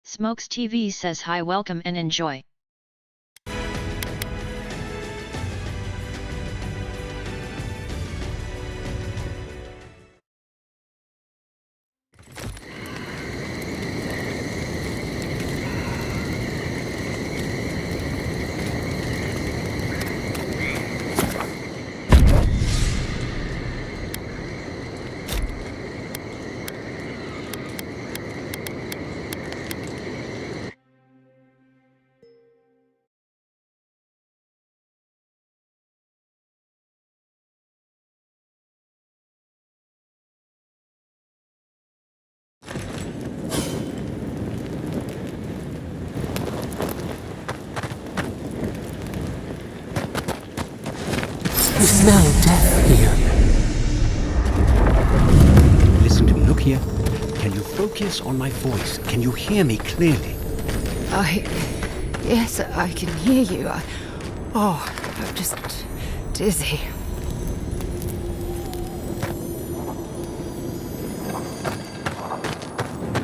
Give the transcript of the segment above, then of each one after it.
Smokes TV says hi, welcome and enjoy. You smell death here. Listen to me, look here. Can you focus on my voice? Can you hear me clearly? Yes, I can hear you. I'm just dizzy.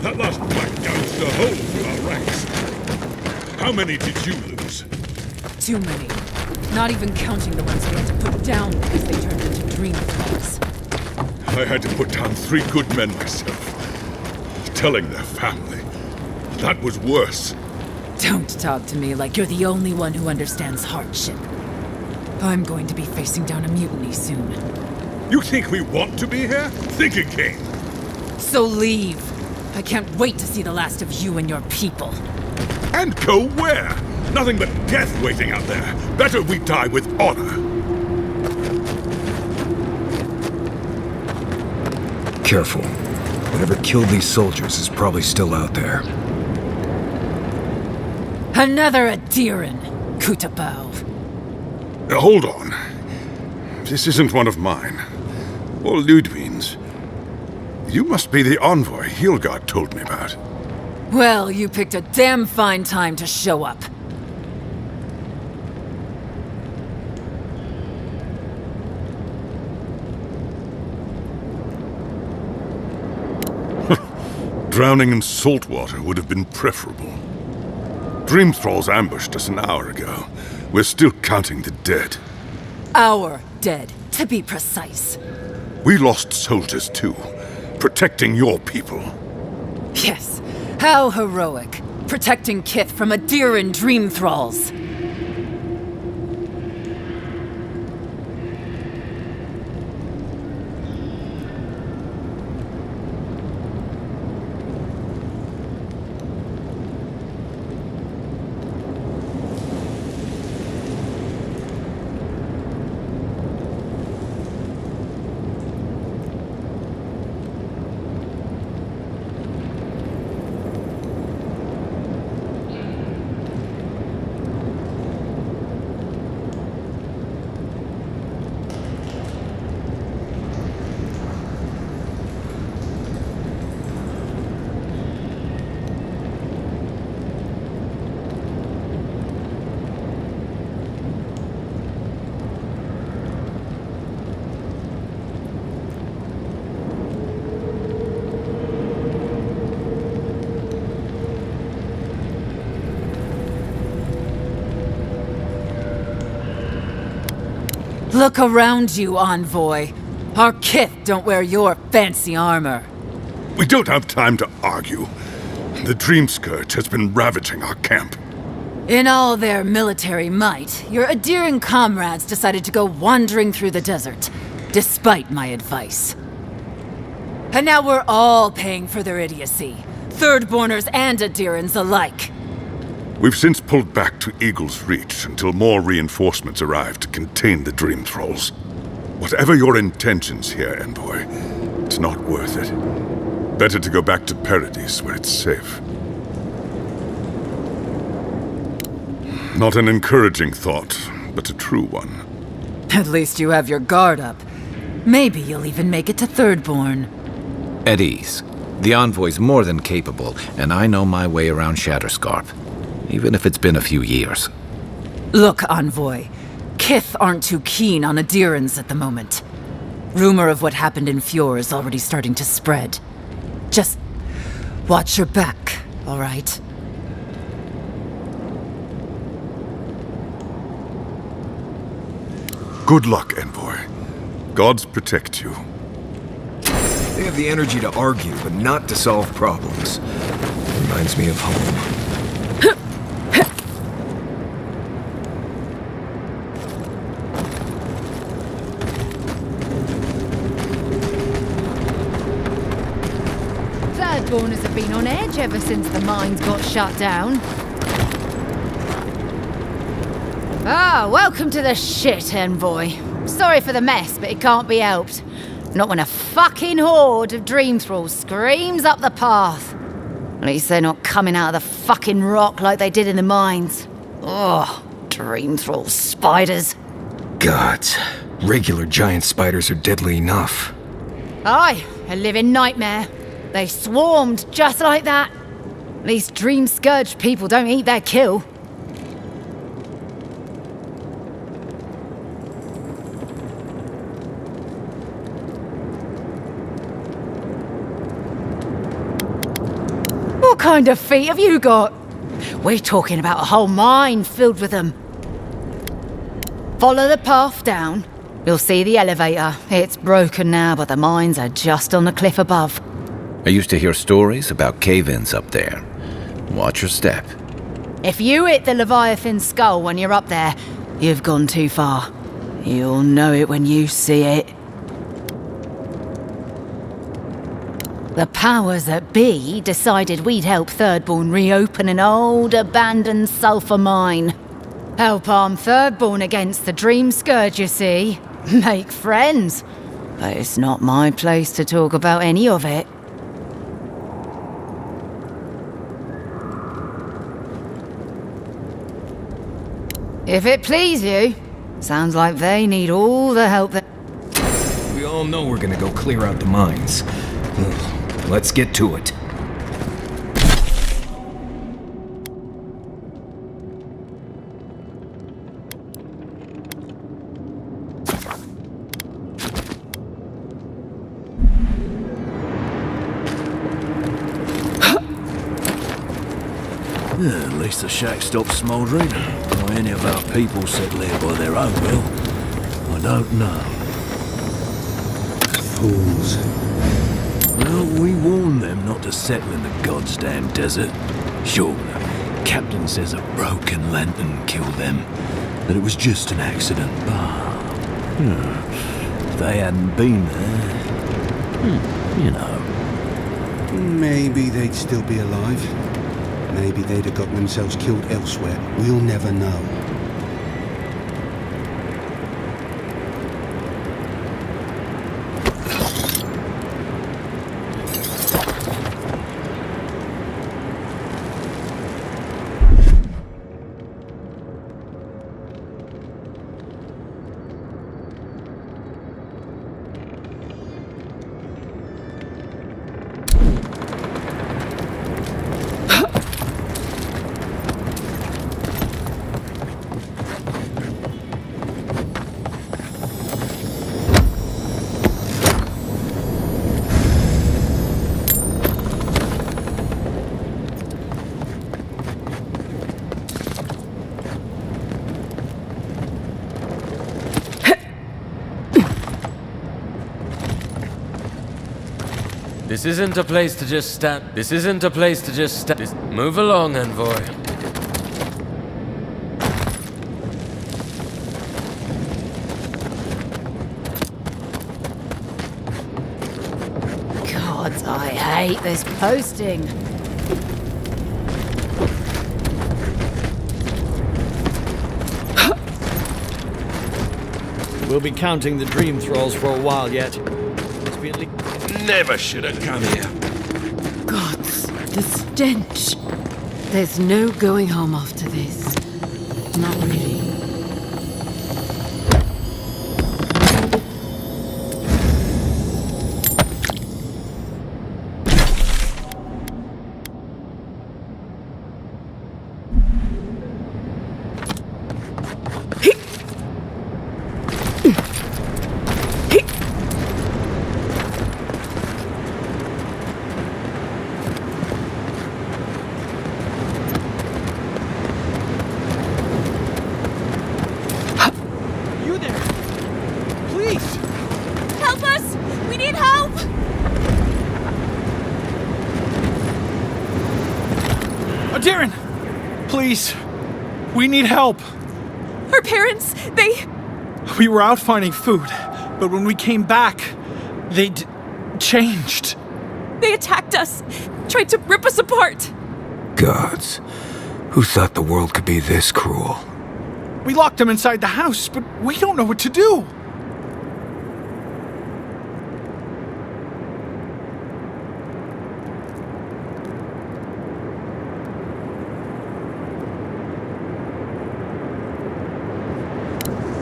That last fight gouged a hole through our ranks. How many did you lose? Too many. Not even counting the ones we had to put down because they turned into dream thoughts. I had to put down 3 good men myself. Telling their family. That was worse. Don't talk to me like you're the only one who understands hardship. I'm going to be facing down a mutiny soon. You think we want to be here? Think again. So leave. I can't wait to see the last of you and your people. And go where? Nothing but death waiting out there. Better we die with honor. Careful. Whatever killed these soldiers is probably still out there. Another Adiran, Kutabao. Hold on. This isn't one of mine. Or Ludwig's. You must be the envoy Hilgard told me about. Well, you picked a damn fine time to show up. Drowning in salt water would have been preferable. Dream Thralls ambushed us an hour ago. We're still counting the dead. Our dead, to be precise. We lost soldiers too, protecting your people. Yes, how heroic. Protecting Kith from Adiran dream thralls. Look around you, Envoy. Our Kith don't wear your fancy armor. We don't have time to argue. The Dream Scourge has been ravaging our camp. In all their military might, your Adiran comrades decided to go wandering through the desert, despite my advice. And now we're all paying for their idiocy, Thirdborners and Adirans alike. We've since pulled back to Eagle's Reach until more reinforcements arrive to contain the Dream Thralls. Whatever your intentions here, Envoy, it's not worth it. Better to go back to Paradise where it's safe. Not an encouraging thought, but a true one. At least you have your guard up. Maybe you'll even make it to Thirdborn. At ease. The Envoy's more than capable, and I know my way around Shatterscarp. Even if it's been a few years. Look, Envoy. Kith aren't too keen on Adirans at the moment. Rumor of what happened in Fjord is already starting to spread. Just watch your back, all right? Good luck, Envoy. Gods protect you. They have the energy to argue, but not to solve problems. Reminds me of home. Thirdborners have been on edge ever since the mines got shut down. Welcome to the shit, Envoy. Sorry for the mess, but it can't be helped. Not when a fucking horde of dream thralls screams up the path. At least they're not coming out of the fucking rock like they did in the mines. Oh, dream thrall spiders. Gods. Regular giant spiders are deadly enough. Aye, a living nightmare. They swarmed just like that. At least dream scourge people don't eat their kill. What kind of feet have you got? We're talking about a whole mine filled with them. Follow the path down. You'll see the elevator. It's broken now, but the mines are just on the cliff above. I used to hear stories about cave-ins up there. Watch your step. If you hit the Leviathan skull when you're up there, you've gone too far. You'll know it when you see it. The powers that be decided we'd help Thirdborn reopen an old, abandoned sulfur mine. Help arm Thirdborn against the Dream Scourge, you see. Make friends. But it's not my place to talk about any of it. If it please you, sounds like they need all the help that... We all know we're gonna go clear out the mines. Ugh. Let's get to it. At least the shack stopped smouldering. Why any of our people settle here by their own will, I don't know. Fools. Well, we warned them not to settle in the goddamn desert. Sure, the captain says a broken lantern killed them, that it was just an accident, but... if they hadn't been there... you know. Maybe they'd still be alive. Maybe they'd have got themselves killed elsewhere. We'll never know. This isn't a place to just stand. This isn't a place to just stand. Move along, Envoy. God, I hate this posting. We'll be counting the dream thralls for a while yet. Must be at least... Never should have come here. Gods, the stench. There's no going home after this. Not really. Please. We need help. Our parents, We were out finding food, but when we came back, they'd changed. they attacked us, tried to rip us apart. Gods. Who thought the world could be this cruel? We locked them inside the house, but we don't know what to do.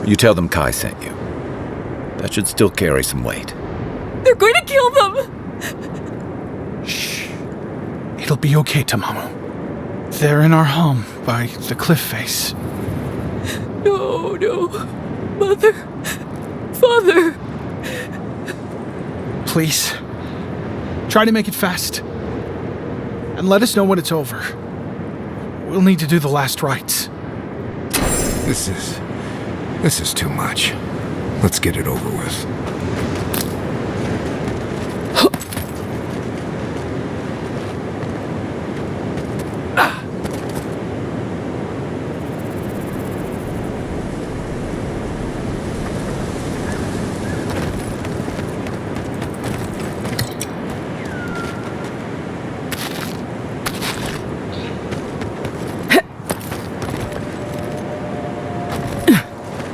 You tell them Kai sent you. That should still carry some weight. They're going to kill them! Shh. It'll be okay, Tamamu. They're in our home by the cliff face. No, no. Mother. Father. Please. Try to make it fast. And let us know when it's over. We'll need to do the last rites. This is too much. Let's get it over with.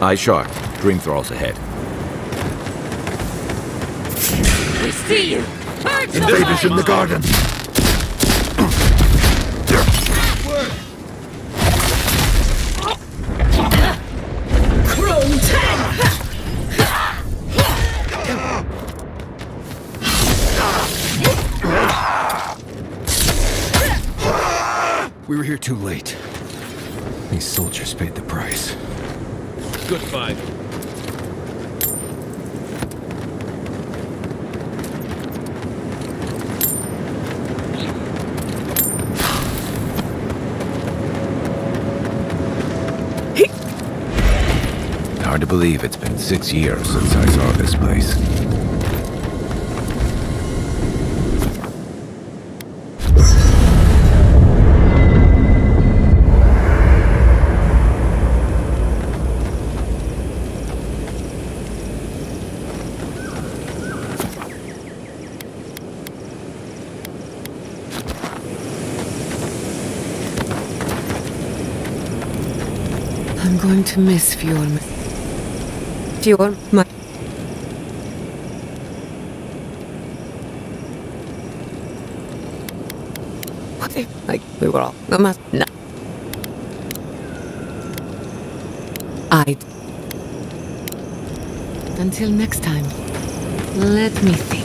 Eyes sharp. Dream thralls ahead. We see you! Birds Invaders in the garden! Chrome 10! We were here too late. These soldiers paid the price. Good fight. Hard to believe it's been 6 years since I saw this place. I'm going to miss Fjord. My... Okay, like we were all. No. Until next time, let me think.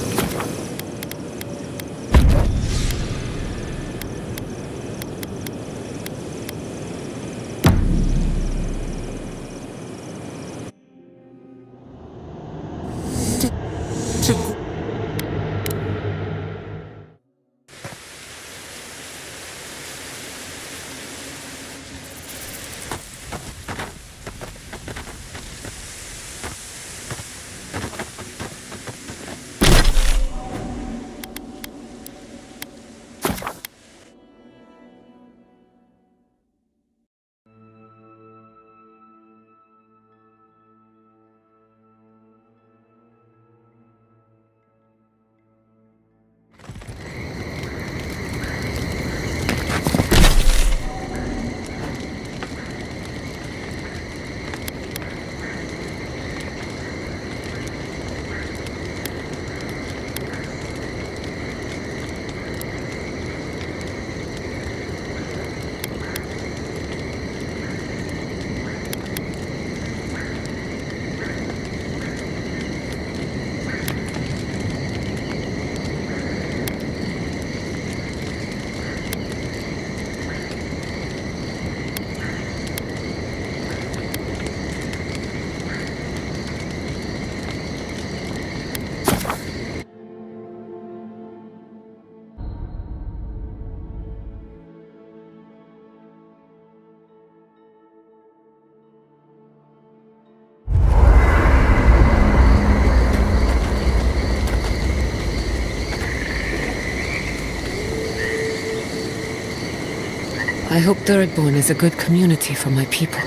I hope Thirdborn is a good community for my people.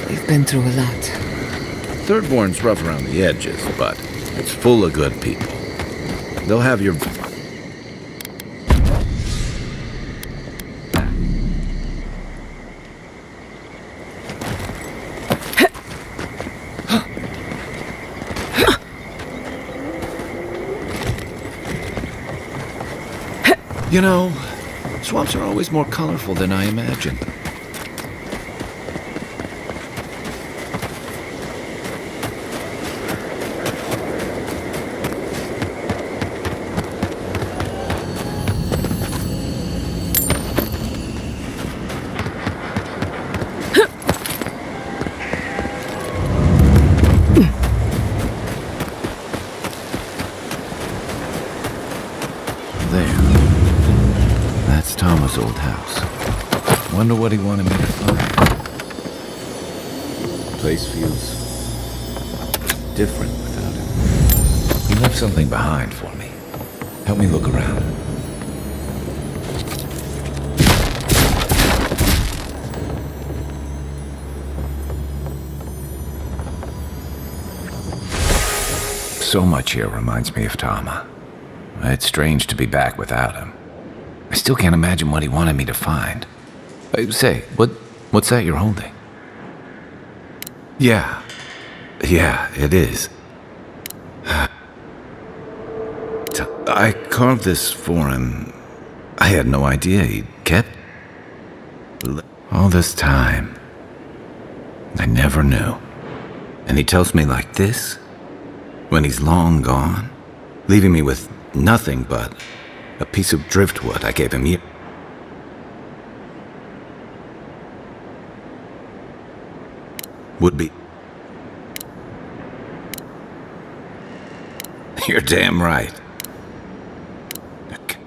They've been through a lot. Thirdborn's rough around the edges, but it's full of good people. They'll have your... You know, swamps are always more colorful than I imagined. Thomas' old house. Wonder what he wanted me to find. Place feels different without him. He left something behind for me. Help me look around. So much here reminds me of Tama. It's strange to be back without him. I still can't imagine what he wanted me to find. Say, what's that you're holding? Yeah, it is. I carved this for him. I had no idea he'd kept all this time. I never knew. And he tells me like this, when he's long gone, leaving me with nothing but a piece of driftwood I gave him. Would be. You're damn right. Okay.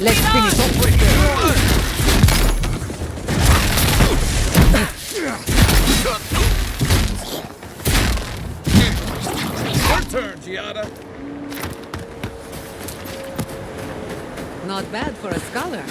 Let's finish off with Your turn, Giada. Not bad for a scholar.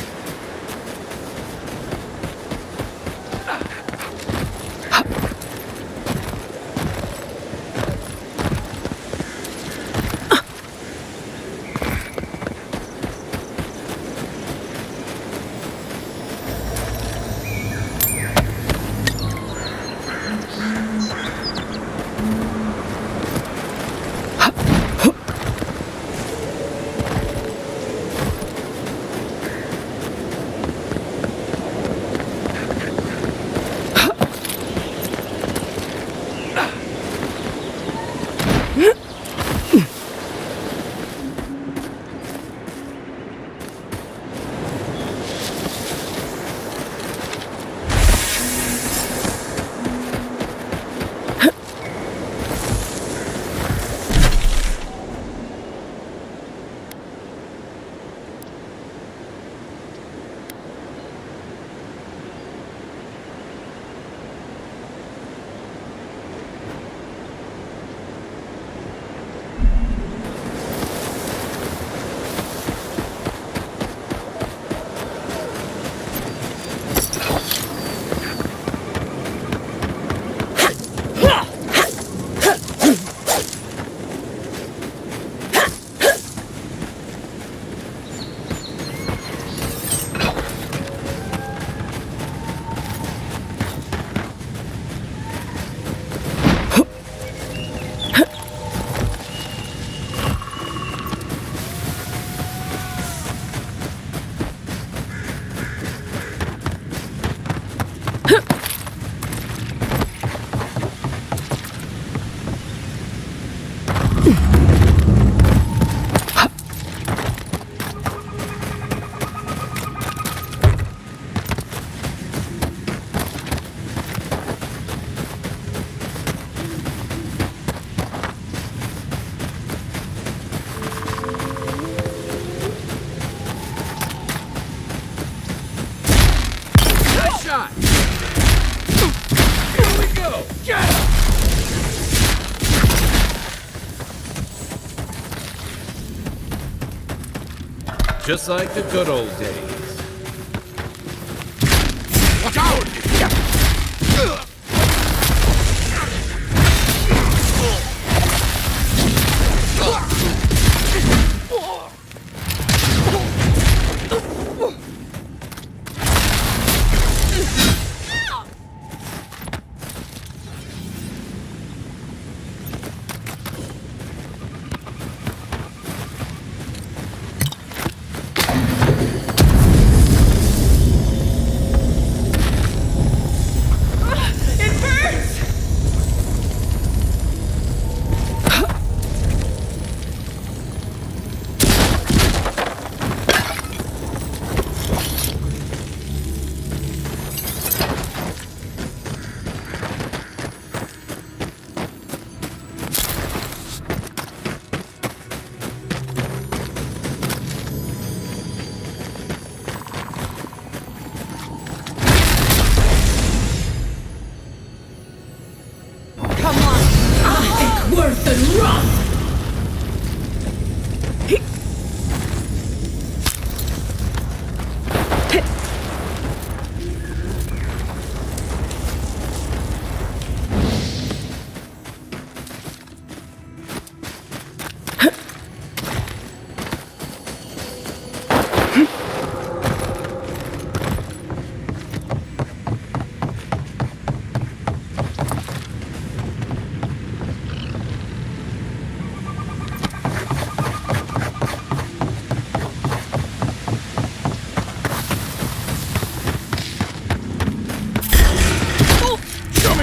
shot! Here we go! Get him! Just like the good old days. Watch out!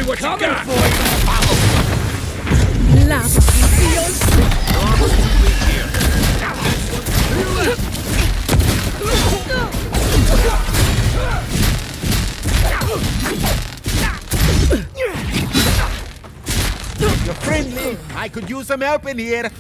What you got? For you. Lava You're friendly. I could use some help in here.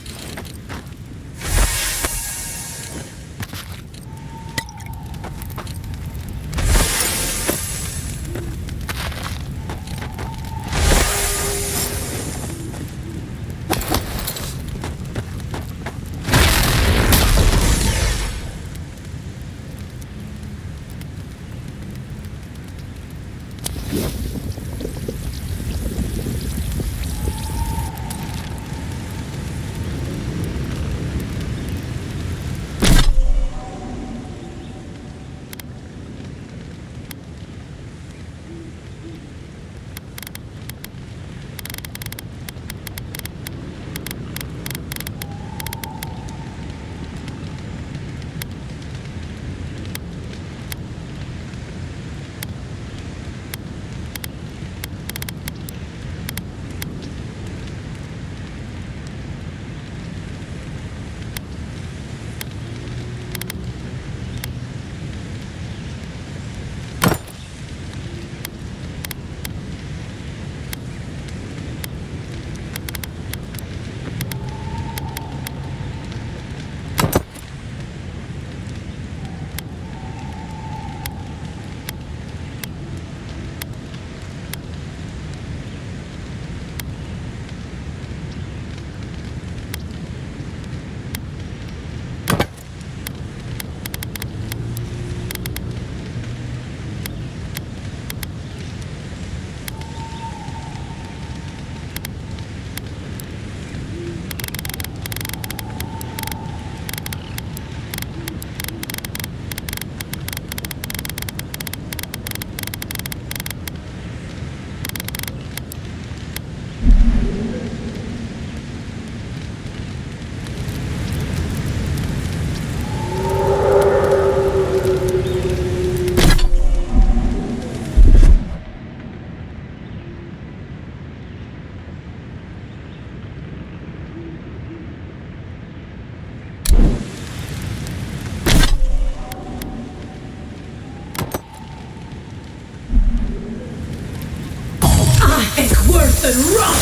and run!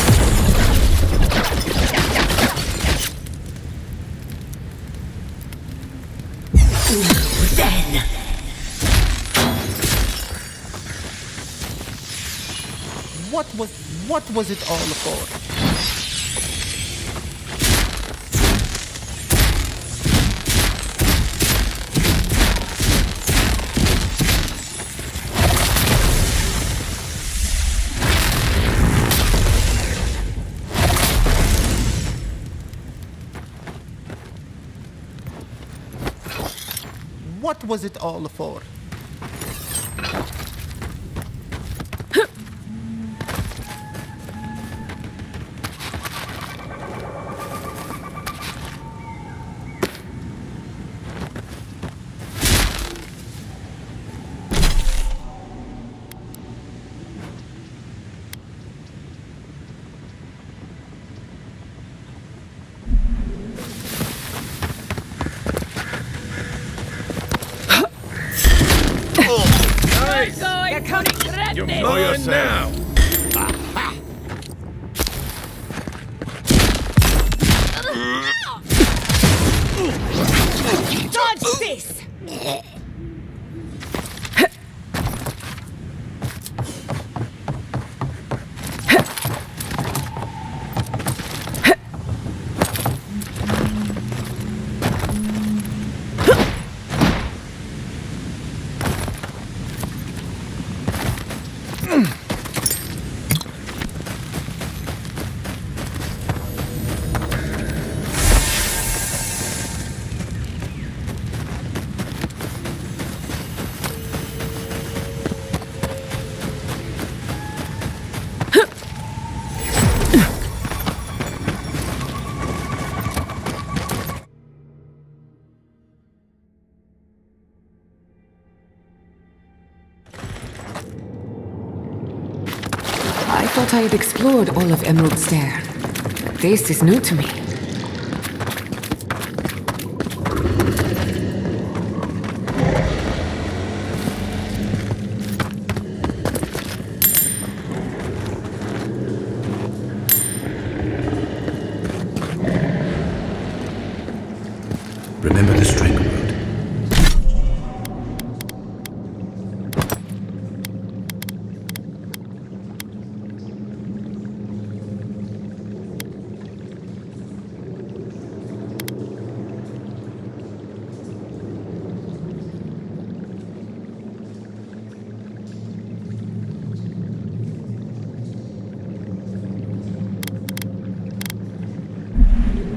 Then... What was it all for? What was it all for? You know yourself. Dodge this! I thought I had explored all of Emerald Stair. This is new to me. Remember the Strangle Road.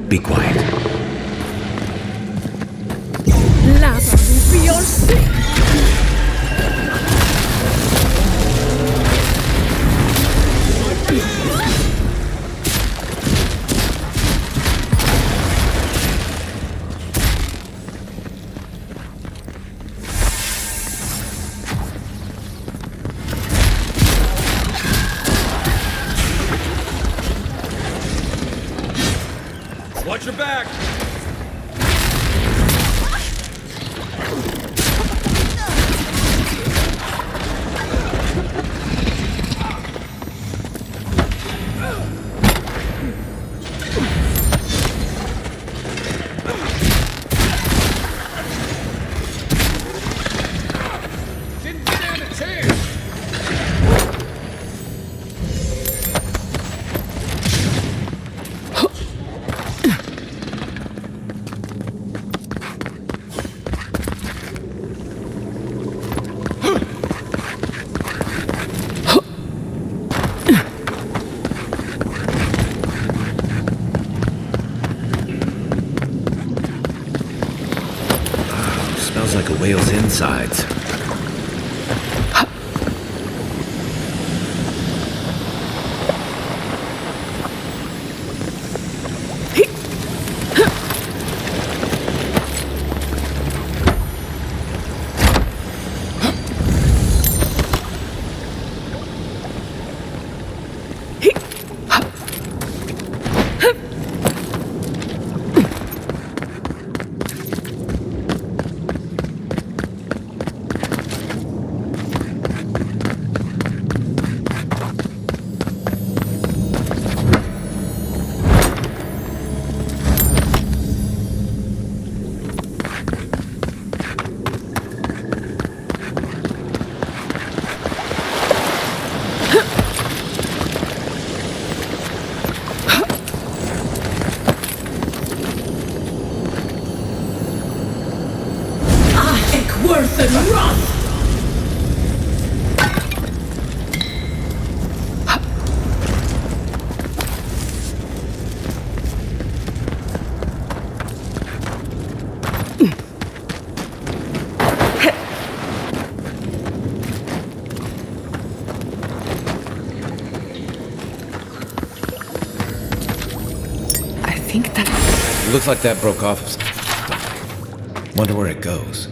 Be quiet. Lava will be your sick! Watch your back! Didn't stand a chance! Smells like a whale's insides. think that... Looks like that broke off. Wonder where it goes.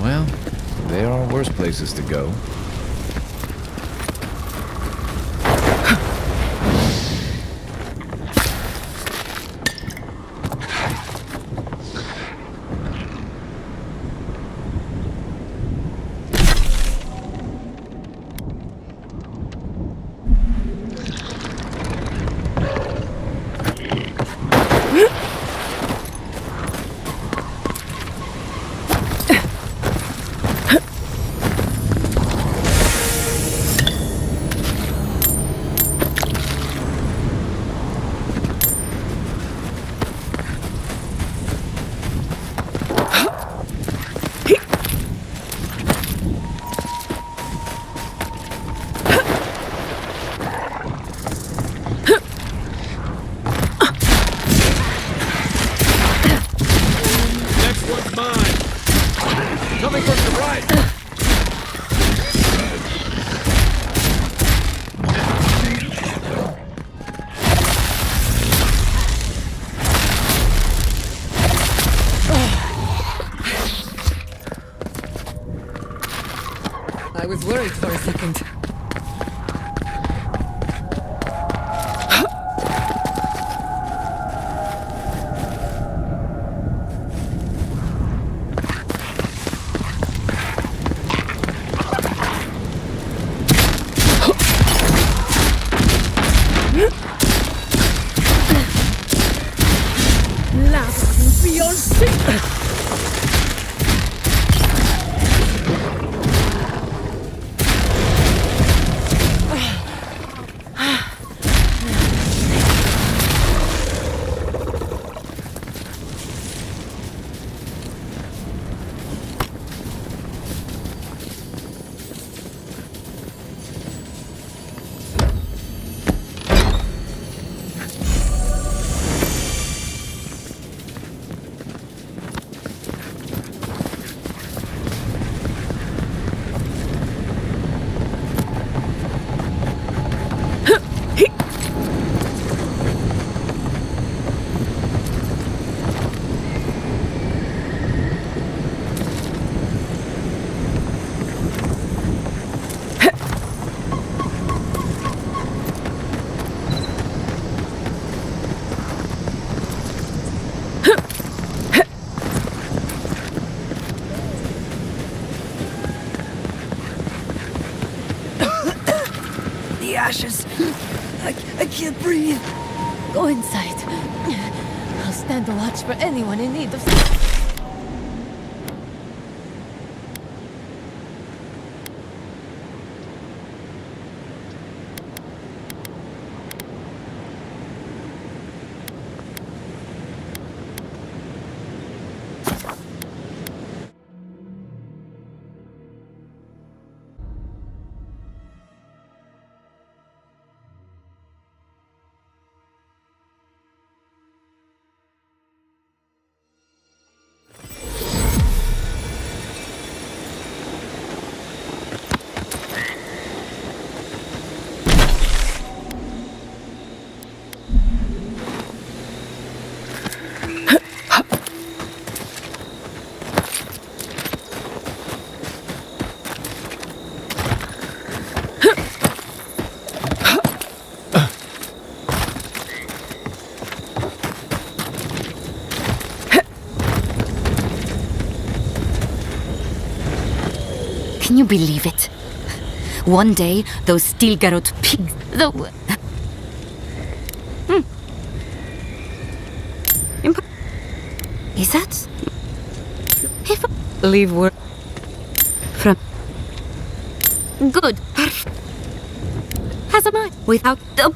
Well, there are worse places to go. I was worried for a second. ashes. I can't breathe. Go inside. I'll stand a watch for anyone in need of... Can you believe it? One day, those Stilgarot pigs... Is that... If I leave work... From... Good. As am I. Without the...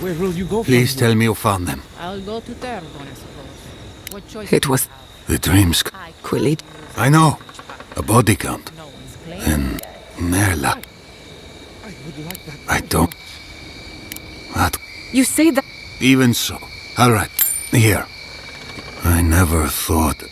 Where will you go? Please tell me you found them. I'll go to Tergon, I suppose. What choice? It was The dreams. Quilly. I know. A body count. And Merla. I don't. That. You say that... Even so. All right. Here. I never thought.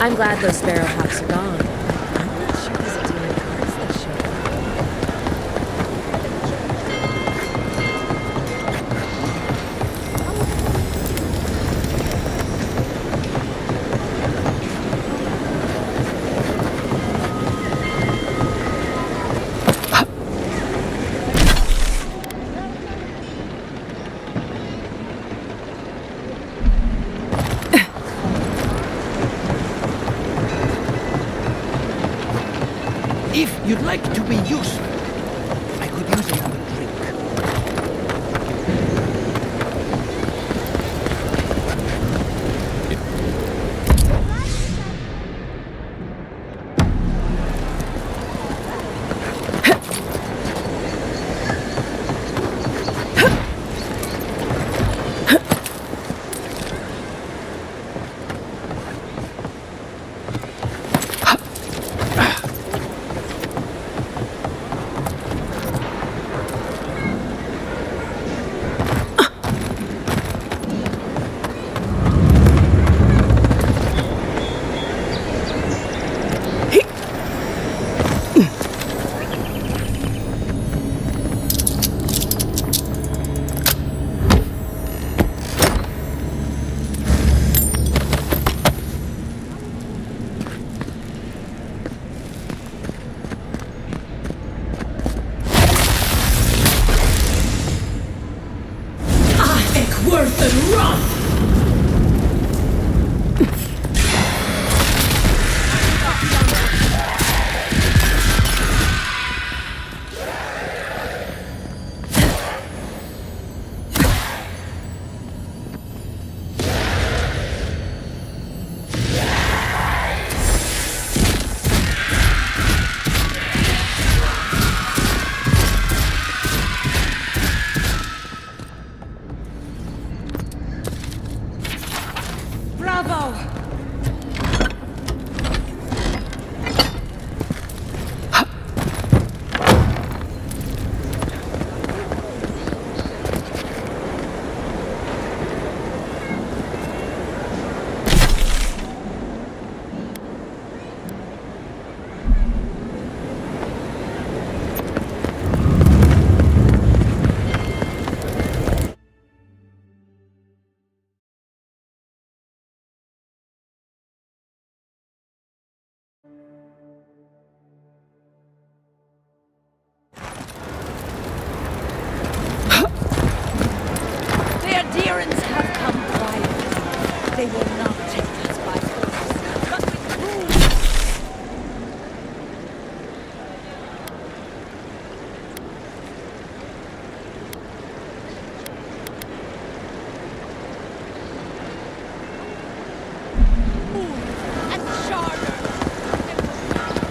I'm glad those sparrow hawks are gone. I'm not sure there's a deer in cards that show. If you'd like to be useful, I could use another drink. The adherents have come quietly. They will not take us by force, but with rules. And sharper.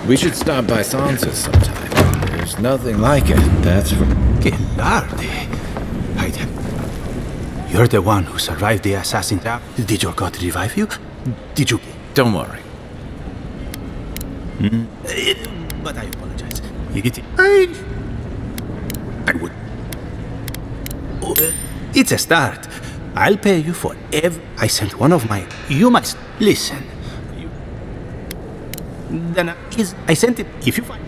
We should stop by Sansa's sometime. There's nothing like it, that's for... Que larde. You're the one who survived the assassin trap. Did your god revive you? Did you... Don't worry. But I apologize. I would... Oh, it's a start. I'll pay you for I sent one of my... You must listen. Then I sent it. If you find...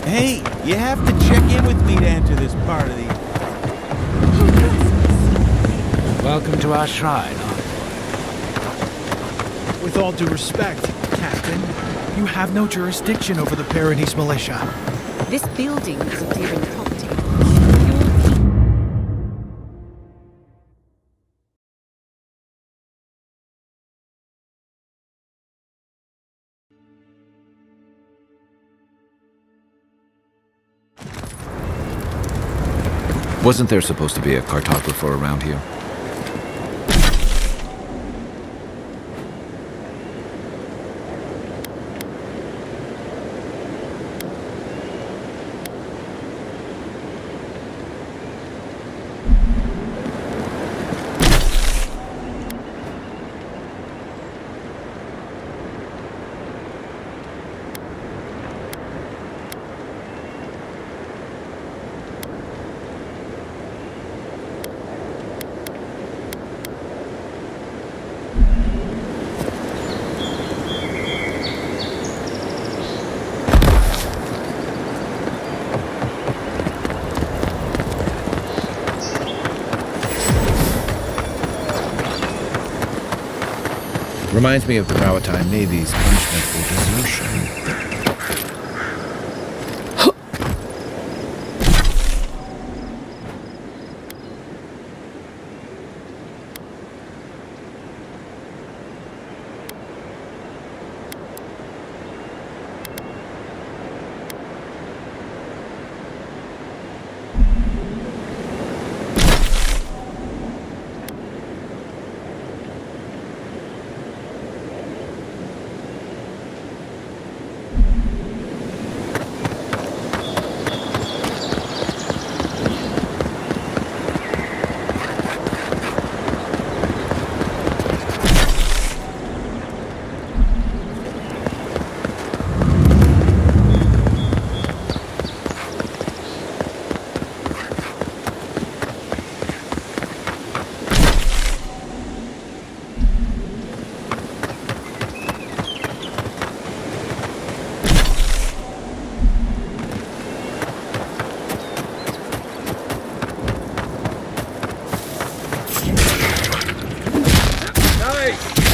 Hey, you have to check in with me to enter this part of the... Welcome to our shrine. With all due respect, Captain, you have no jurisdiction over the Paradise Militia. This building is a deer property. Wasn't there supposed to be a cartographer around here? Reminds me of the Maritime Navy's punishment for desertion.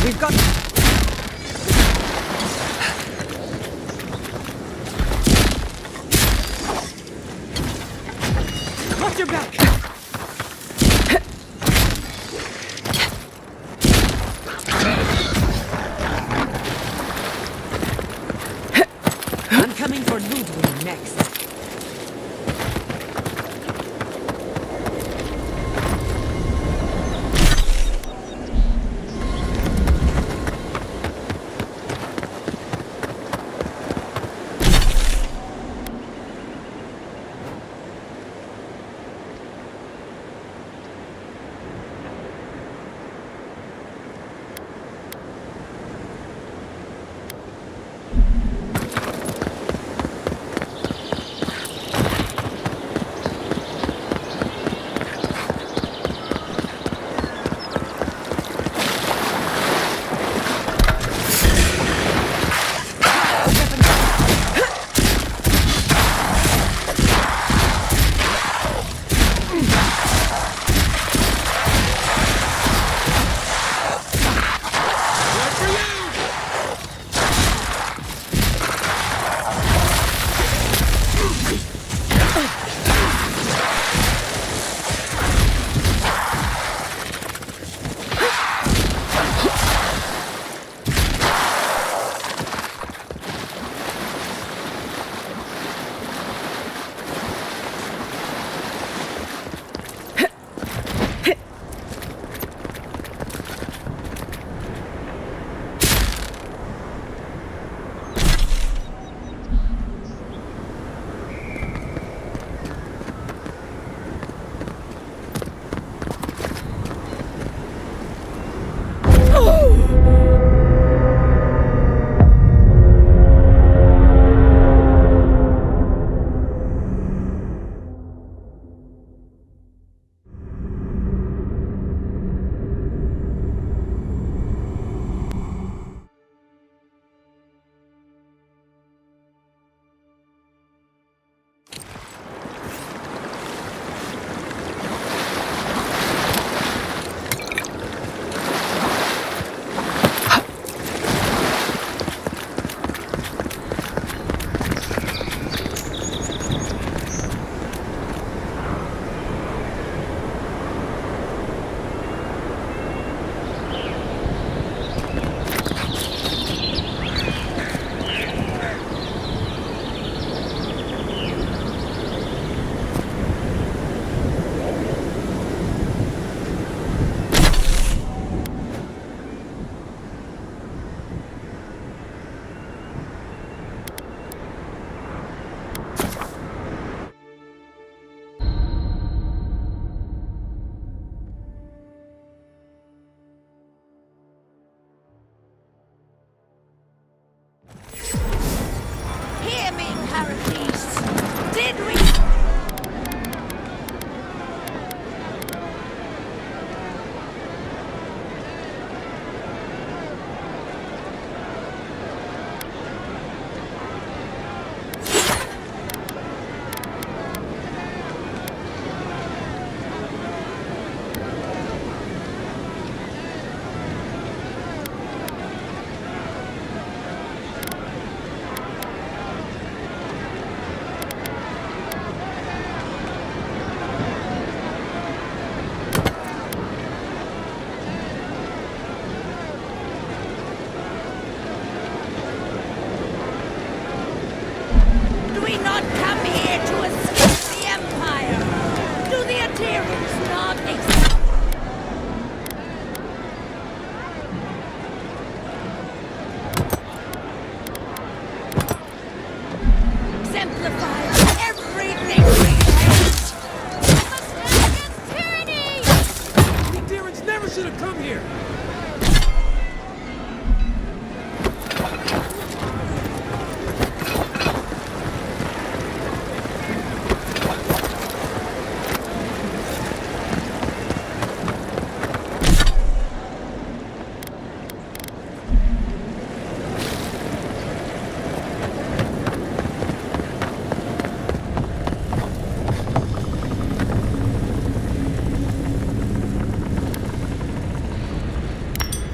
We've got... Watch your back! I'm coming for Ludwig next.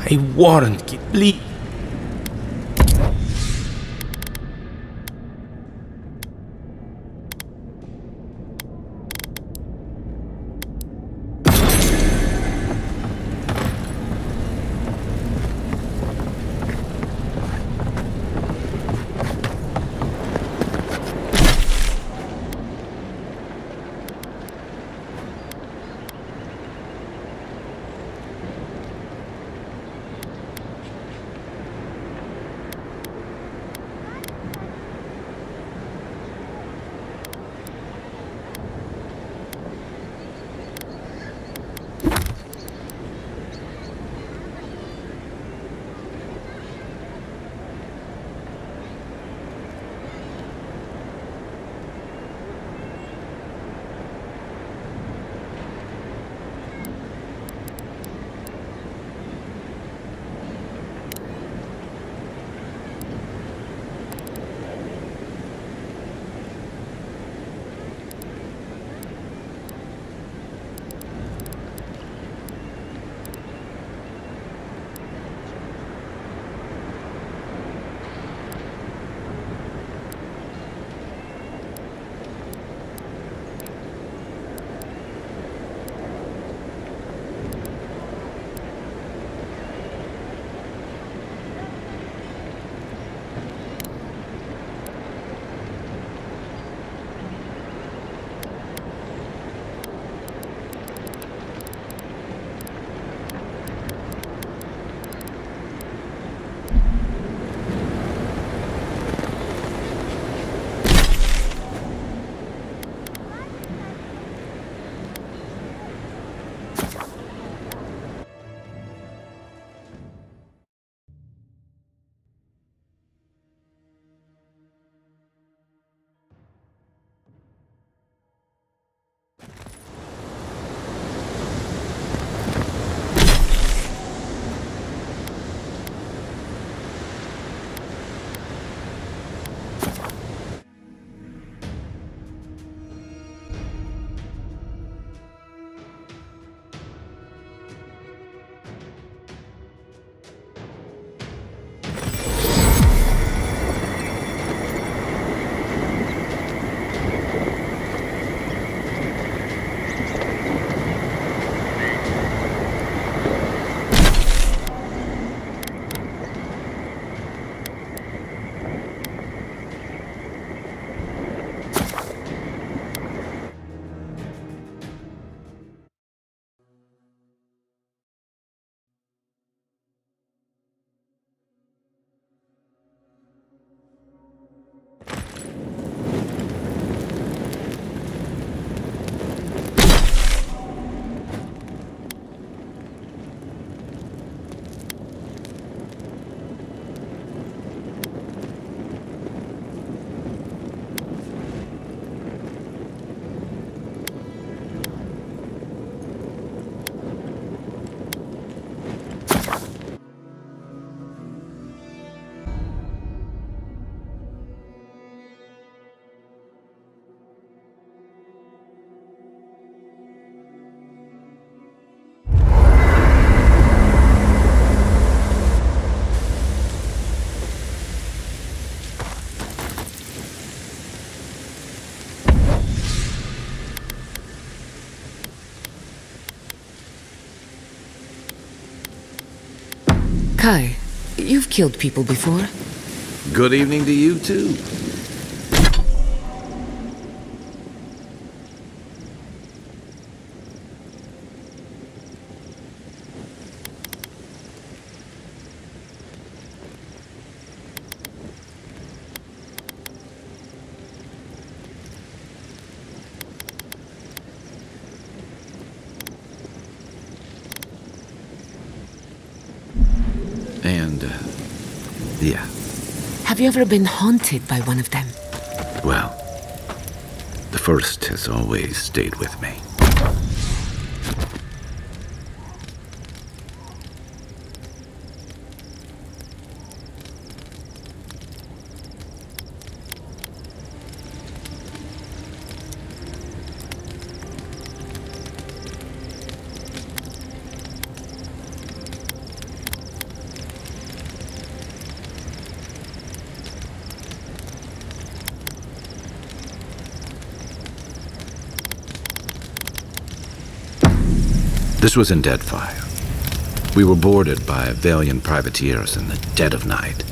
I warned you. Please. Kai, you've killed people before. Good evening to you, too. And, yeah. Have you ever been haunted by one of them? Well, the first has always stayed with me. This was in Deadfire. We were boarded by valiant privateers in the dead of night.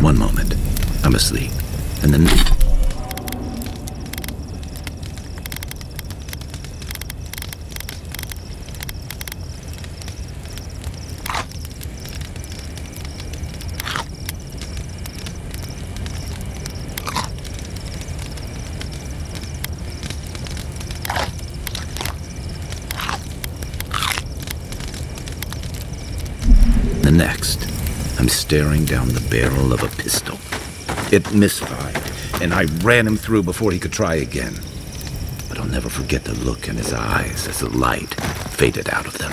One moment, I'm asleep, and then... The next, I'm staring down the barrel of a pistol. It misfired, and I ran him through before he could try again. But I'll never forget the look in his eyes as the light faded out of them.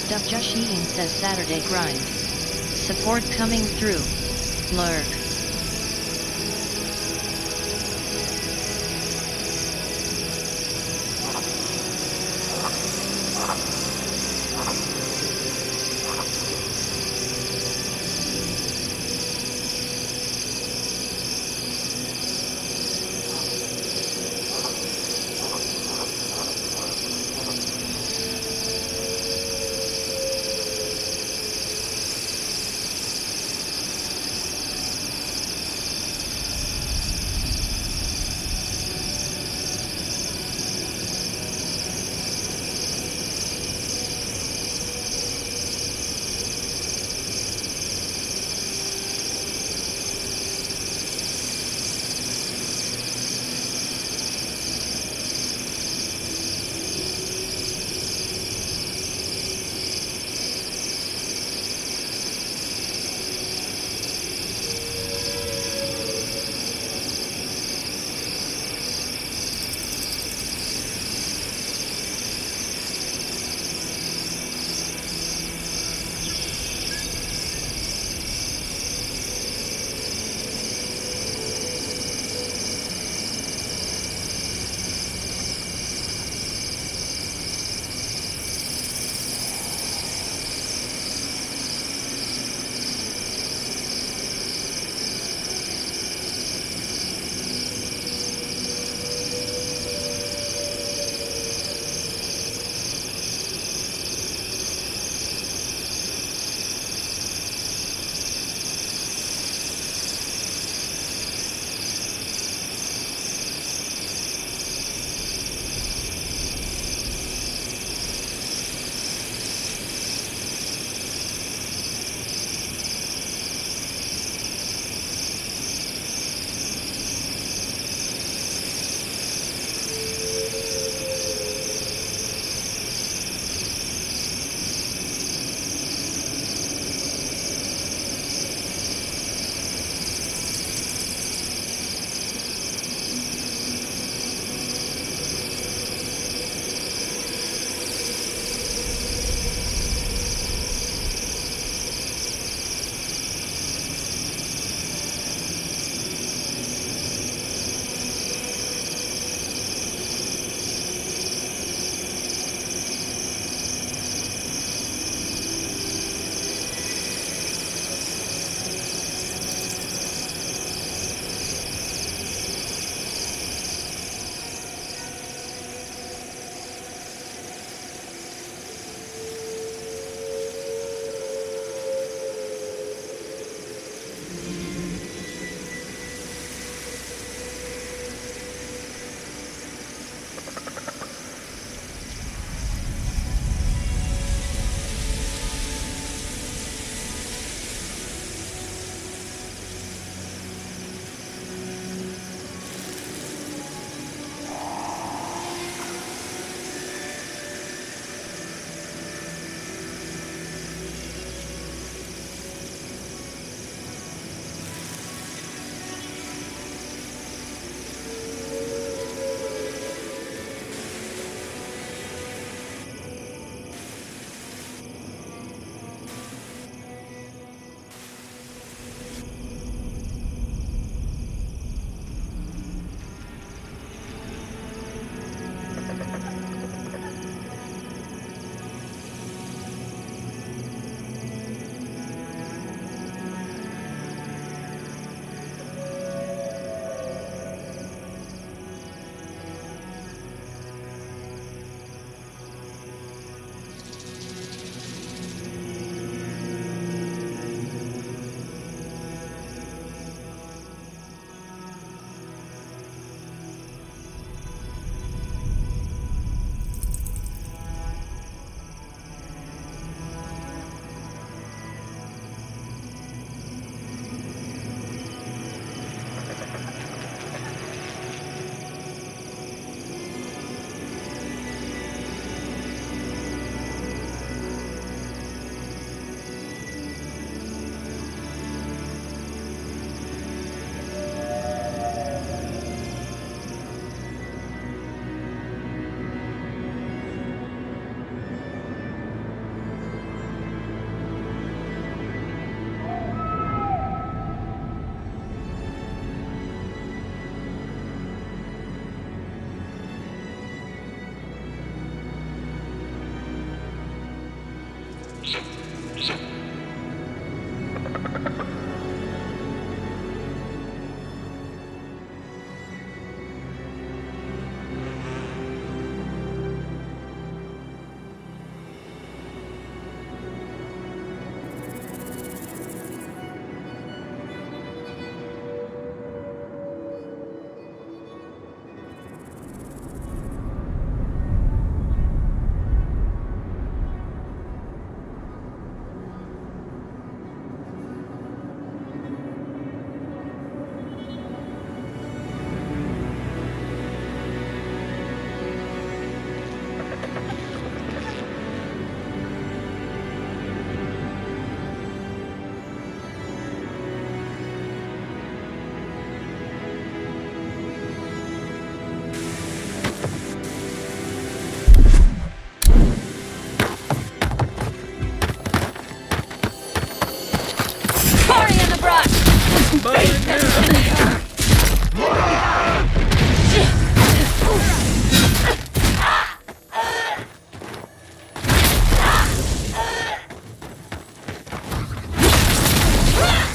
Stuff Jusheen says Saturday grind. Support coming through. Lurk.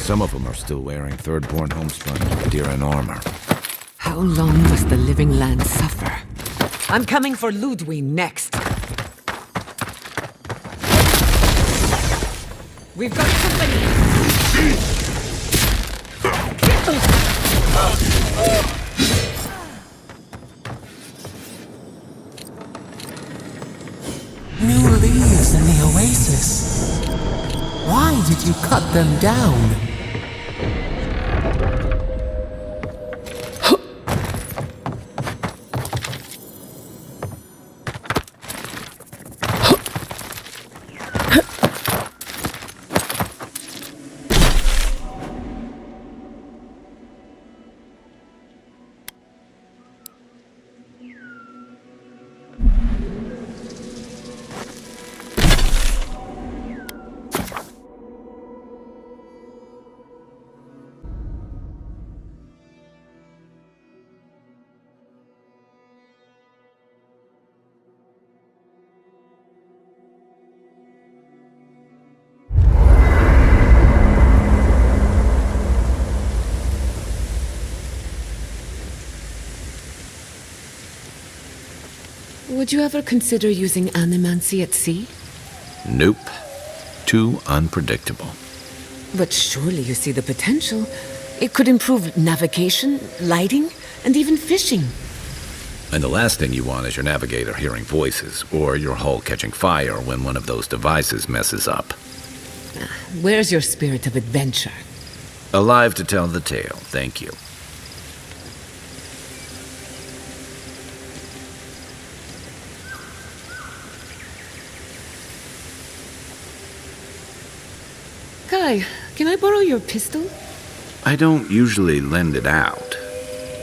Some of them are still wearing third-born homespun Diran armor. How long must the living land suffer? I'm coming for Ludwig next. We've got company! New leaves in the oasis. Why did you cut them down? Would you ever consider using animancy at sea? Nope. Too unpredictable. But surely you see the potential. It could improve navigation, lighting, and even fishing. And the last thing you want is your navigator hearing voices, or your hull catching fire when one of those devices messes up. Where's your spirit of adventure? Alive to tell the tale, thank you. Kai, can I borrow your pistol? I don't usually lend it out.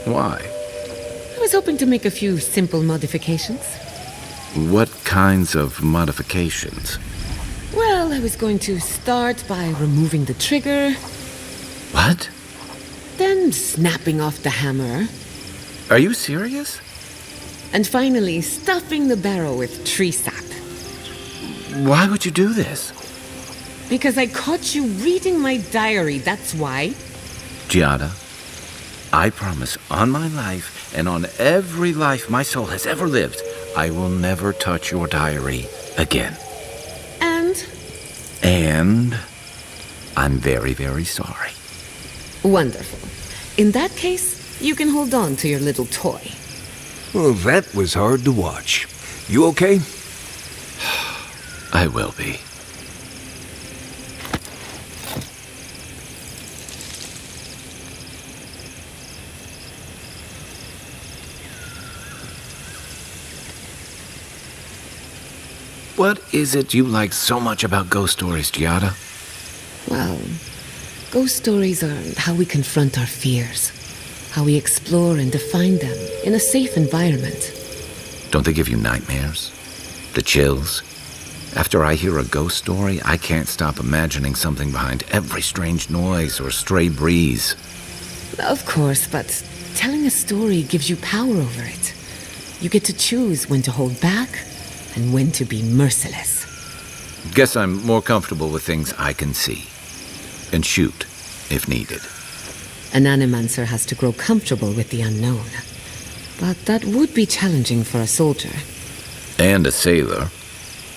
Why? I was hoping to make a few simple modifications. What kinds of modifications? Well, I was going to start by removing the trigger. What? Then snapping off the hammer. Are you serious? And finally, stuffing the barrel with tree sap. Why would you do this? Because I caught you reading my diary, that's why. Giada, I promise on my life and on every life my soul has ever lived, I will never touch your diary again. And I'm very, very sorry. Wonderful. In that case, you can hold on to your little toy. Well, that was hard to watch. You okay? I will be. What is it you like so much about ghost stories, Giada? Well, ghost stories are how we confront our fears, how we explore and define them in a safe environment. Don't they give you nightmares? The chills? After I hear a ghost story, I can't stop imagining something behind every strange noise or stray breeze. Of course, but telling a story gives you power over it. You get to choose when to hold back and when to be merciless. Guess I'm more comfortable with things I can see. And shoot, if needed. An animancer has to grow comfortable with the unknown. But that would be challenging for a soldier. And a sailor.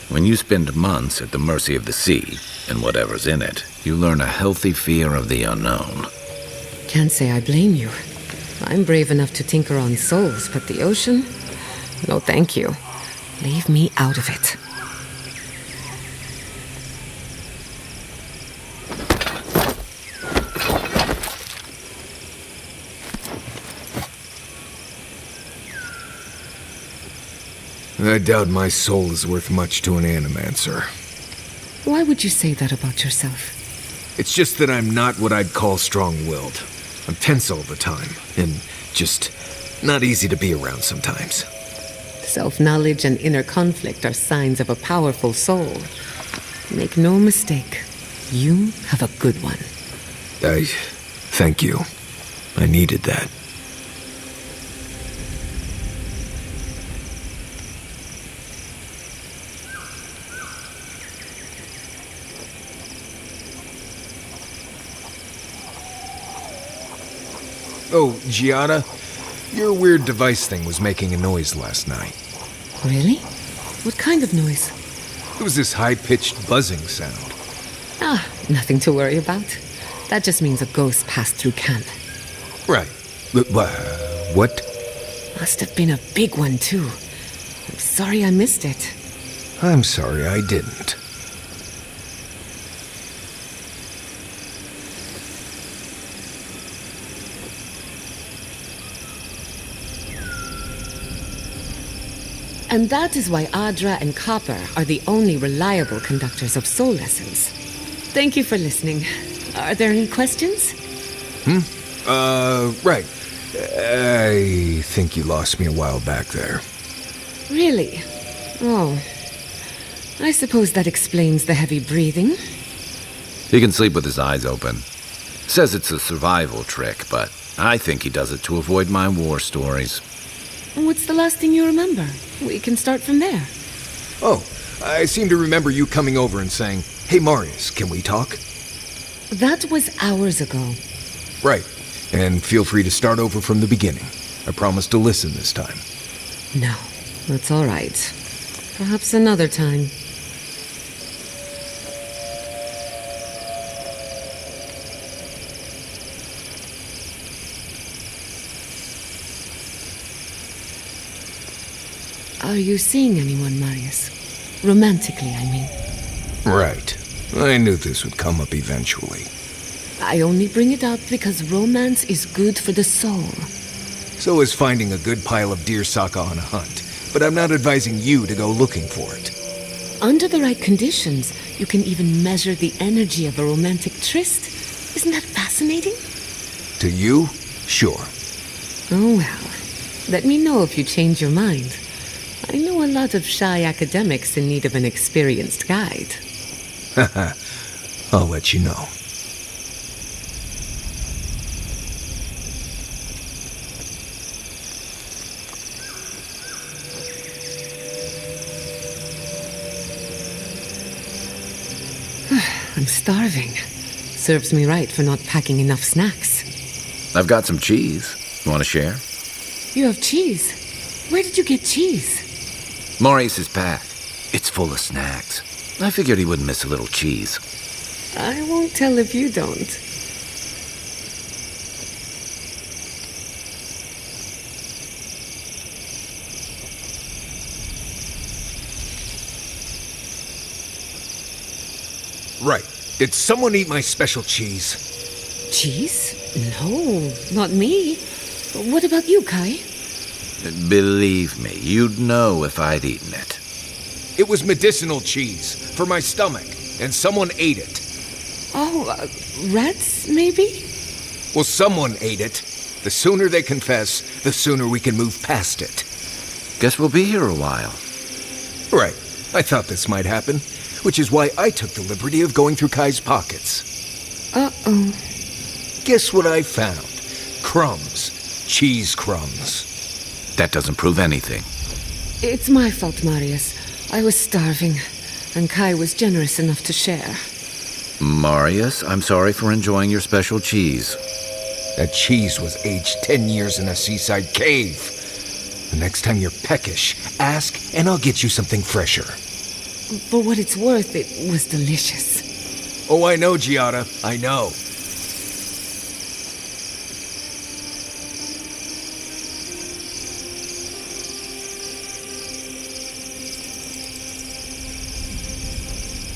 When you spend months at the mercy of the sea, and whatever's in it, you learn a healthy fear of the unknown. Can't say I blame you. I'm brave enough to tinker on souls, but the ocean? No, thank you. Leave me out of it. I doubt my soul is worth much to an animancer. Why would you say that about yourself? It's just that I'm not what I'd call strong-willed. I'm tense all the time, and just not easy to be around sometimes. Self-knowledge and inner conflict are signs of a powerful soul. Make no mistake, you have a good one. Thank you. I needed that. Oh, Giada, your weird device thing was making a noise last night. Really? What kind of noise? It was this high-pitched buzzing sound. Ah, nothing to worry about. That just means a ghost passed through camp. Right. What? Must have been a big one, too. I'm sorry I missed it. I'm sorry I didn't. And that is why Adra and Copper are the only reliable conductors of soul lessons. Thank you for listening. Are there any questions? Right. I think you lost me a while back there. Really? Oh. I suppose that explains the heavy breathing. He can sleep with his eyes open. Says it's a survival trick, but I think he does it to avoid my war stories. What's the last thing you remember? We can start from there. Oh, I seem to remember you coming over and saying, "Hey, Marius, can we talk?" That was hours ago. Right. And feel free to start over from the beginning. I promise to listen this time. No, that's all right. Perhaps another time. Are you seeing anyone, Marius? Romantically, I mean. Right. I knew this would come up eventually. I only bring it up because romance is good for the soul. So is finding a good pile of deer saka on a hunt. But I'm not advising you to go looking for it. Under the right conditions, you can even measure the energy of a romantic tryst. Isn't that fascinating? To you? Sure. Oh well. Let me know if you change your mind. I know a lot of shy academics in need of an experienced guide. Haha. I'll let you know. I'm starving. Serves me right for not packing enough snacks. I've got some cheese. You want to share? You have cheese? Where did you get cheese? Maurice's pack. It's full of snacks. I figured he wouldn't miss a little cheese. I won't tell if you don't. Right. Did someone eat my special cheese? Cheese? No, not me. What about you, Kai? Believe me, you'd know if I'd eaten it. It was medicinal cheese for my stomach, and someone ate it. Oh, rats, maybe? Well, someone ate it. The sooner they confess, the sooner we can move past it. Guess we'll be here a while. Right. I thought this might happen, which is why I took the liberty of going through Kai's pockets. Uh-oh. Guess what I found? Crumbs. Cheese crumbs. That doesn't prove anything. It's my fault, Marius. I was starving, and Kai was generous enough to share. Marius, I'm sorry for enjoying your special cheese. That cheese was aged 10 years in a seaside cave. The next time you're peckish, ask, and I'll get you something fresher. For what it's worth, it was delicious. Oh, I know, Giada. I know.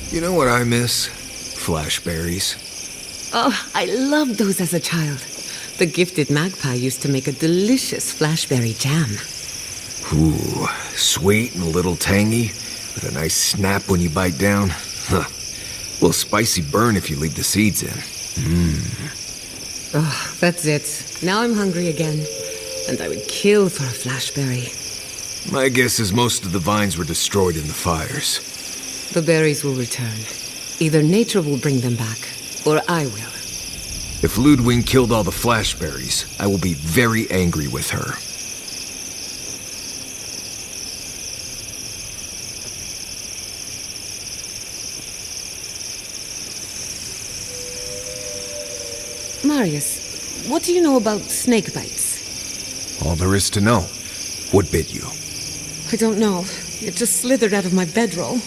You know what I miss? Flashberries. Oh, I loved those as a child. The gifted magpie used to make a delicious flashberry jam. Ooh, sweet and a little tangy, with a nice snap when you bite down. Huh. A little spicy burn if you leave the seeds in. Oh, that's it. Now I'm hungry again. And I would kill for a flashberry. My guess is most of the vines were destroyed in the fires. The berries will return. Either nature will bring them back, or I will. If Ludwig killed all the flashberries, I will be very angry with her. Marius, what do you know about snake bites? All there is to know. What bit you? I don't know. It just slithered out of my bedroll.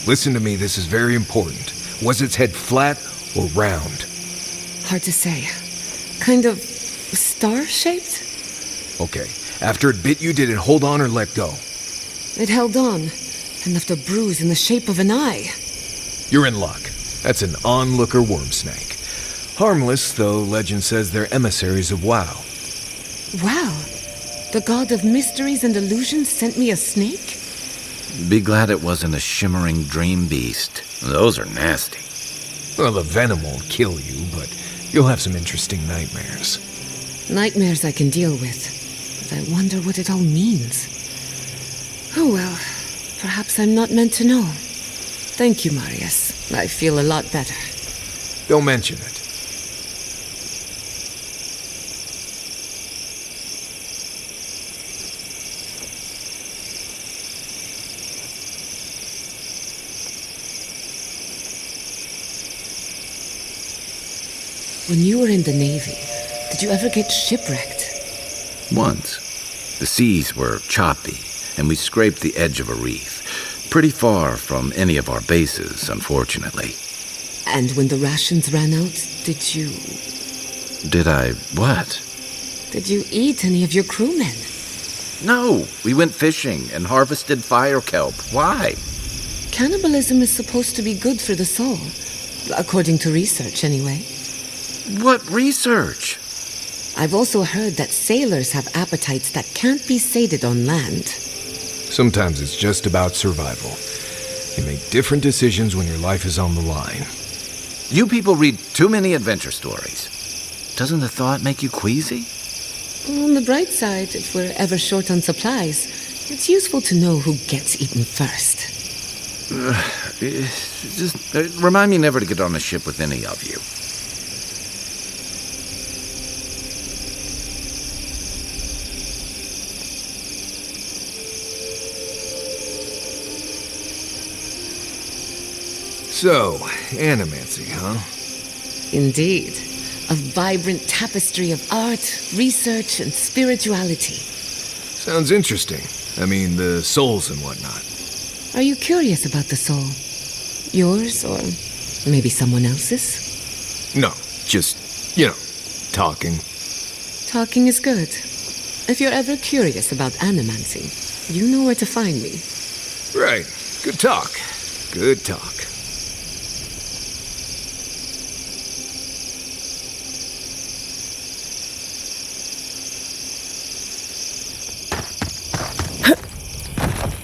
Listen to me, this is very important. Was its head flat or round? Hard to say. Kind of star-shaped? Okay. After it bit you, did it hold on or let go? It held on and left a bruise in the shape of an eye. You're in luck. That's an onlooker worm snake. Harmless, though legend says they're emissaries of Wow. Wow. The god of mysteries and illusions sent me a snake? Be glad it wasn't a shimmering dream beast. Those are nasty. Well, the venom won't kill you, but you'll have some interesting nightmares. Nightmares I can deal with. But I wonder what it all means. Oh well, perhaps I'm not meant to know. Thank you, Marius. I feel a lot better. Don't mention it. When you were in the Navy, did you ever get shipwrecked? Once. The seas were choppy, and we scraped the edge of a reef. Pretty far from any of our bases, unfortunately. And when the rations ran out, did you... Did I what? Did you eat any of your crewmen? No, we went fishing and harvested fire kelp. Why? Cannibalism is supposed to be good for the soul. According to research, anyway. What research? I've also heard that sailors have appetites that can't be sated on land. Sometimes it's just about survival. You make different decisions when your life is on the line. You people read too many adventure stories. Doesn't the thought make you queasy? On the bright side, if we're ever short on supplies, it's useful to know who gets eaten first. Just remind me never to get on a ship with any of you. So, animancy, huh? Indeed. A vibrant tapestry of art, research, and spirituality. Sounds interesting. I mean, the souls and whatnot. Are you curious about the soul? Yours, or maybe someone else's? No, just, talking. Talking is good. If you're ever curious about animancy, you know where to find me. Right. Good talk. Good talk.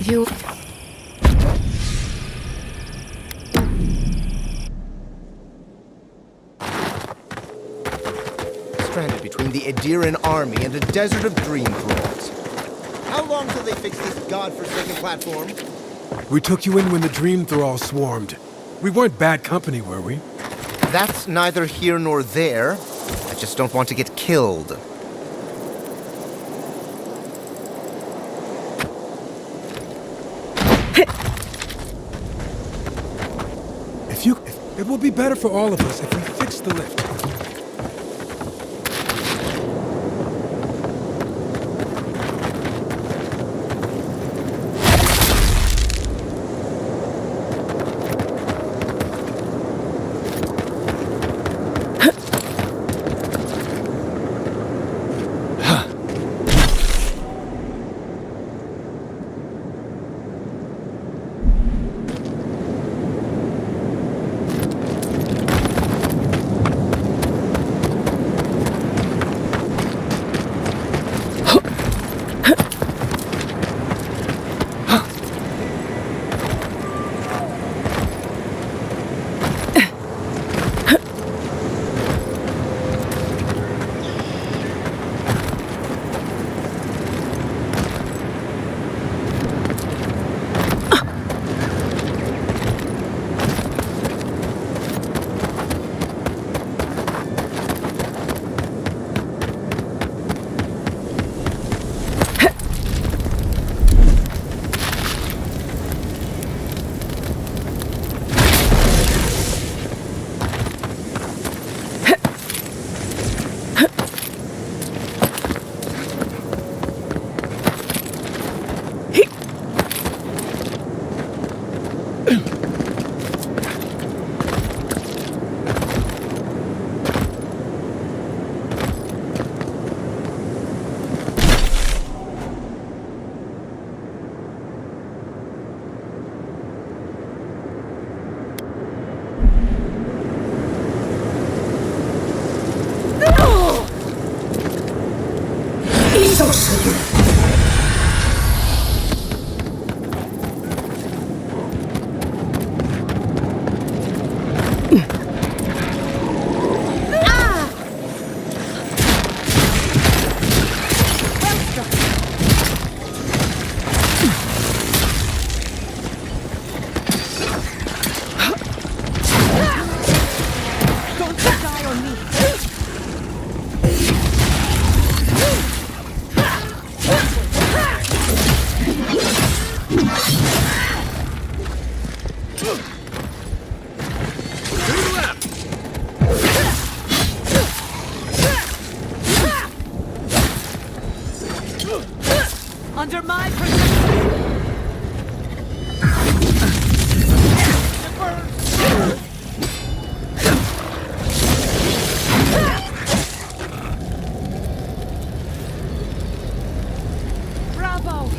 You... Stranded between the Adiran army and a desert of dream thralls. How long till they fix this godforsaken platform? We took you in when the dream thrall swarmed. We weren't bad company, were we? That's neither here nor there. I just don't want to get killed. It will be better for all of us if we fix the lift. Under my protection! Bravo!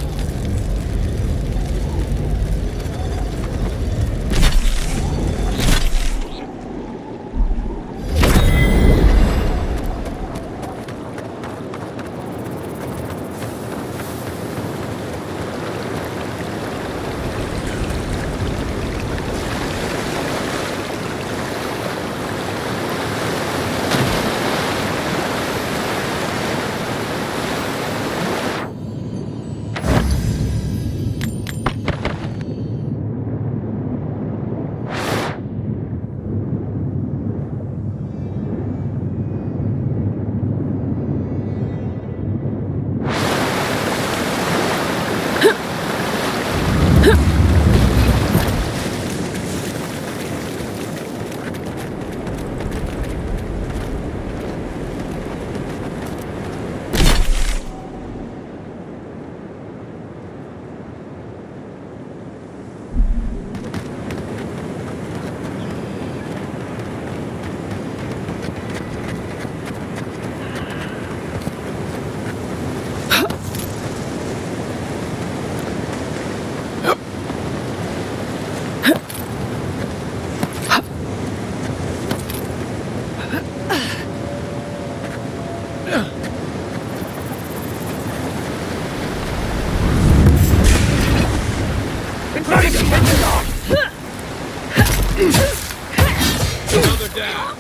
Another down.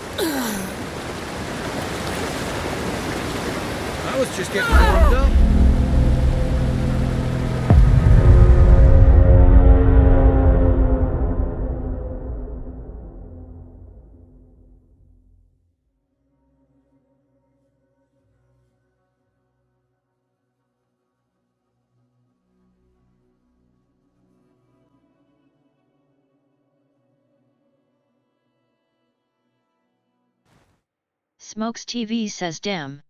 I was just getting warmed up. Smokes TV says damn.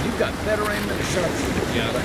You've got better aim than a sharpshooter, Gala.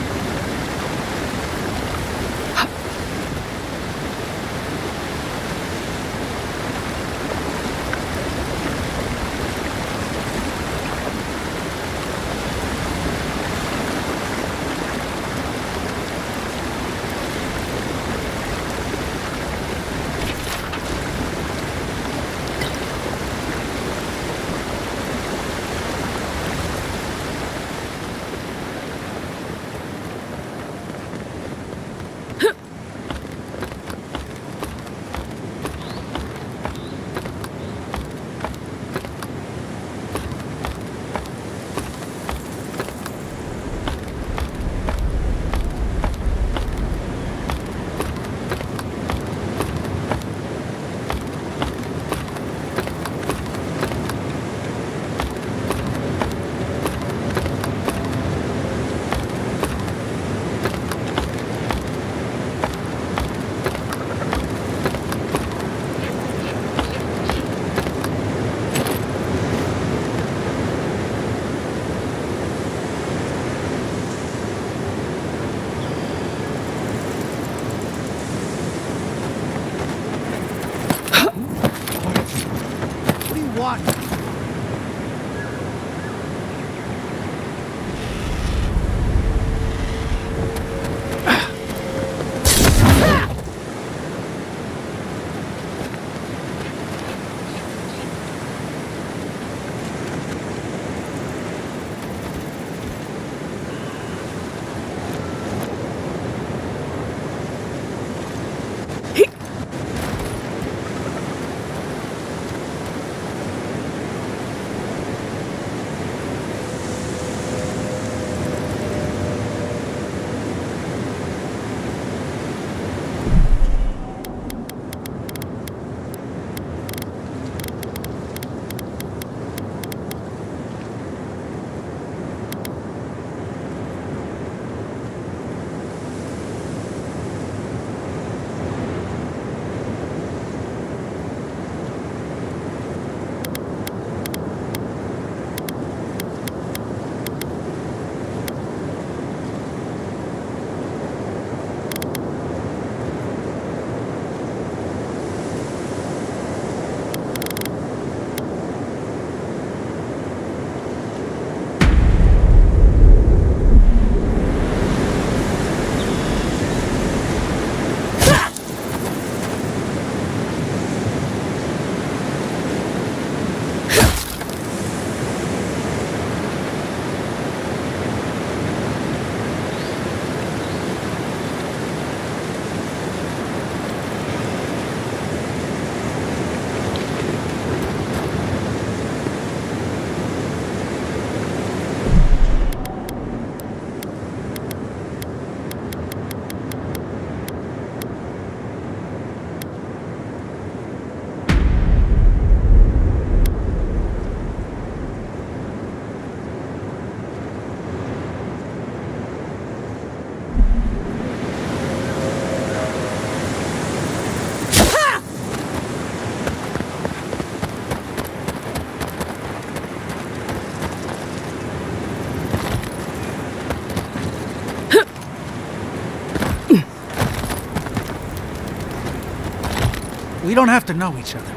We don't have to know each other.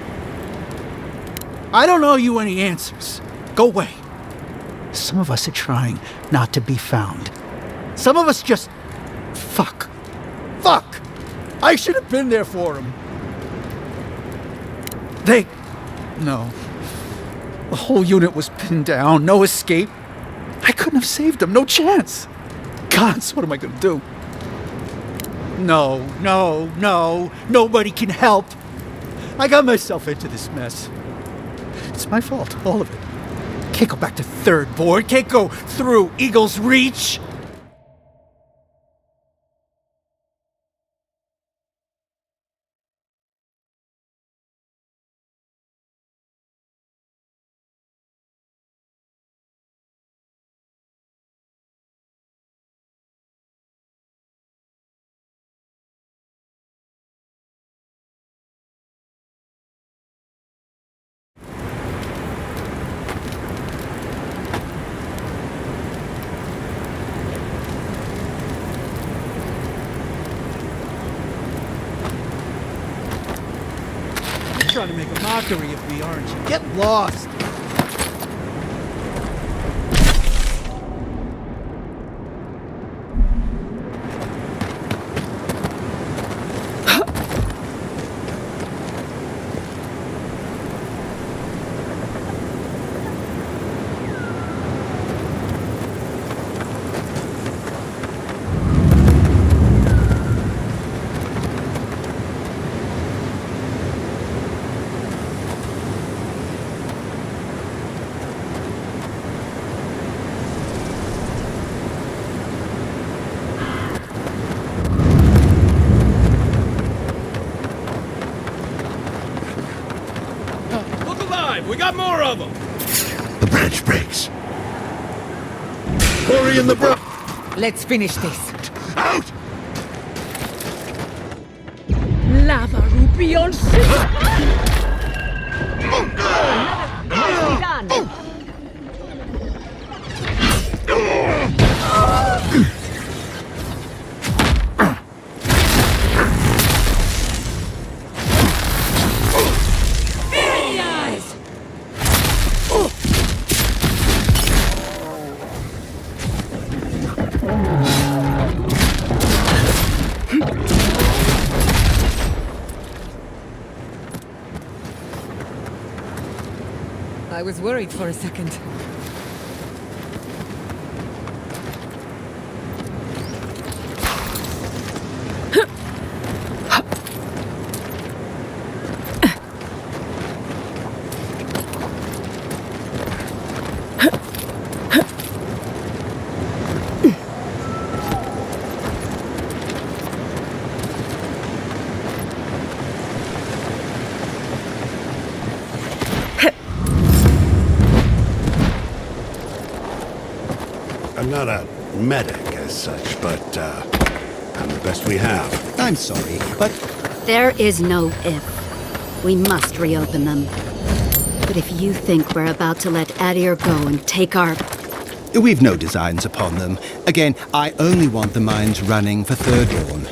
I don't owe you any answers. Go away. Some of us are trying not to be found. Some of us just... Fuck. Fuck! I should have been there for him. No. The whole unit was pinned down, no escape. I couldn't have saved him, no chance. Gods, what am I gonna do? No. Nobody can help. I got myself into this mess. It's my fault, all of it. Can't go back to Third Board, can't go through Eagle's Reach. Trying to make a mockery of me, aren't you? Get lost! We got more of them! The branch breaks. Hurry in the bro... Let's finish this. Out! Lava Ruby on ship! Done! I was worried for a second. I'm not a medic as such, but I'm the best we have. I'm sorry, but... There is no if. We must reopen them. But if you think we're about to let Adir go and take our... We've no designs upon them. Again, I only want the mines running for Third Dawn.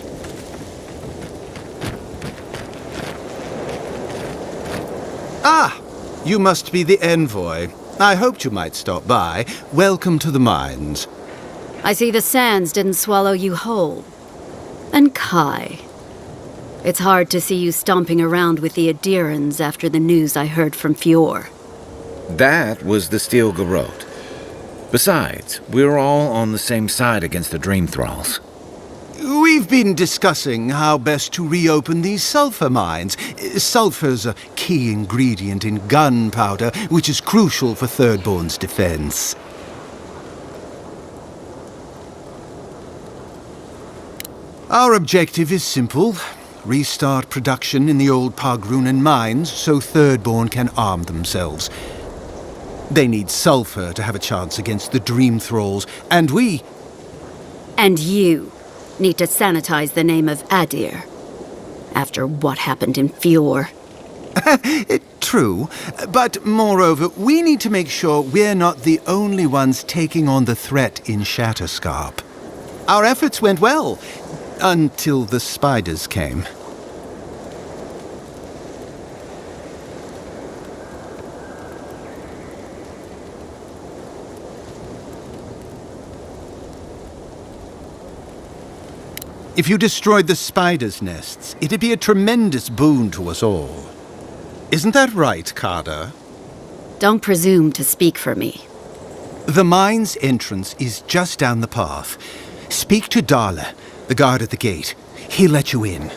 Ah! You must be the envoy. I hoped you might stop by. Welcome to the mines. I see the sands didn't swallow you whole. And Kai. It's hard to see you stomping around with the Adirans after the news I heard from Fior. That was the Steel Garrote. Besides, we're all on the same side against the Dream Thralls. We've been discussing how best to reopen these sulfur mines. Sulfur's a key ingredient in gunpowder, which is crucial for Thirdborn's defense. Our objective is simple. Restart production in the old Pogrunan mines so Thirdborn can arm themselves. They need sulfur to have a chance against the Dream Thralls, and we... And you need to sanitize the name of Adir. After what happened in Fior. True, but moreover, we need to make sure we're not the only ones taking on the threat in Shatterscarp. Our efforts went well, until the spiders came. If you destroyed the spiders' nests, it'd be a tremendous boon to us all. Isn't that right, Carter? Don't presume to speak for me. The mine's entrance is just down the path. Speak to Darla, the guard at the gate. He'll let you in.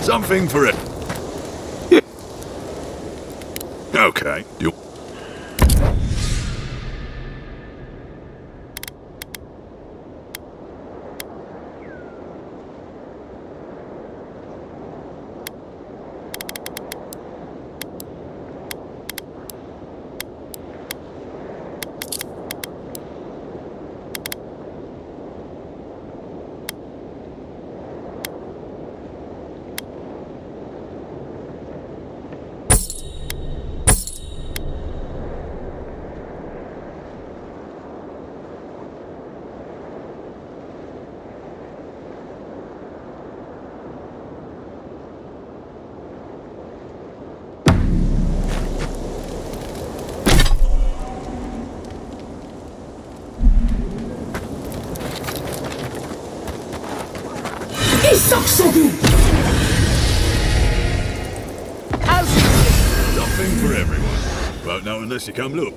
Something for it. Okay. You. Something for everyone. Won't know unless you come look.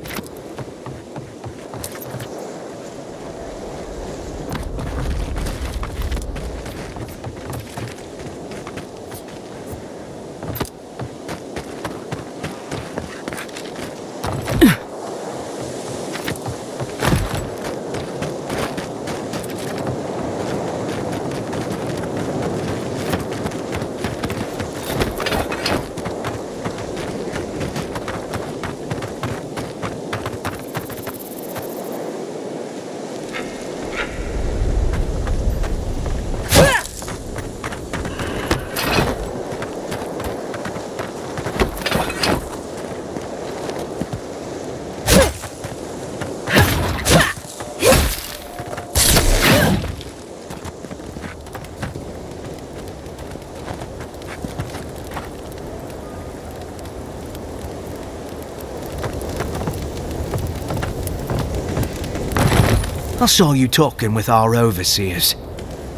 I saw you talking with our overseers.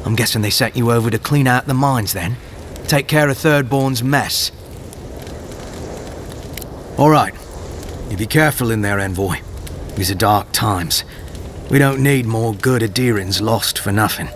I'm guessing they sent you over to clean out the mines then? Take care of Thirdborn's mess. All right. You be careful in there, Envoy. These are dark times. We don't need more good Adirans lost for nothing.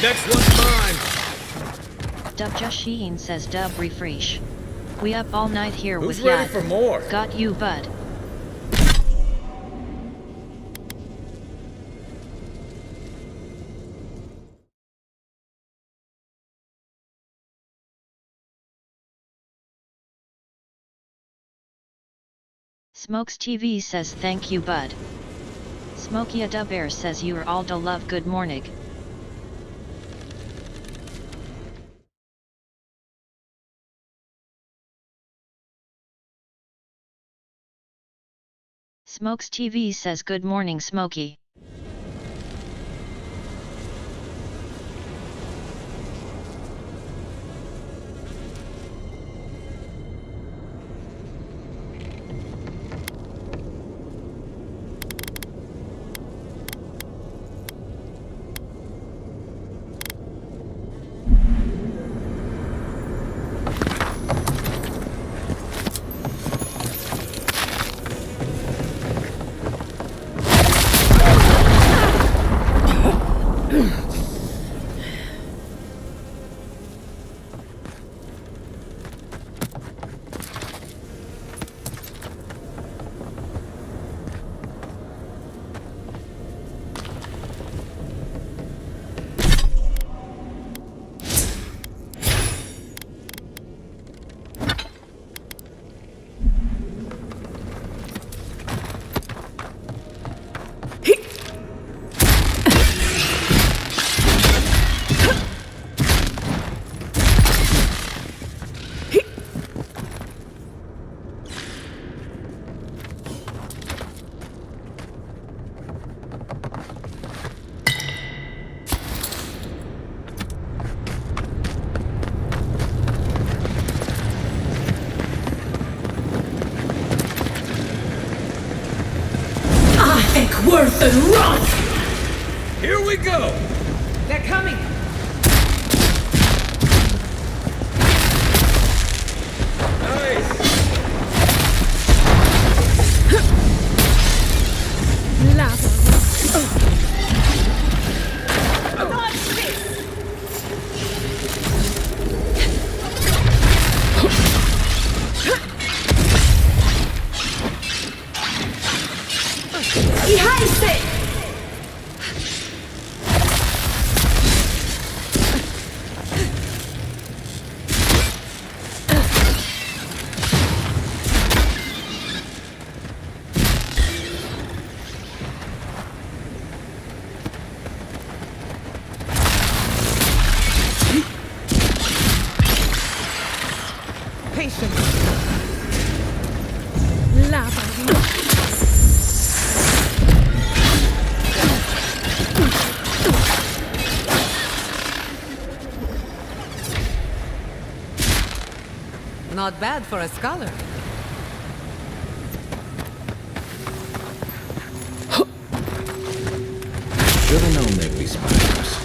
Next one's mine. Dub Jasheen says dub refresh. We up all night here Who's with ready Yad. for more? Got you, bud. Smokes TV says thank you, bud. Smokey Adabear says you're all da love, good morning. Smokes TV says good morning, Smokey. Worth and run! Here we go! They're coming! Not bad for a scholar. Should have known there'd be spiders.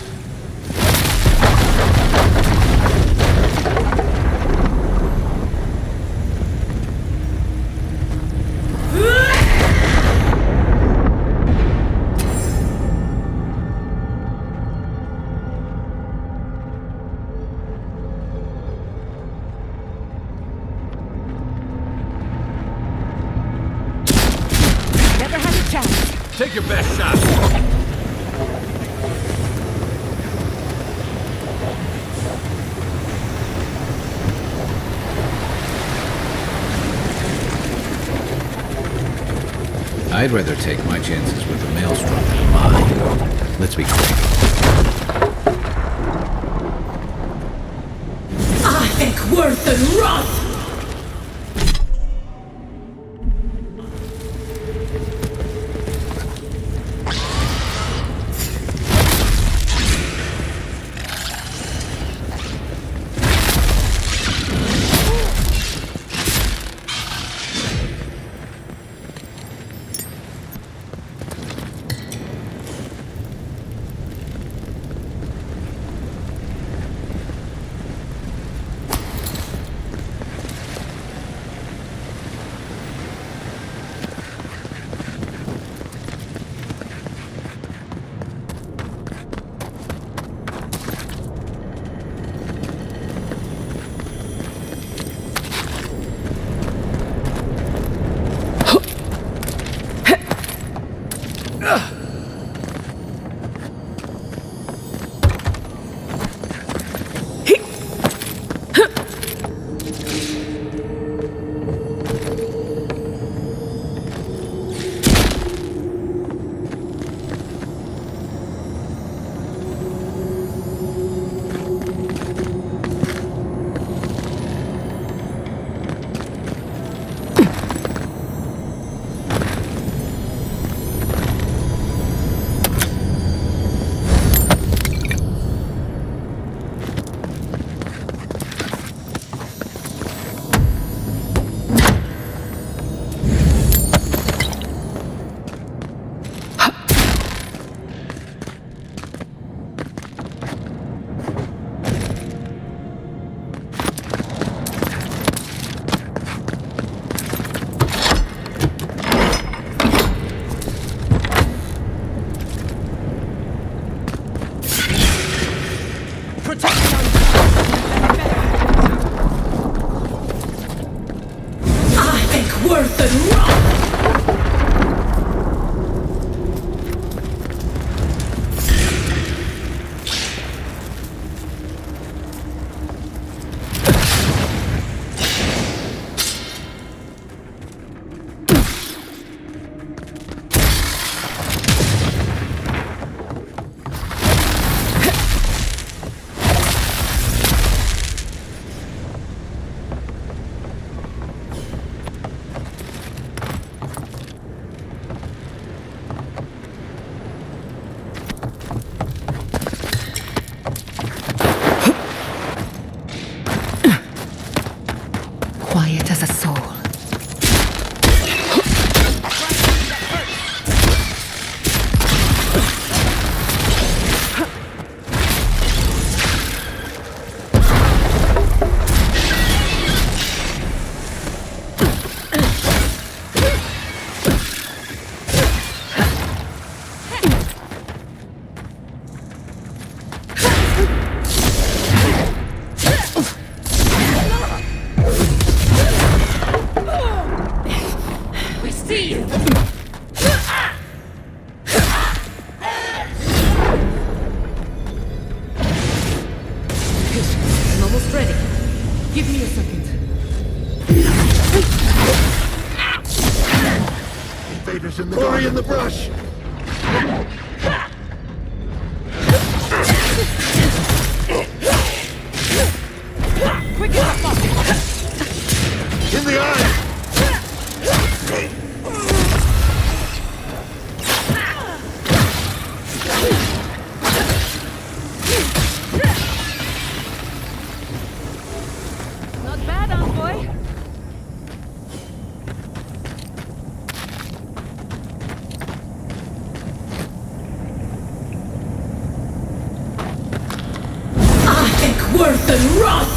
Never had a chance. Take your best shot. I'd rather take my chances with a maelstrom than mine. Let's be quick. I think worth and wrath. Worth and wrath. Quiet as a soul. I'm almost ready. Give me a second. Invaders in the Hurry in the brush! Quick as a fuck. In the eye! Not bad, envoy. worse than rust!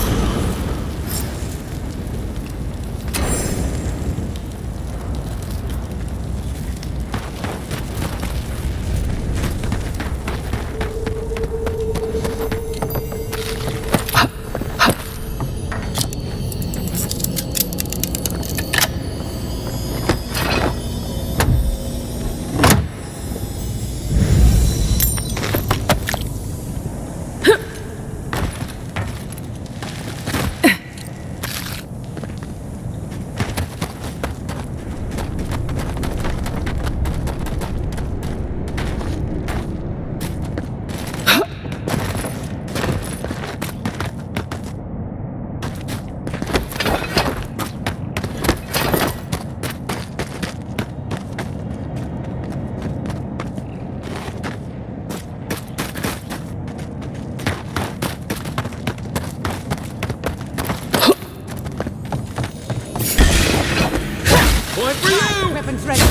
Point for you! Weapons ready.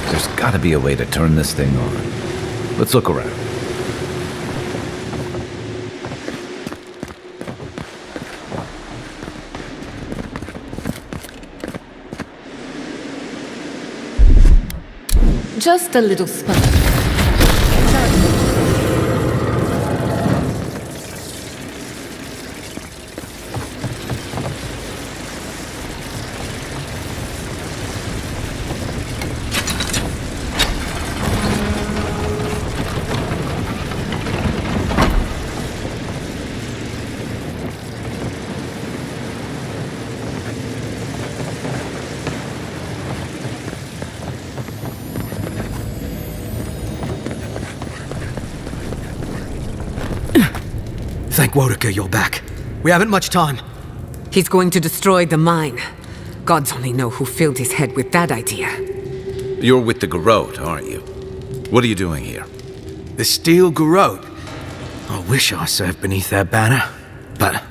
There's gotta be a way to turn this thing on. Let's look around. Just a little spark. Thank Wodeker you're back. We haven't much time. He's going to destroy the mine. Gods only know who filled his head with that idea. You're with the Garrote, aren't you? What are you doing here? The Steel Garrote? I wish I served beneath their banner, but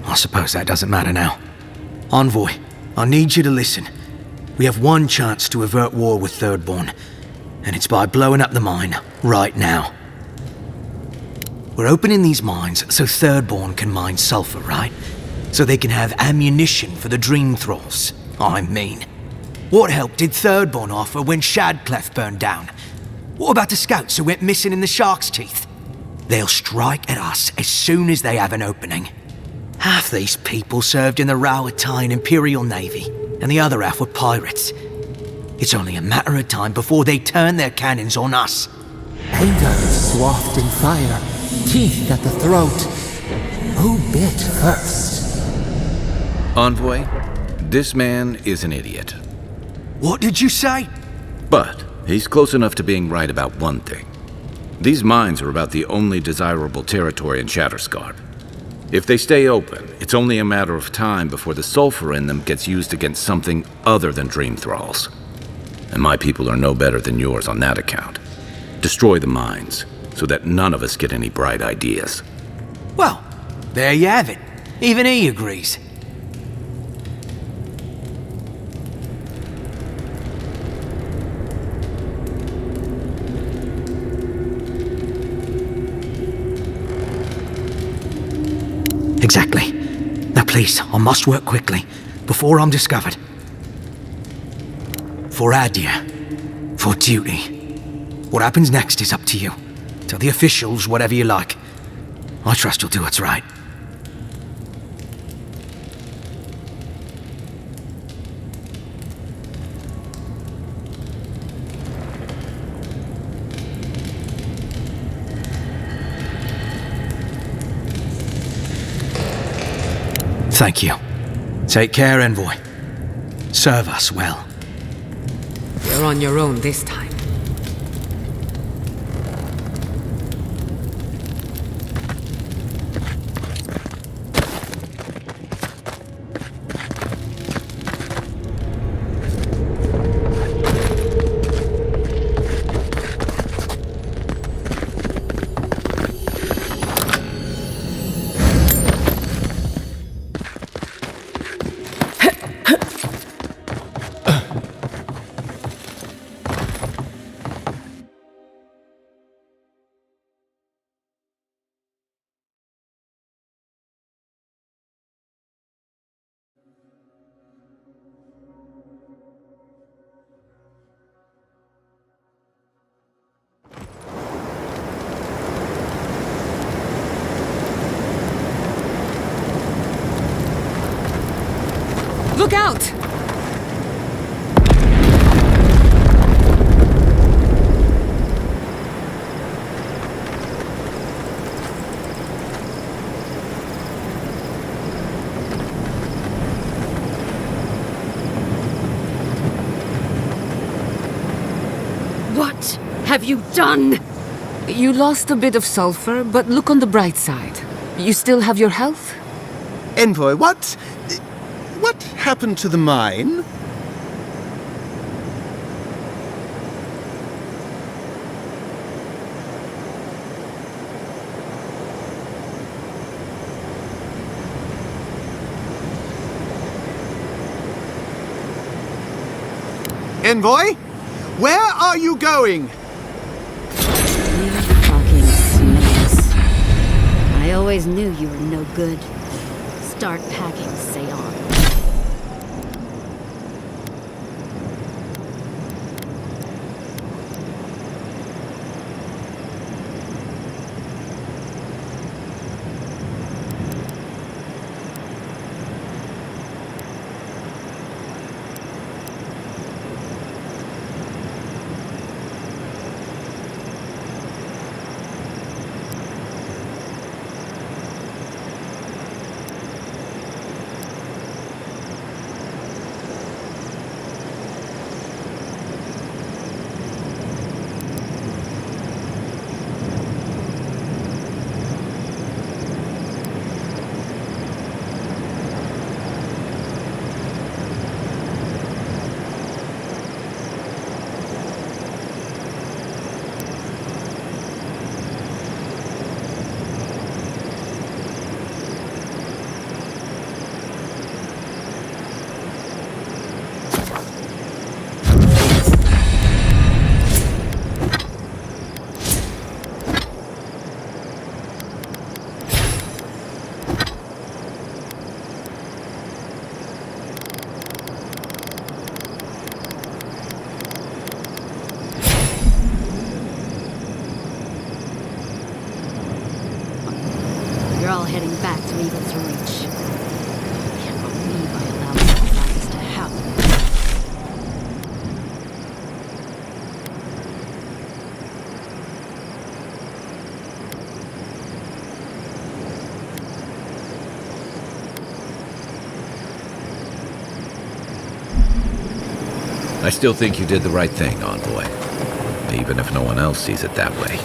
I suppose that doesn't matter now. Envoy, I need you to listen. We have one chance to avert war with Thirdborn, and it's by blowing up the mine right now. We're opening these mines so Thirdborn can mine sulfur, right? So they can have ammunition for the Dream Thralls. I mean, what help did Thirdborn offer when Shadclef burned down? What about the scouts who went missing in the Shark's Teeth? They'll strike at us as soon as they have an opening. Half these people served in the Rowatine Imperial Navy, and the other half were pirates. It's only a matter of time before they turn their cannons on us. Anger is swathed in fire, teeth at the throat. Who bit first? Envoy, this man is an idiot. What did you say? But he's close enough to being right about one thing. These mines are about the only desirable territory in Shatterscarp. If they stay open, it's only a matter of time before the sulfur in them gets used against something other than Dream Thralls. And my people are no better than yours on that account. Destroy the mines, so that none of us get any bright ideas. Well, there you have it. Even he agrees. Exactly. Now please, I must work quickly, before I'm discovered. For Adia. For duty. What happens next is up to you. Tell the officials whatever you like. I trust you'll do what's right. Thank you. Take care, Envoy. Serve us well. You're on your own this time. Look out! What have you done? You lost a bit of sulfur, but look on the bright side. You still have your health? Envoy, what happened to the mine? Envoy? Where are you going? Fucking snakes. I always knew you were no good. Start packing, say on. You're all heading back to Eagle's Reach. I can't believe I allowed something like this to happen. I still think you did the right thing, Envoy. Even if no one else sees it that way.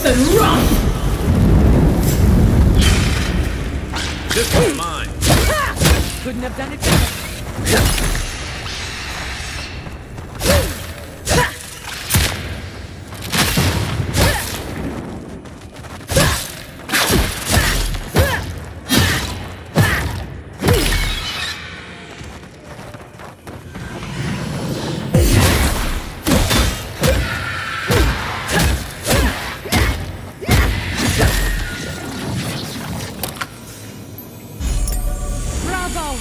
and run! This one's mine. Couldn't have done it better. Bravo!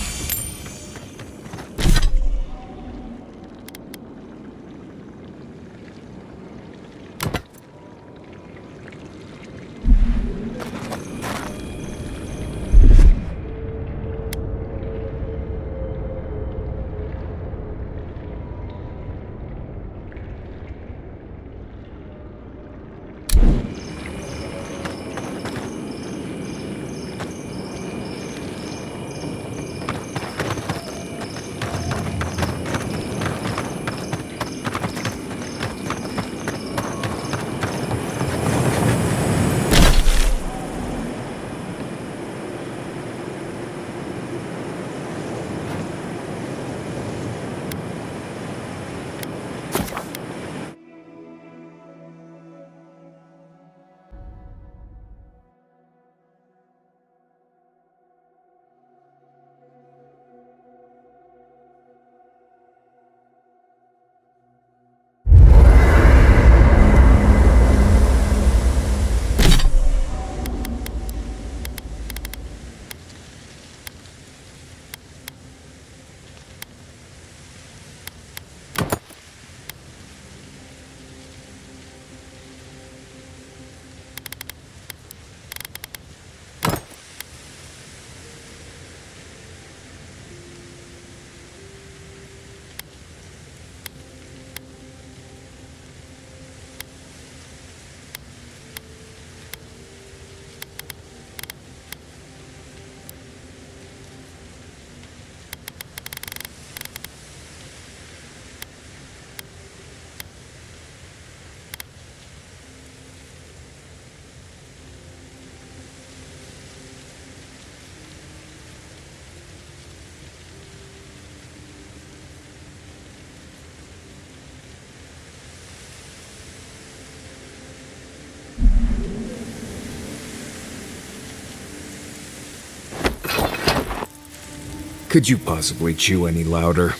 Could you possibly chew any louder?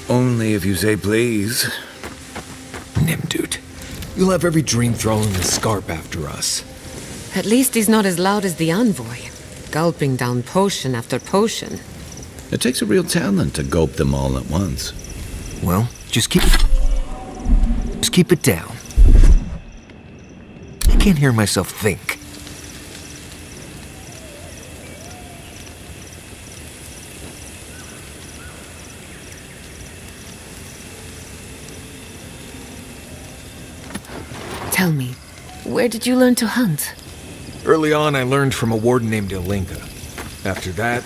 Only if you say please. Nimdude, you'll have every dream thrall in the scarp after us. At least he's not as loud as the envoy, gulping down potion after potion. It takes a real talent to gulp them all at once. Well, just keep it down. I can't hear myself think. Tell me, where did you learn to hunt? Early on, I learned from a warden named Ilinka. After that,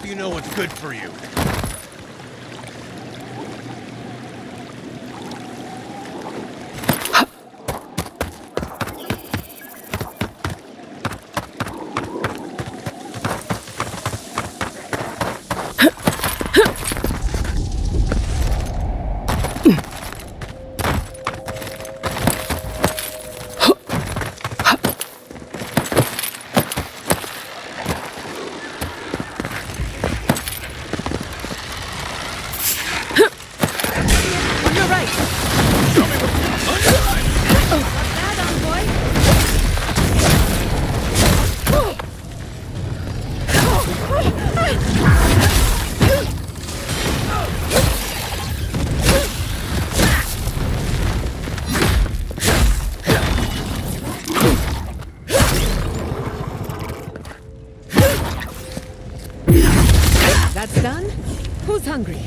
if you know what's good for you. That's done? Who's hungry?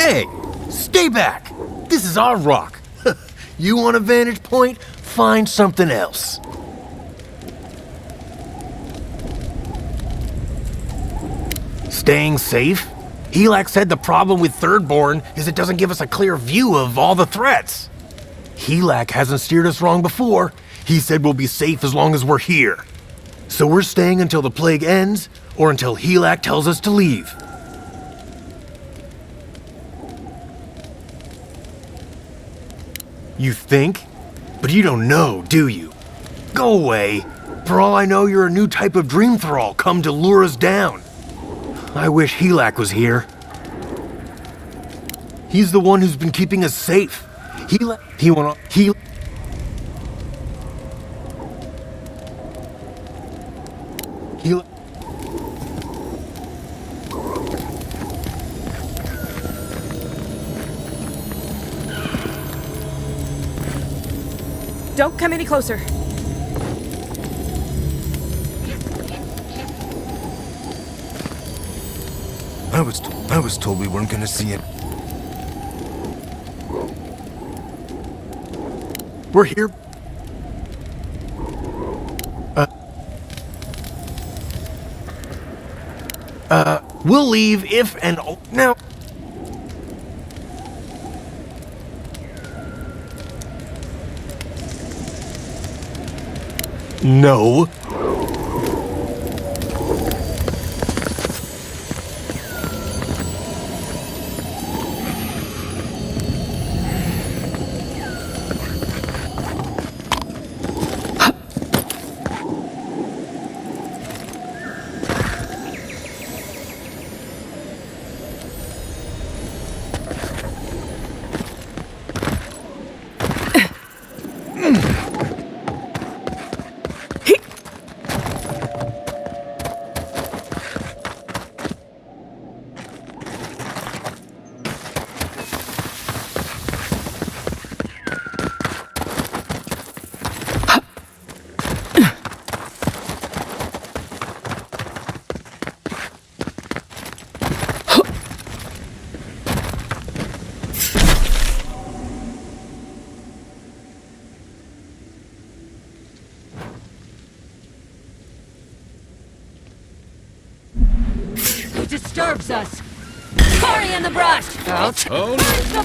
Hey, stay back. This is our rock. You want a vantage point? Find something else. Staying safe? Helak said the problem with Thirdborn is it doesn't give us a clear view of all the threats. Helak hasn't steered us wrong before. He said we'll be safe as long as we're here. So we're staying until the plague ends, or until Helak tells us to leave. You think? But you don't know, do you? Go away. For all I know, you're a new type of dream thrall come to lure us down. I wish Helak was here. He's the one who's been keeping us safe. He went on. Don't come any closer. I was told we weren't gonna see it. We're here. We'll leave if and now. No. He disturbs us. Hurry in the brush. Out. Oh, no.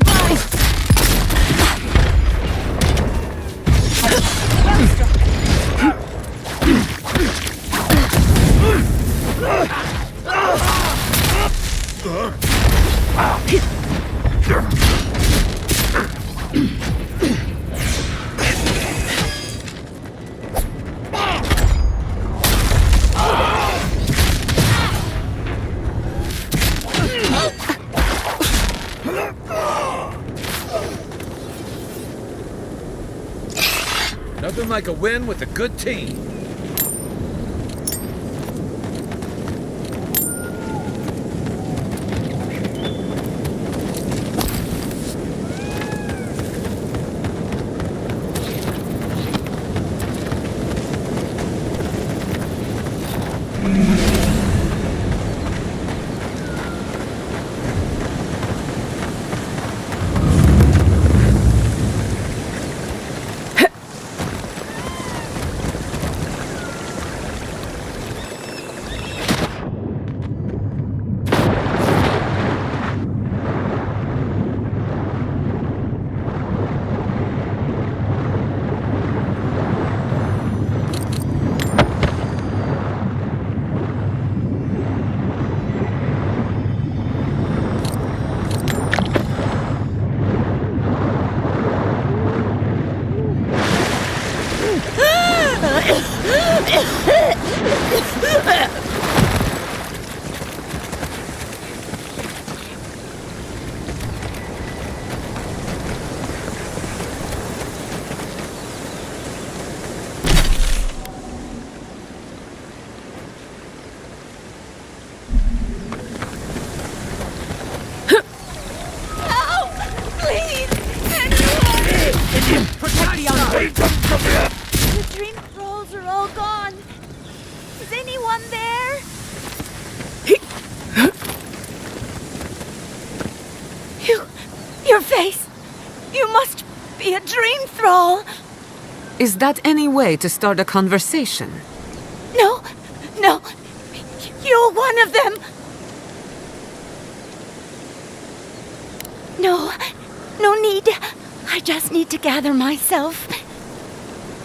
Nothing like a win with a good team. The dream trolls are all gone. Is anyone there? Your face. You must be a dream thrall. Is that any way to start a conversation? No. You're one of them. No need. I just need to gather myself.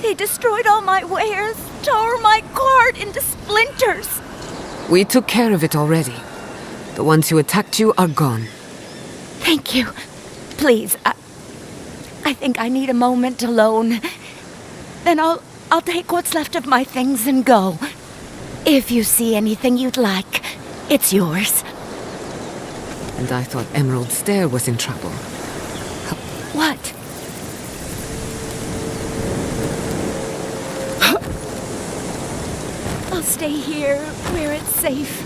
They destroyed all my wares, tore my cart into splinters. We took care of it already. The ones who attacked you are gone. Thank you. Please, I think I need a moment alone. Then I'll take what's left of my things and go. If you see anything you'd like, it's yours. And I thought Emerald Stair was in trouble. What? I'll stay here where it's safe.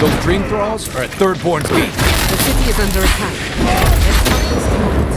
Those dream thralls are at Thirdborn's gate. The city is under attack. Let's stop this moment.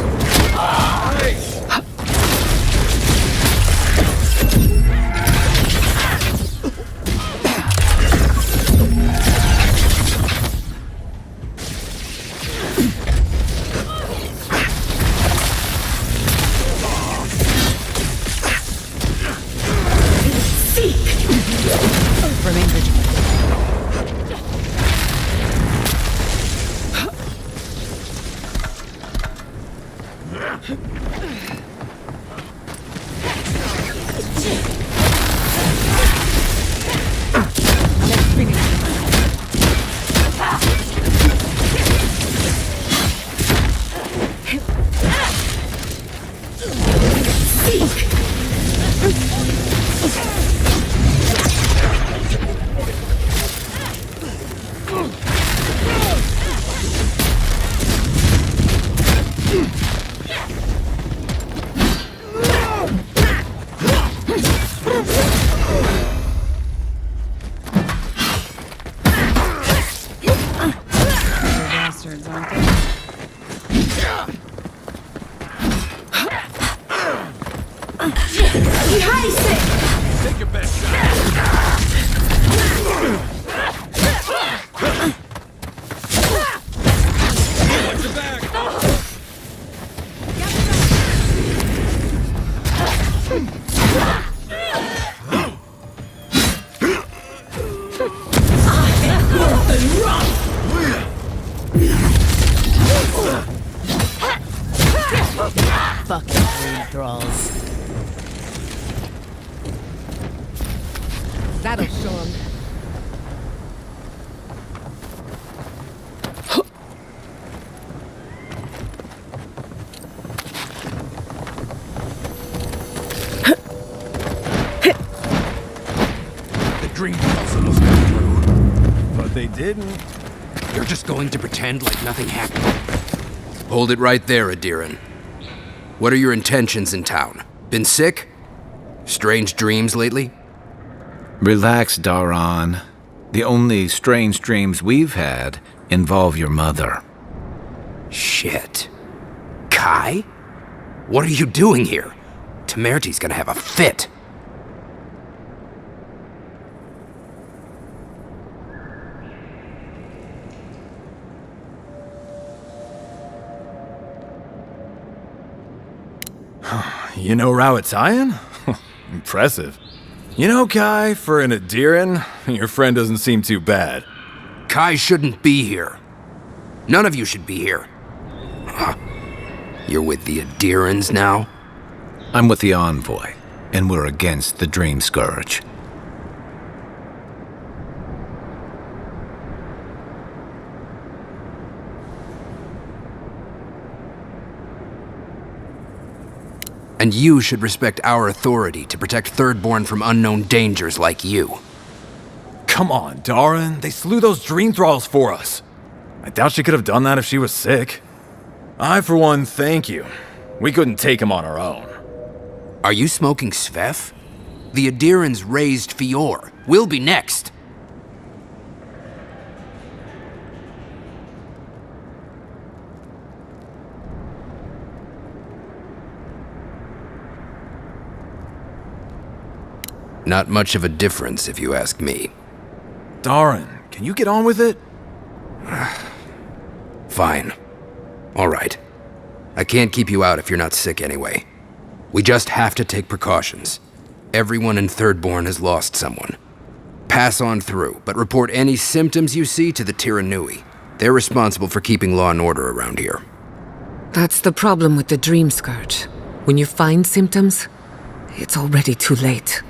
bastards, aren't they? Take your best shot. Watch your back. Fucking breed thralls. That'll show him. The dream was almost come through. But they didn't. You're just going to pretend like nothing happened. Hold it right there, Adiran. What are your intentions in town? Been sick? Strange dreams lately? Relax, Daran. The only strange dreams we've had involve your mother. Shit. Kai? What are you doing here? Temerty's gonna have a fit. You know Rawatayan? Impressive. You know, Kai, for an Adiran, your friend doesn't seem too bad. Kai shouldn't be here. None of you should be here. Huh. You're with the Adirans now? I'm with the Envoy, and we're against the Dream Scourge. And you should respect our authority to protect Thirdborn from unknown dangers like you. Come on, Daran. They slew those dream thralls for us. I doubt she could have done that if she was sick. I, for one, thank you. We couldn't take him on our own. Are you smoking Svef? The Adirans raised Fior. We'll be next. Not much of a difference, if you ask me. Daran, can you get on with it? Fine. All right. I can't keep you out if you're not sick anyway. We just have to take precautions. Everyone in Thirdborn has lost someone. Pass on through, but report any symptoms you see to the Tiranui. They're responsible for keeping law and order around here. That's the problem with the Dream Scourge. When you find symptoms, it's already too late.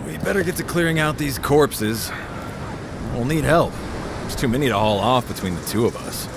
We better get to clearing out these corpses. We'll need help. There's too many to haul off between the two of us.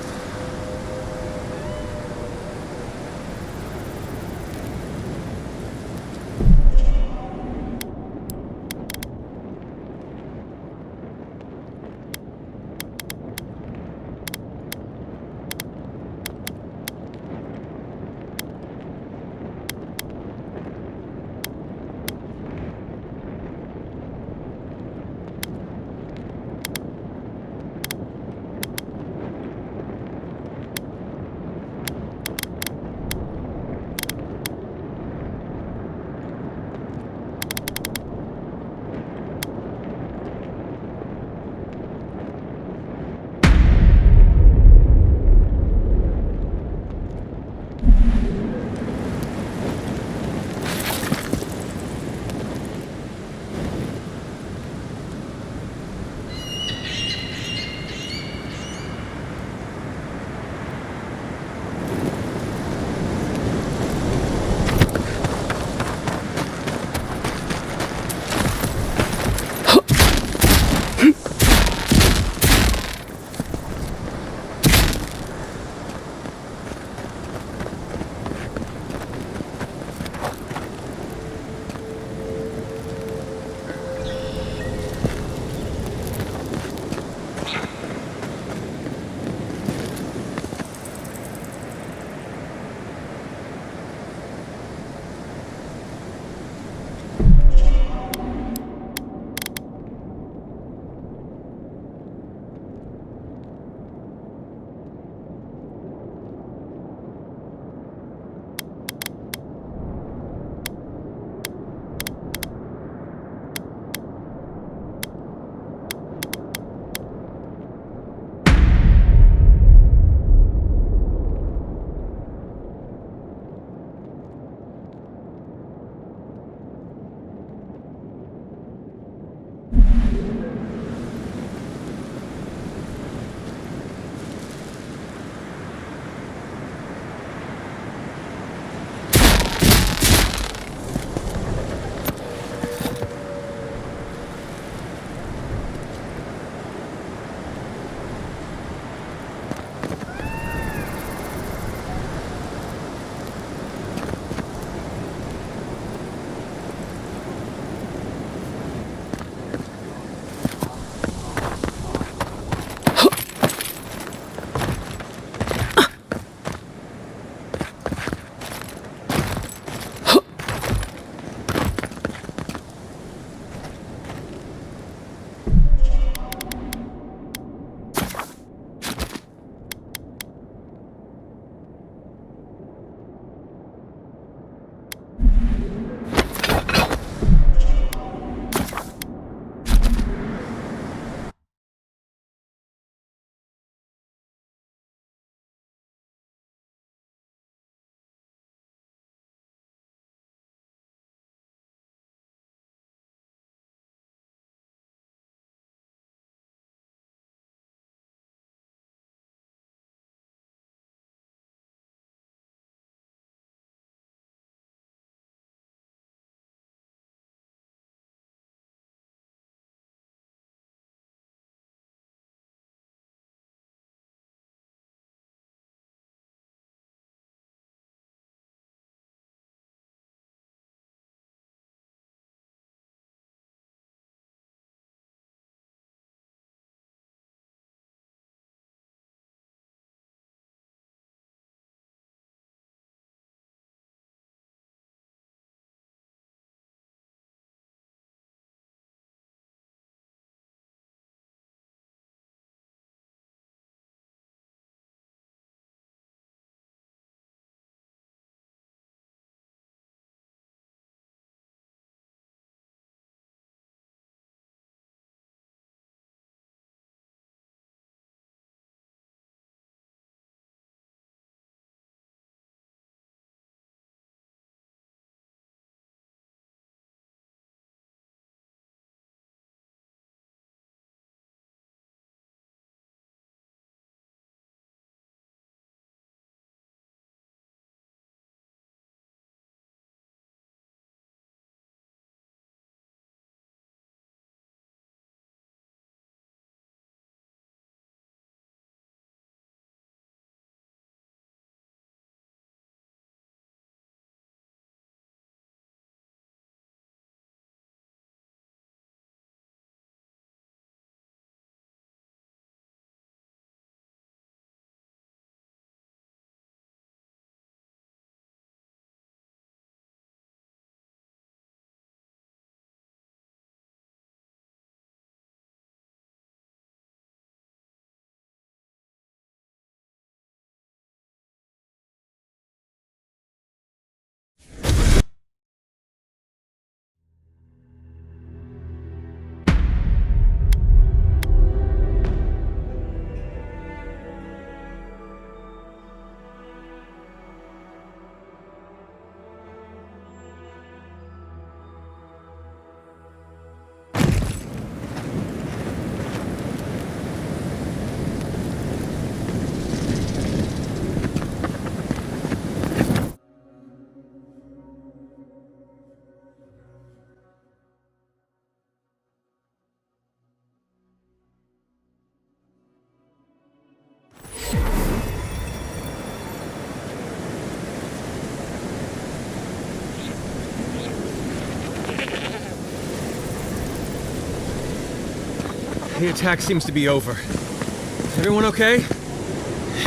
The attack seems to be over. Is everyone okay?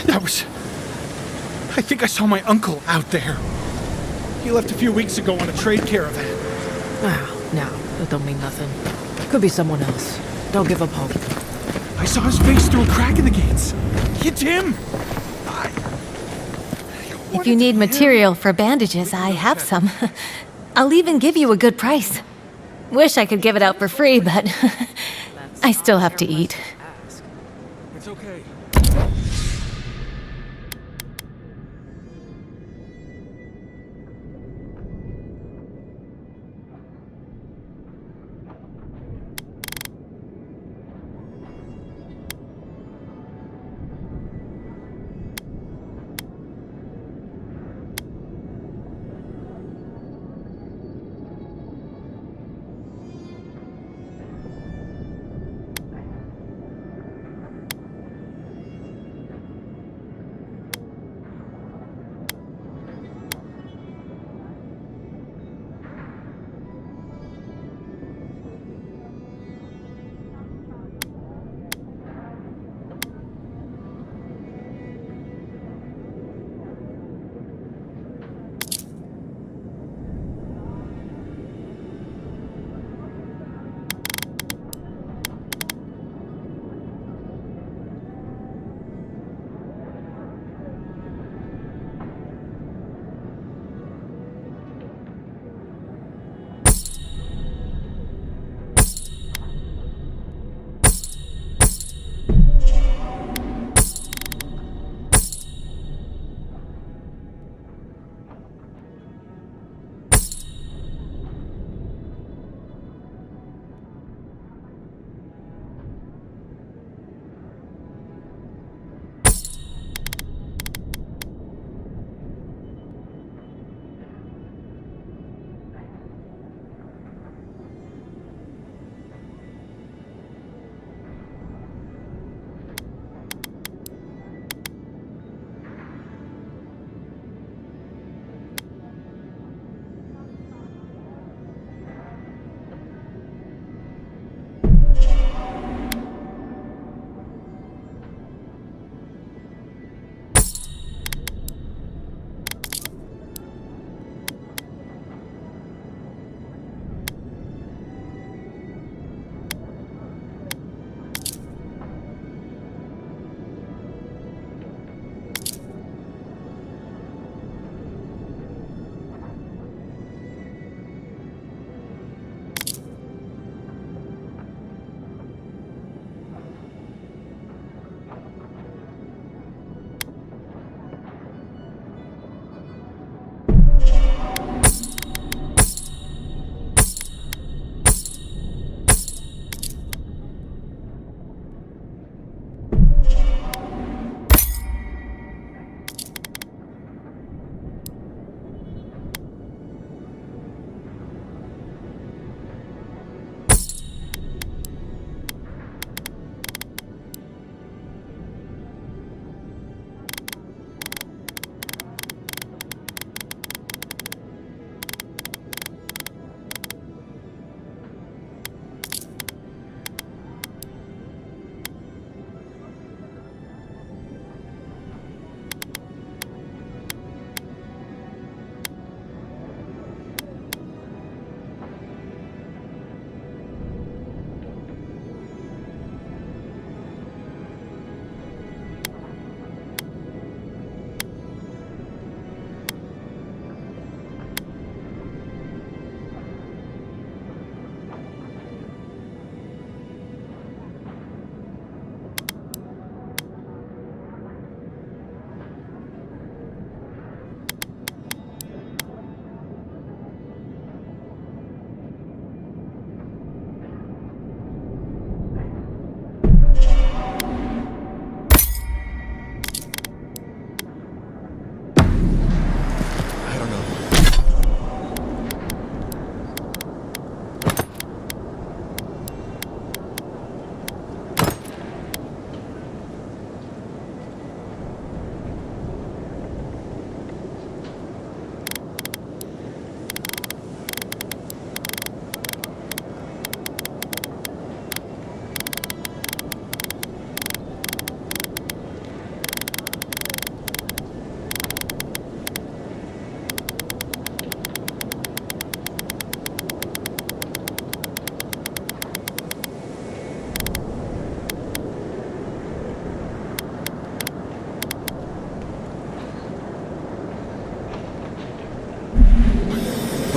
That was... I think I saw my uncle out there. He left a few weeks ago on a trade caravan. Ah, no, that don't mean nothing. Could be someone else. Don't give up hope. I saw his face through a crack in the gates. It's him! If you need material for bandages, I have some. I'll even give you a good price. Wish I could give it out for free, but I still have to eat. It's okay.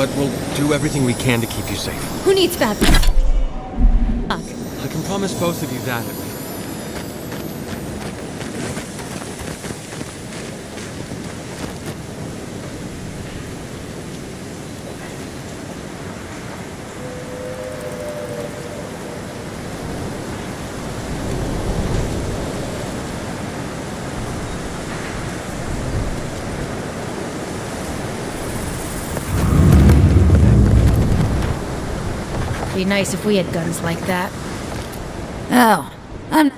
but we'll do everything we can to keep you safe. Who needs baptism? I can promise both of you that, at least. Be nice if we had guns like that. Oh, I'm...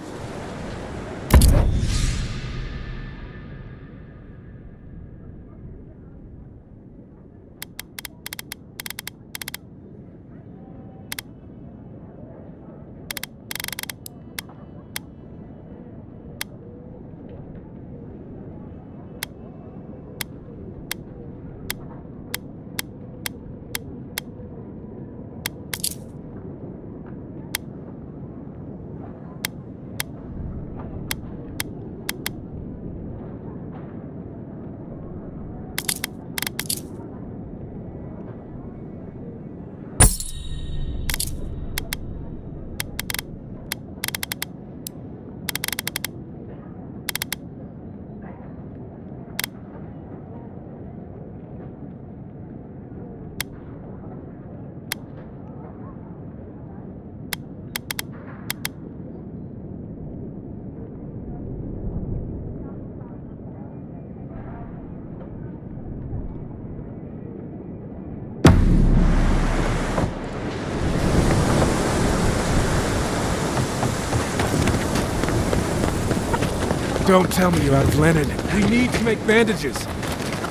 Don't tell me you're out of linen. We need to make bandages.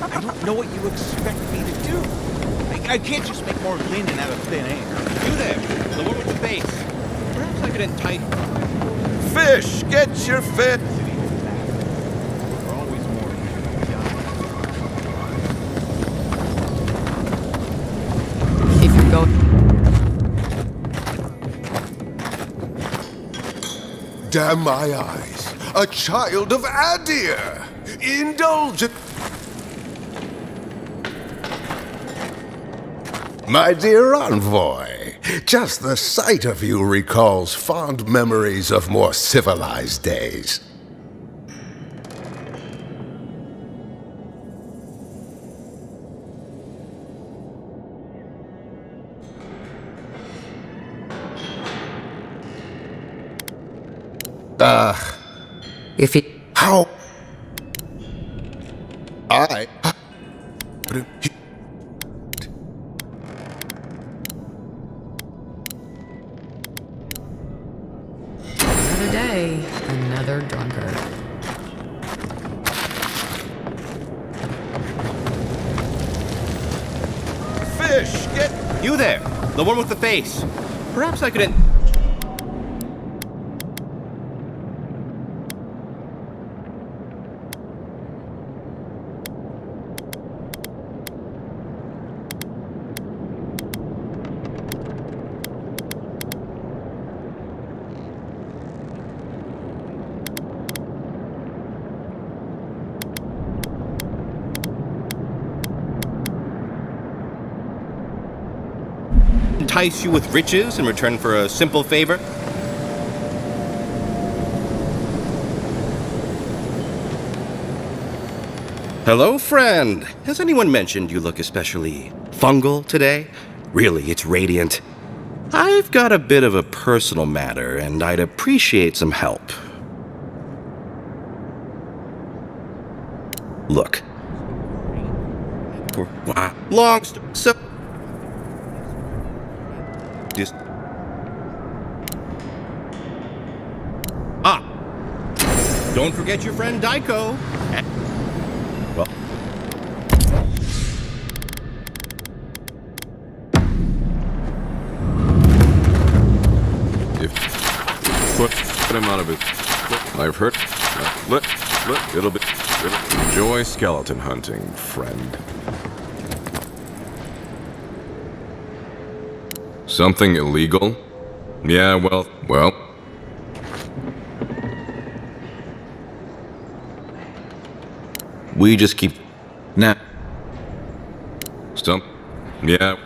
I don't know what you expect me to do. I can't just make more linen out of thin air. You there, the one with the face. Perhaps I could entice... Fish, get your fit! If you go... Damn my eyes. A child of Adir! Indulgent! My dear envoy, just the sight of you recalls fond memories of more civilized days. If it... How? I... Another day, another drunkard. Fish, get... You there, the one with the face. Perhaps I could... entice you with riches in return for a simple favor? Hello, friend. Has anyone mentioned you look especially fungal today? Really, it's radiant. I've got a bit of a personal matter, and I'd appreciate some help. Look. Long so... Just... Don't forget your friend Daiko. Well... Put him out of it. I've heard... It'll be... Enjoy skeleton hunting, friend. Something illegal? Yeah, well... We just keep... Stop. Yeah.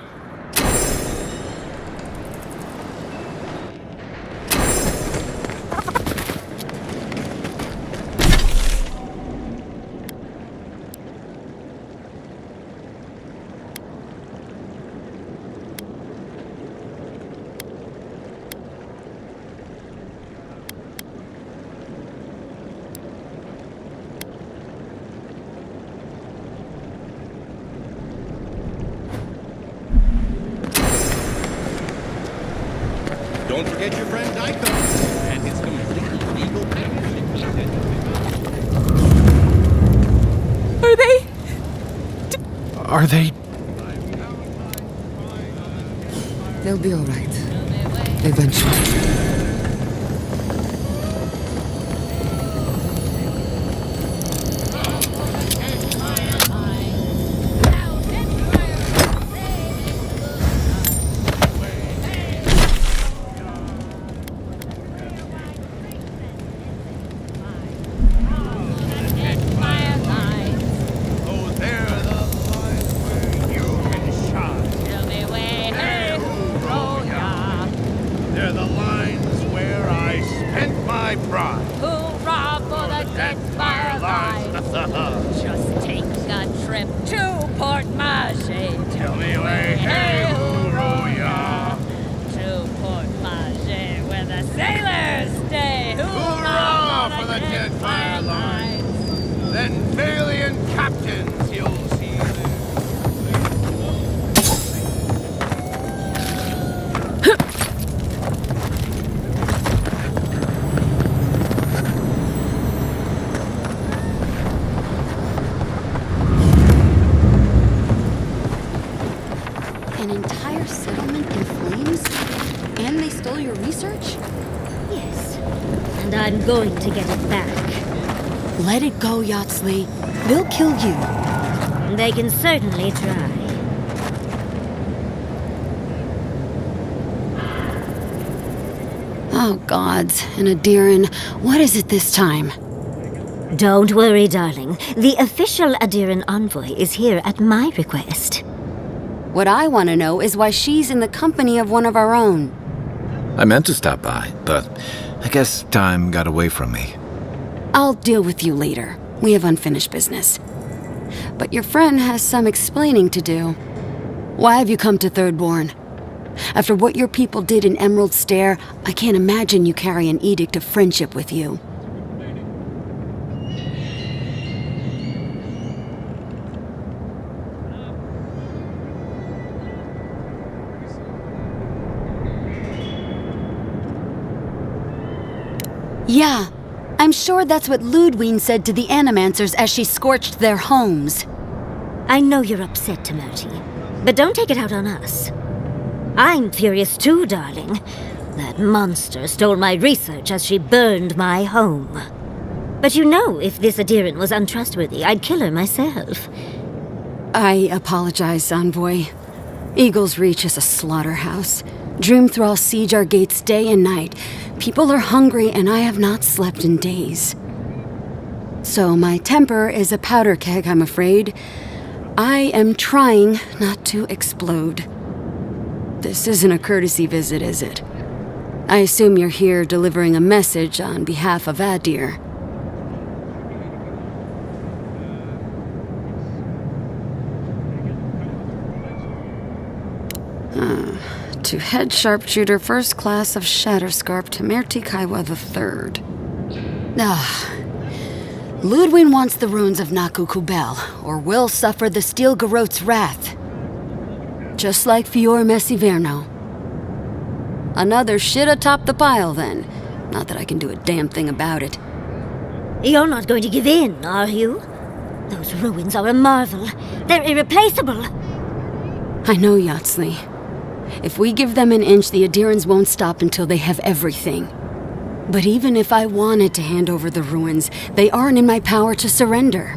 Don't forget your friend Dyko and his completely legal Are they? They'll be all right. Eventually. They're the lines where I spent my pride. Hoorah for the dead fire lines. Just take a trip to Port Marche. Tell me where, hey, hoorah, to Port Marche, where the sailors stay. hoorah for the dead fire lines. Then valiant captains you'll see there. An entire settlement in flames? And they stole your research? Yes. And I'm going to get it back. Let it go, Yatsley. They'll kill you. They can certainly try. Oh, gods. And Adiran, what is it this time? Don't worry, darling. The official Adiran envoy is here at my request. What I want to know is why she's in the company of one of our own. I meant to stop by, but I guess time got away from me. I'll deal with you later. We have unfinished business. But your friend has some explaining to do. Why have you come to Thirdborn? After what your people did in Emerald Stair, I can't imagine you carry an edict of friendship with you. Yeah, I'm sure that's what Ludwine said to the Animancers as she scorched their homes. I know you're upset, Timothy, but don't take it out on us. I'm furious too, darling. That monster stole my research as she burned my home. But you know, if this Adiran was untrustworthy, I'd kill her myself. I apologize, Envoy. Eagle's Reach is a slaughterhouse. Dreamthrall siege our gates day and night. People are hungry, and I have not slept in days. So my temper is a powder keg, I'm afraid. I am trying not to explode. This isn't a courtesy visit, is it? I assume you're here delivering a message on behalf of Adir. To Head Sharpshooter, First Class of Shatterscarp, Temerti Kaiwa III. Ludwin wants the ruins of Naku Kubel, or will suffer the Steel Garot's wrath. Just like Fior Messiverno. Another shit atop the pile, then. Not that I can do a damn thing about it. You're not going to give in, are you? Those ruins are a marvel. They're irreplaceable. I know, Yatsley. If we give them an inch, the Adirans won't stop until they have everything. But even if I wanted to hand over the ruins, they aren't in my power to surrender.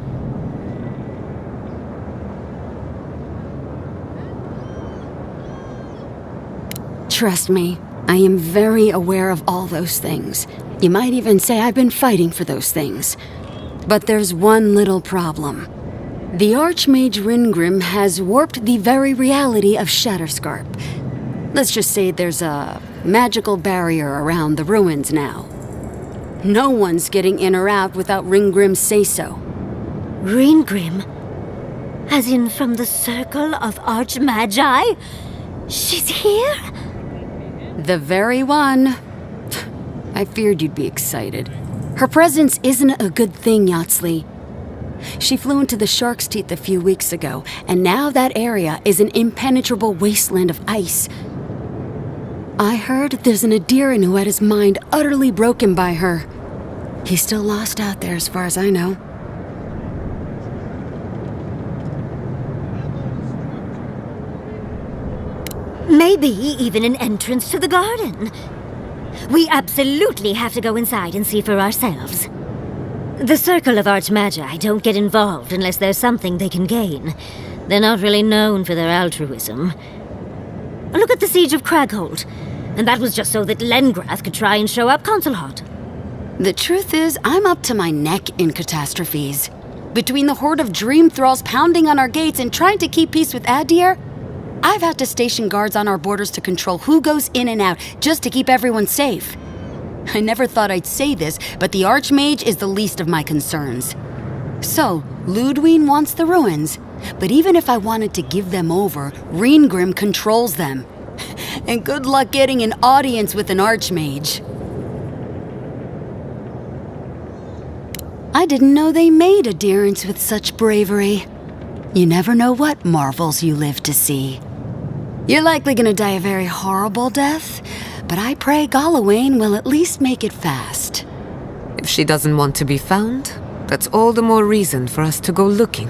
Trust me, I am very aware of all those things. You might even say I've been fighting for those things. But there's one little problem. The Archmage Ringrim has warped the very reality of Shatterscarp. Let's just say there's a magical barrier around the ruins now. No one's getting in or out without Ringgrim's say-so. Ringgrim? As in from the Circle of Archmagi? She's here? The very one. I feared you'd be excited. Her presence isn't a good thing, Yatsley. She flew into the Shark's Teeth a few weeks ago, and now that area is an impenetrable wasteland of ice. I heard there's an Adiran who had his mind utterly broken by her. He's still lost out there as far as I know. Maybe even an entrance to the garden. We absolutely have to go inside and see for ourselves. The Circle of Archmagi don't get involved unless there's something they can gain. They're not really known for their altruism. Look at the Siege of Cragholt. And that was just so that Lengrath could try and show up Consulhot. The truth is, I'm up to my neck in catastrophes. Between the horde of dream thralls pounding on our gates and trying to keep peace with Adir, I've had to station guards on our borders to control who goes in and out, just to keep everyone safe. I never thought I'd say this, but the Archmage is the least of my concerns. So, Ludwine wants the ruins, but even if I wanted to give them over, Ringrim controls them. And good luck getting an audience with an Archmage. I didn't know they made adherents with such bravery. You never know what marvels you live to see. You're likely gonna die a very horrible death, but I pray Galawain will at least make it fast. If she doesn't want to be found, that's all the more reason for us to go looking.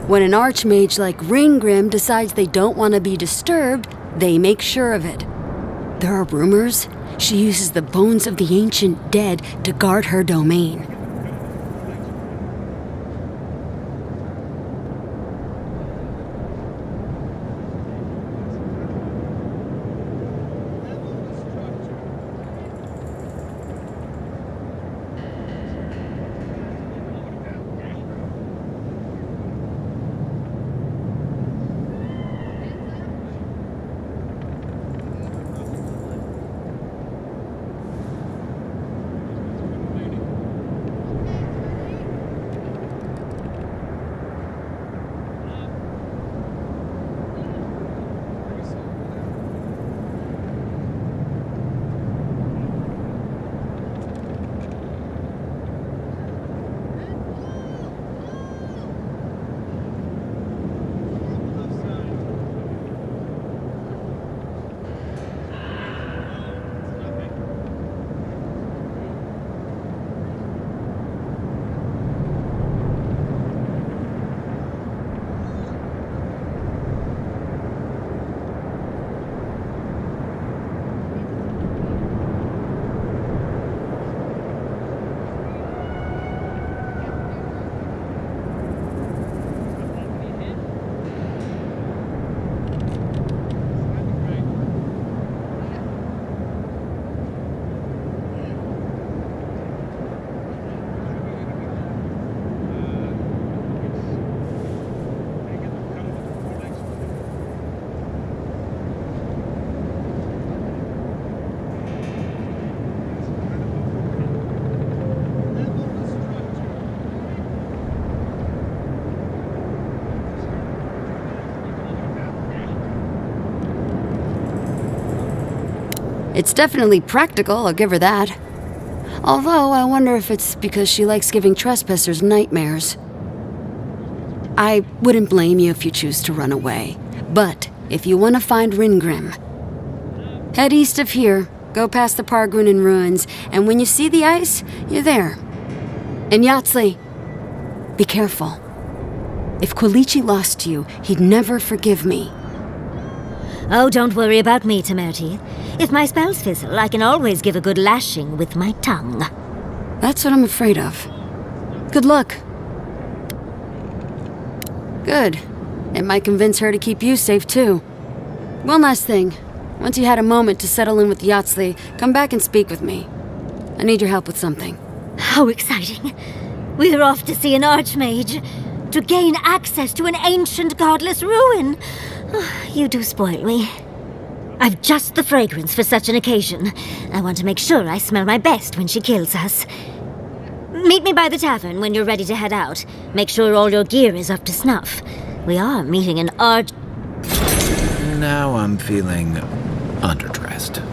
When an Archmage like Ringgrim decides they don't want to be disturbed, they make sure of it. There are rumors she uses the bones of the ancient dead to guard her domain. It's definitely practical, I'll give her that. Although, I wonder if it's because she likes giving trespassers nightmares. I wouldn't blame you if you choose to run away. But, if you want to find Ringrim, head east of here, go past the Pargrunin ruins, and when you see the ice, you're there. And Yatsley, be careful. If Quilichi lost you, he'd never forgive me. Oh, don't worry about me, Temerty. If my spells fizzle, I can always give a good lashing with my tongue. That's what I'm afraid of. Good luck. Good. It might convince her to keep you safe, too. One last thing. Once you had a moment to settle in with Yatsley, come back and speak with me. I need your help with something. How exciting. We're off to see an Archmage. to gain access to an ancient godless ruin. You do spoil me. I've just the fragrance for such an occasion. I want to make sure I smell my best when she kills us. Meet me by the tavern when you're ready to head out. Make sure all your gear is up to snuff. We are meeting an arch... Now I'm feeling underdressed.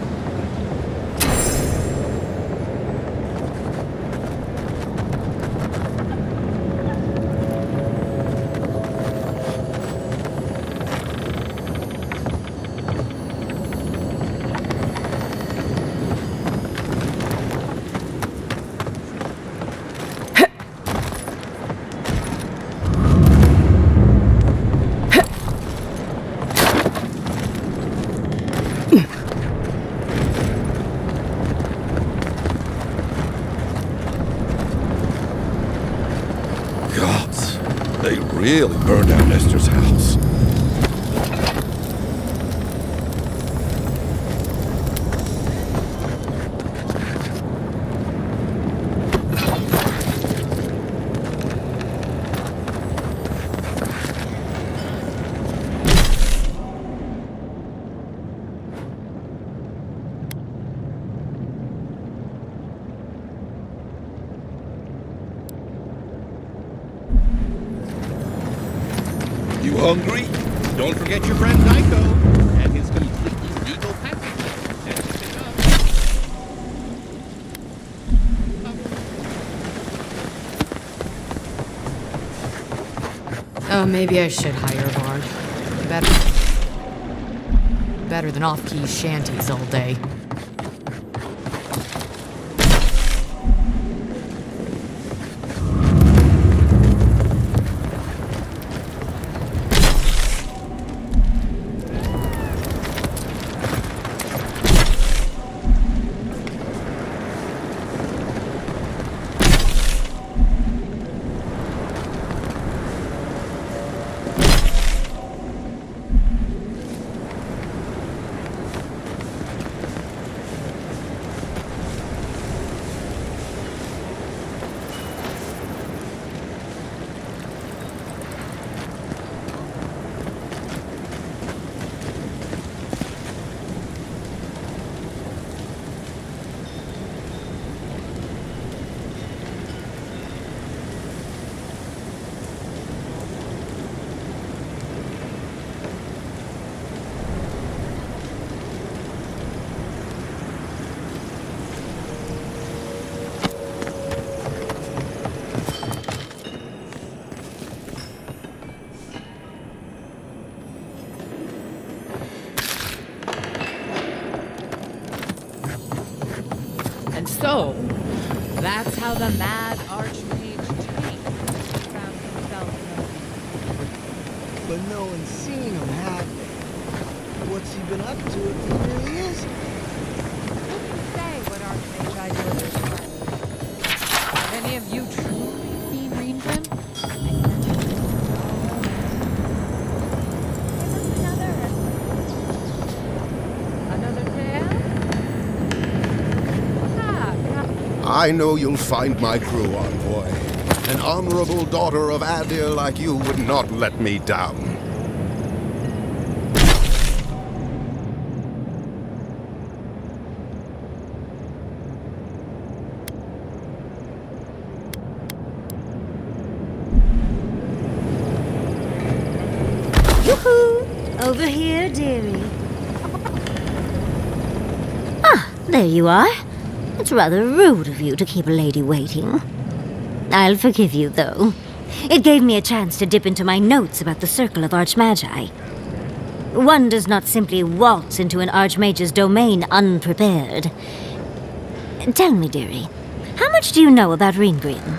They really burned down Esther's house. You hungry? Don't forget your friend Tycho and his completely legal package. Oh, maybe I should hire a bard. Better than off-key shanties all day. And so, that's how the mad archmage changed. Found himself But no one's seen him, have they? What's he been up to if he really is? Who can say what archmage I do at this time? Have any of you truly seen Reengrim? Another tale? I know you'll find my crew, envoy. An honorable daughter of Adir like you would not let me down. Yoo-hoo! Over here, dearie. Ah, there you are. It's rather rude of you to keep a lady waiting. I'll forgive you, though. It gave me a chance to dip into my notes about the Circle of Archmagi. One does not simply waltz into an Archmage's domain unprepared. Tell me, dearie, how much do you know about Reengrim?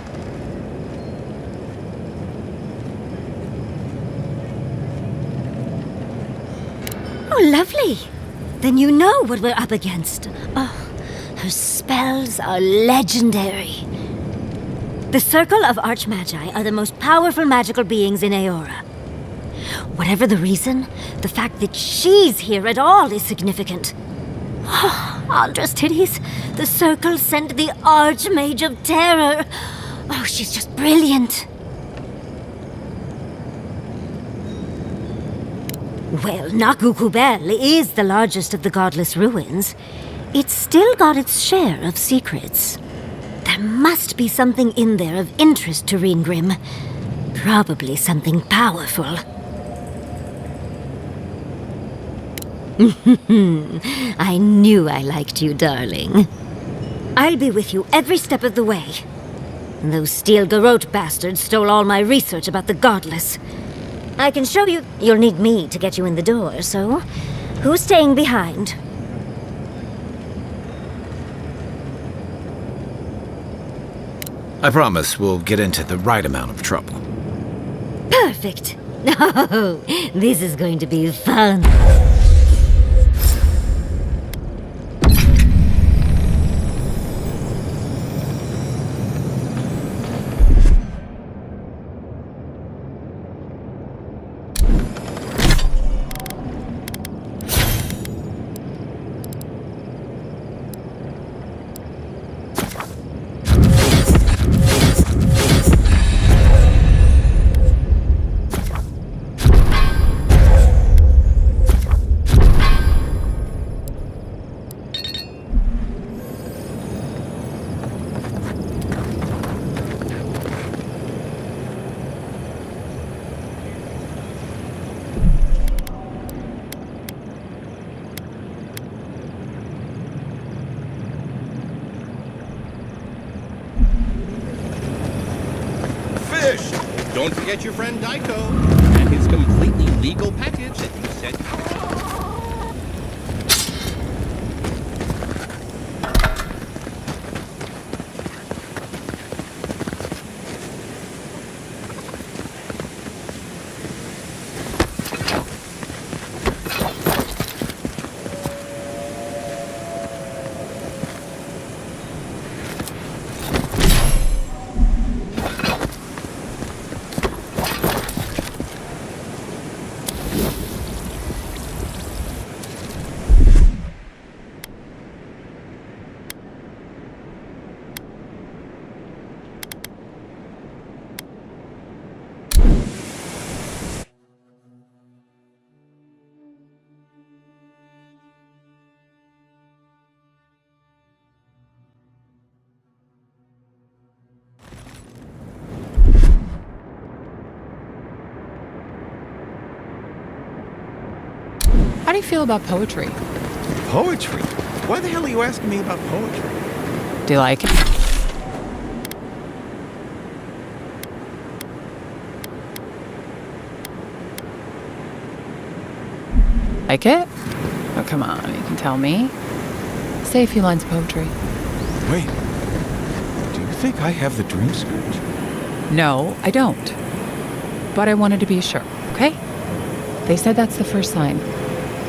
Oh, lovely. Then you know what we're up against. Oh, her spells are legendary. The Circle of Archmagi are the most powerful magical beings in Aora. Whatever the reason, the fact that she's here at all is significant. Oh, Andra's titties. The Circle sent the Archmage of Terror. Oh, she's just brilliant. Well, Nakukubel is the largest of the godless ruins. It's still got its share of secrets. There must be something in there of interest to Reengrim. Probably something powerful. I knew I liked you, darling. I'll be with you every step of the way. Those Steel Garrote bastards stole all my research about the Godless. I can show you. You'll need me to get you in the door, so who's staying behind? I promise we'll get into the right amount of trouble. Perfect. Oh, this is going to be fun. Don't forget your friend Daiko and his completely legal package that you said. How do you feel about poetry? Poetry? Why the hell are you asking me about poetry? Do you like it? Like it? Oh, come on, you can tell me. Say a few lines of poetry. Wait. Do you think I have the dream scourge? No, I don't. But I wanted to be sure, okay? They said that's the first sign.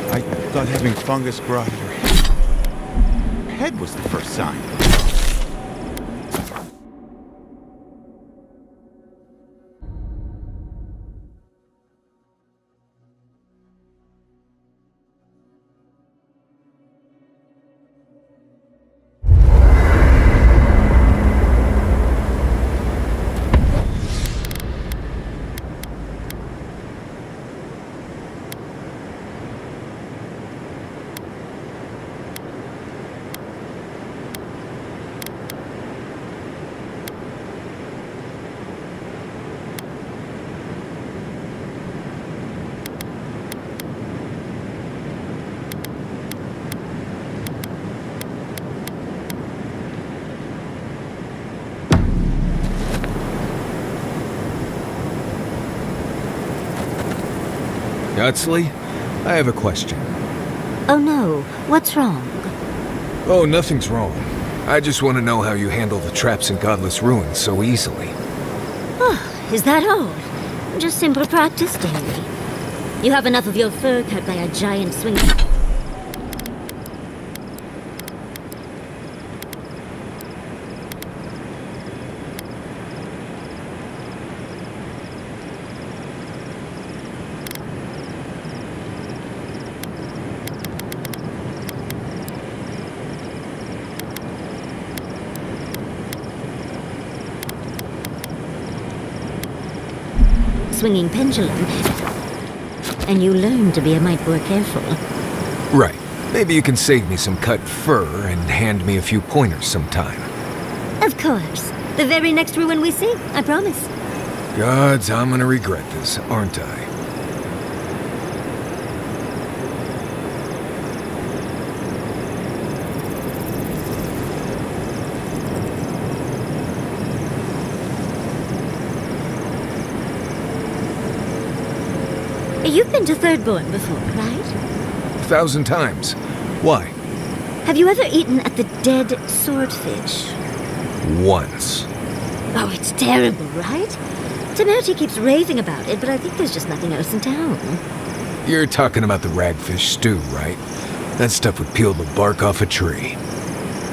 I thought having fungus grow out of your head was the first sign. Yatsley, I have a question. Oh no, what's wrong? Oh, nothing's wrong. I just want to know how you handle the traps in Godless Ruins so easily. Oh, is that all? Just simple practice daily. You have enough of your fur cut by a giant swinging... swinging pendulum. and you learn to be a mite more careful. Right. Maybe you can save me some cut fur and hand me a few pointers sometime. Of course. The very next ruin we see, I promise. Gods, I'm gonna regret this, aren't I? You've been to Thirdborn before, right? 1,000 times. Why? Have you ever eaten at the Dead Swordfish? Once. Oh, it's terrible, right? Temerity keeps raving about it, but I think there's just nothing else in town. You're talking about the ragfish stew, right? That stuff would peel the bark off a tree.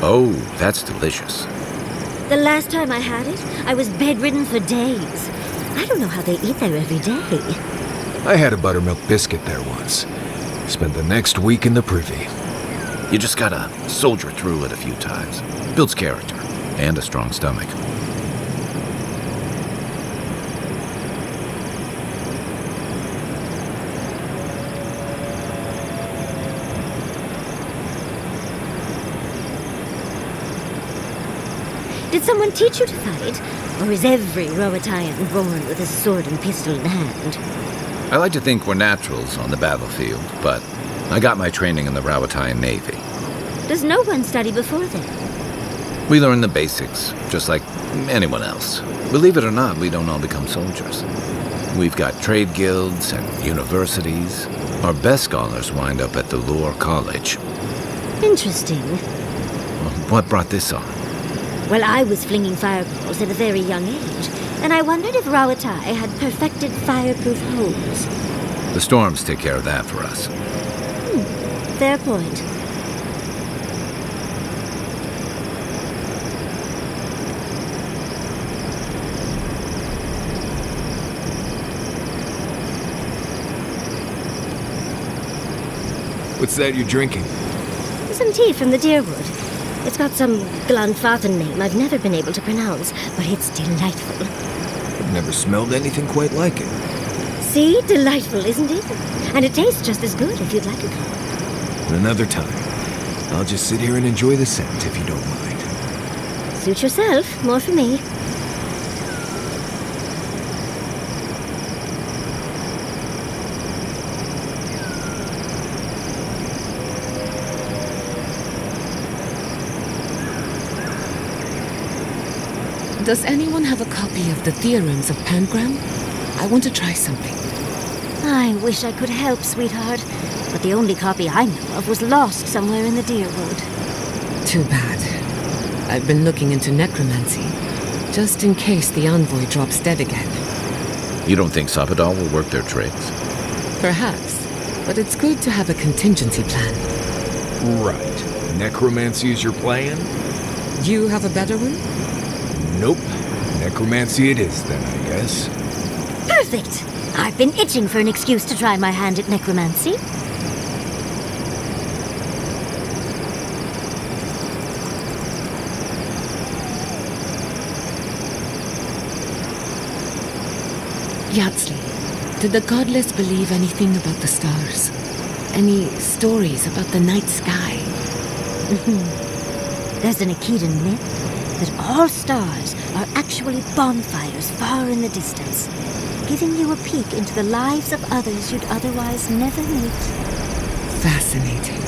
Oh, that's delicious. The last time I had it, I was bedridden for days. I don't know how they eat there every day. I had a buttermilk biscuit there once. Spent the next week in the privy. You just gotta soldier through it a few times. Builds character and a strong stomach. Did someone teach you to fight? Or is every Roatayan born with a sword and pistol in hand? I like to think we're naturals on the battlefield, but I got my training in the Rawatayan Navy. Does no one study before then? We learn the basics, just like anyone else. Believe it or not, we don't all become soldiers. We've got trade guilds and universities. Our best scholars wind up at the Lore College. Interesting. What brought this on? Well, I was flinging fireballs at a very young age, and I wondered if Rawatai had perfected fireproof homes. The storms take care of that for us. Fair point. What's that you're drinking? Some tea from the Deerwood. It's got some Glanfathan name I've never been able to pronounce, but it's delightful. I've never smelled anything quite like it. See? Delightful, isn't it? And it tastes just as good if you'd like a cup. Another time. I'll just sit here and enjoy the scent if you don't mind. Suit yourself. More for me. Does anyone have a copy of the Theorems of Pangram? I want to try something. I wish I could help, sweetheart. But the only copy I know of was lost somewhere in the Deerwood. Too bad. I've been looking into necromancy, just in case the envoy drops dead again. You don't think Sabadal will work their tricks? Perhaps, but it's good to have a contingency plan. Right. Necromancy is your plan? You have a better one? Nope. Necromancy it is, then, I guess. Perfect! I've been itching for an excuse to try my hand at necromancy. Yatsley, did the godless believe anything about the stars? Any stories about the night sky? There's an Akedan myth that all stars are actually bonfires far in the distance, giving you a peek into the lives of others you'd otherwise never meet. Fascinating.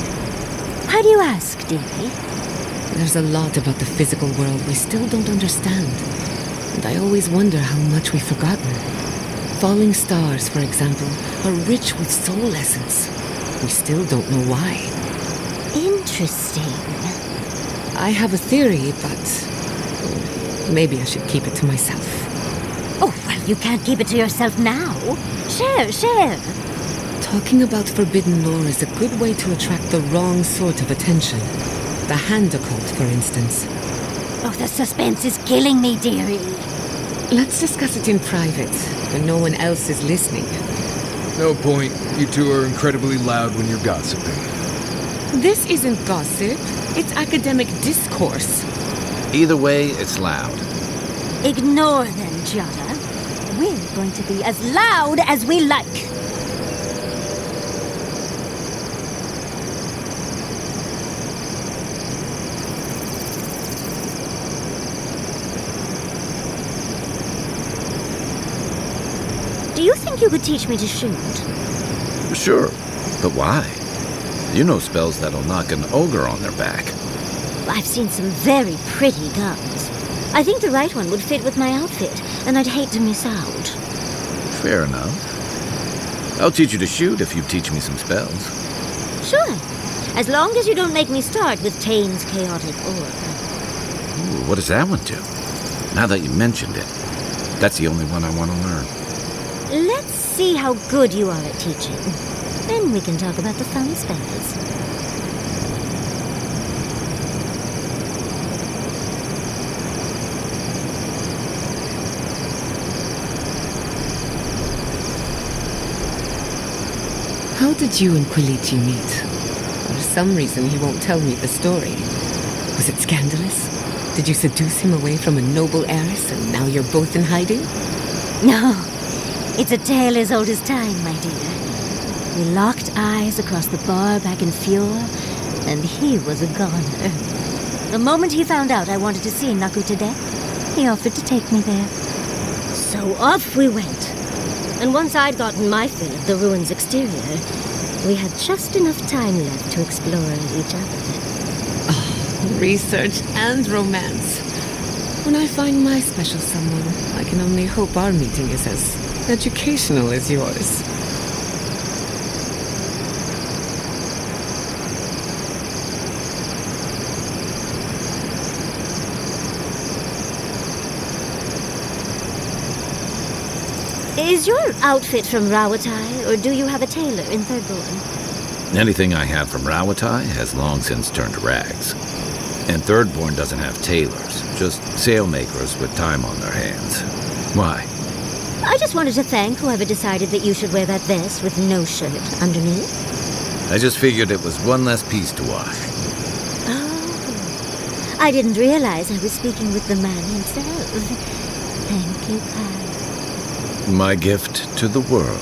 Why do you ask, dearie? There's a lot about the physical world we still don't understand, and I always wonder how much we've forgotten. Falling stars, for example, are rich with soul essence. We still don't know why. Interesting. I have a theory, but maybe I should keep it to myself. Oh, well, you can't keep it to yourself now. Share. Talking about forbidden lore is a good way to attract the wrong sort of attention. The hand occult, for instance. Oh, the suspense is killing me, dearie. Let's discuss it in private, when no one else is listening. No point. You two are incredibly loud when you're gossiping. This isn't gossip. It's academic discourse. Either way, it's loud. Ignore them, Giada. We're going to be as loud as we like. Do you think you could teach me to shoot? Sure, but why? You know spells that'll knock an ogre on their back. I've seen some very pretty guns. I think the right one would fit with my outfit, and I'd hate to miss out. Fair enough. I'll teach you to shoot if you teach me some spells. Sure. As long as you don't make me start with Tane's chaotic orb. Ooh, what does that one do? Now that you mentioned it, that's the only one I want to learn. Let's see how good you are at teaching. Then we can talk about the fun spells. How did you and Quilici meet? For some reason, he won't tell me the story. Was it scandalous? Did you seduce him away from a noble heiress, and now you're both in hiding? No, it's a tale as old as time, my dear. We locked eyes across the bar back in Fior, and he was a goner. The moment he found out I wanted to see Naku to death, he offered to take me there. So off we went. And once I'd gotten my fill of the ruin's exterior, we had just enough time left to explore each other. Research and romance. When I find my special someone, I can only hope our meeting is as educational as yours. Is your outfit from Rawatai, or do you have a tailor in Thirdborn? Anything I have from Rawatai has long since turned to rags. And Thirdborn doesn't have tailors, just sailmakers with time on their hands. Why? I just wanted to thank whoever decided that you should wear that vest with no shirt underneath. I just figured it was one less piece to wash. Oh, I didn't realize I was speaking with the man himself. Thank you, Kai. My gift to the world.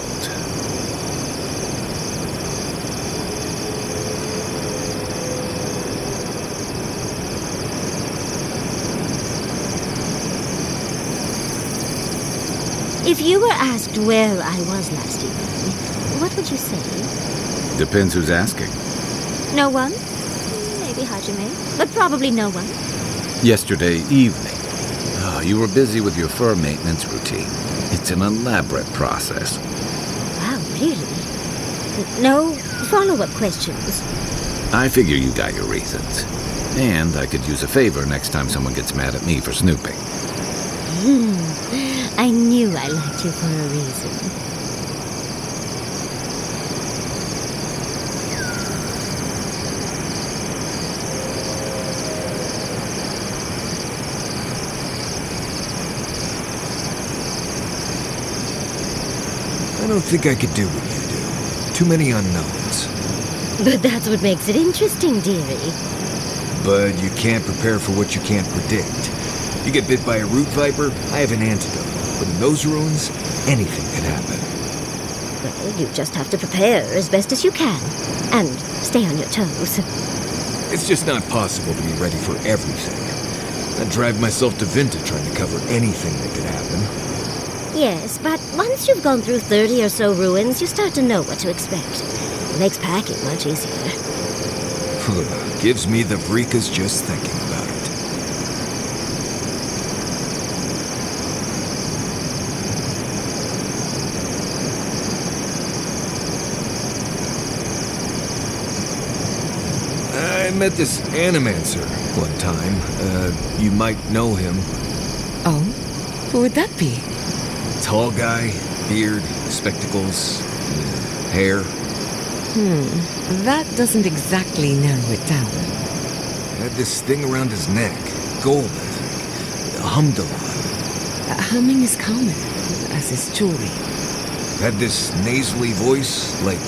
If you were asked where I was last evening, what would you say? Depends who's asking. No one? Maybe Hajime, but probably no one. Yesterday evening. Oh, you were busy with your fur maintenance routine. It's an elaborate process. Wow, really? No follow-up questions? I figure you got your reasons. And I could use a favor next time someone gets mad at me for snooping. I knew I liked you for a reason. I don't think I could do what you do. Too many unknowns. But that's what makes it interesting, dearie. But you can't prepare for what you can't predict. You get bit by a root viper, I have an antidote. But in those ruins, anything could happen. Well, you just have to prepare as best as you can. And stay on your toes. It's just not possible to be ready for everything. I dragged myself to Vinta trying to cover anything that could happen. Yes, but once you've gone through 30 or so ruins, you start to know what to expect. It makes packing much easier. Gives me the vreekas just thinking about it. I met this animancer one time. You might know him. Oh? Who would that be? Tall guy, beard, spectacles, hair. That doesn't exactly narrow it down. Had this thing around his neck. Gold, I think. Hummed a lot. Humming is common, as is jewelry. Had this nasally voice, like,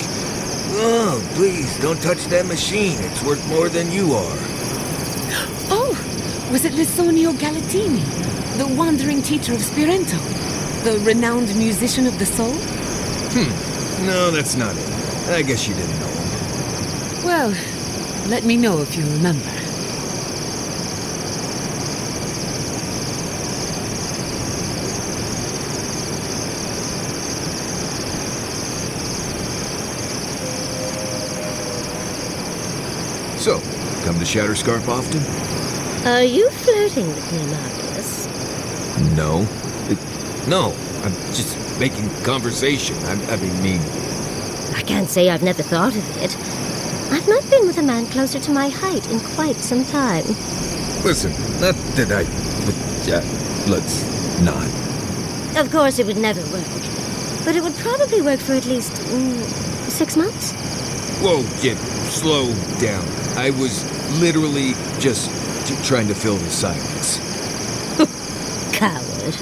"Oh, please, don't touch that machine. It's worth more than you are." Oh, was it Lissonio Galatini, the wandering teacher of Spirento? The renowned musician of the soul? No, that's not it. I guess you didn't know him. Well, let me know if you remember. So, come to Shatterscarp often? Are you flirting with me, Marius? No. No, I'm just making conversation. I mean... I can't say I've never thought of it. I've not been with a man closer to my height in quite some time. Listen, not that I... let's not. Of course, it would never work. But it would probably work for at least 6 months. Whoa, kid, slow down. I was literally just trying to fill the silence. Coward.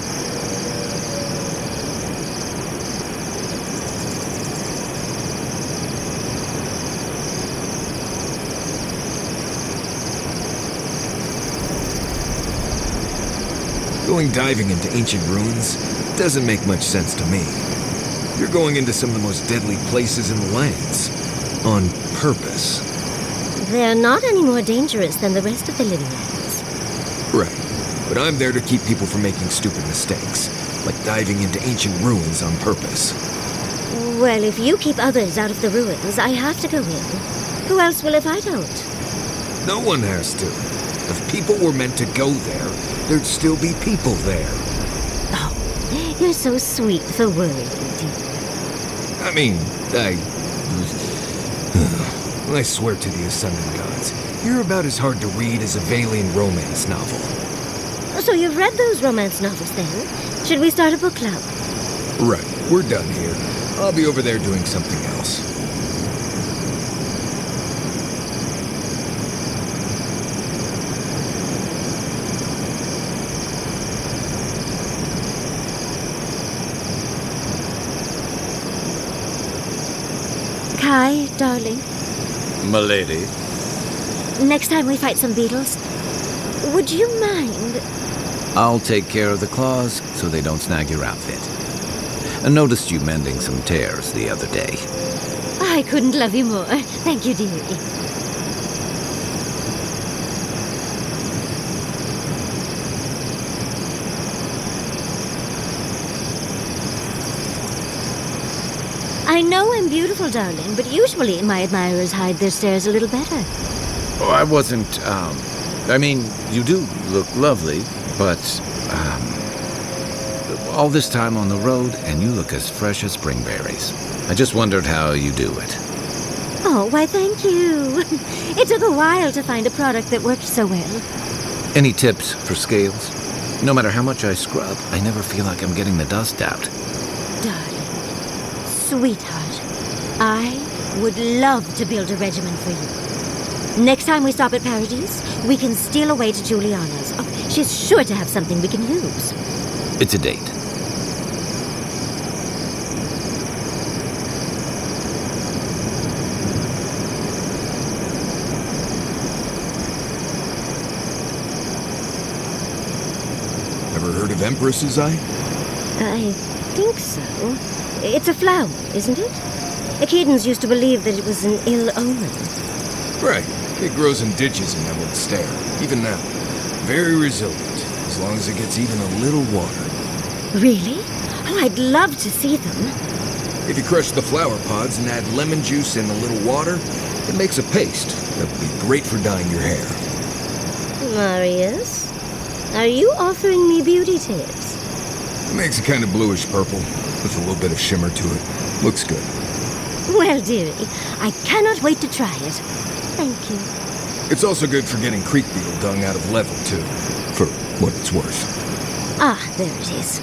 Going diving into ancient ruins doesn't make much sense to me. You're going into some of the most deadly places in the lands. On purpose. They're not any more dangerous than the rest of the living lands. Right. But I'm there to keep people from making stupid mistakes. Like diving into ancient ruins on purpose. Well, if you keep others out of the ruins, I have to go in. Who else will if I don't? No one has to. If people were meant to go there, there'd still be people there. Oh, you're so sweet for worrying, dear. I mean, I swear to the Ascendant Gods, you're about as hard to read as a Valian romance novel. So you've read those romance novels, then? Should we start a book club? Right, we're done here. I'll be over there doing something else. Kai, darling. Milady. Next time we fight some beetles, would you mind? I'll take care of the claws so they don't snag your outfit. I noticed you mending some tears the other day. I couldn't love you more. Thank you, dearie. I know I'm beautiful, darling, but usually my admirers hide their stares a little better. Oh, I wasn't, I mean, you do look lovely, but, all this time on the road, and you look as fresh as spring berries. I just wondered how you do it. Oh, why, thank you. It took a while to find a product that worked so well. Any tips for scales? No matter how much I scrub, I never feel like I'm getting the dust out. Darling, sweetheart, I would love to build a regimen for you. Next time we stop at Paradise, we can steal away to Juliana's. Oh, she's sure to have something we can use. It's a date. Ever heard of Empress's Eye? I think so. It's a flower, isn't it? Echidans used to believe that it was an ill omen. Right. It grows in ditches in Emerald Stair, even now. Very resilient, as long as it gets even a little water. Really? Oh, I'd love to see them. If you crush the flower pods and add lemon juice and a little water, it makes a paste that would be great for dyeing your hair. Marius, are you offering me beauty tips? It makes it kind of bluish purple, with a little bit of shimmer to it. Looks good. Well, dearie, I cannot wait to try it. Thank you. It's also good for getting creek beetle dung out of level, too. For what it's worth. Ah, there it is.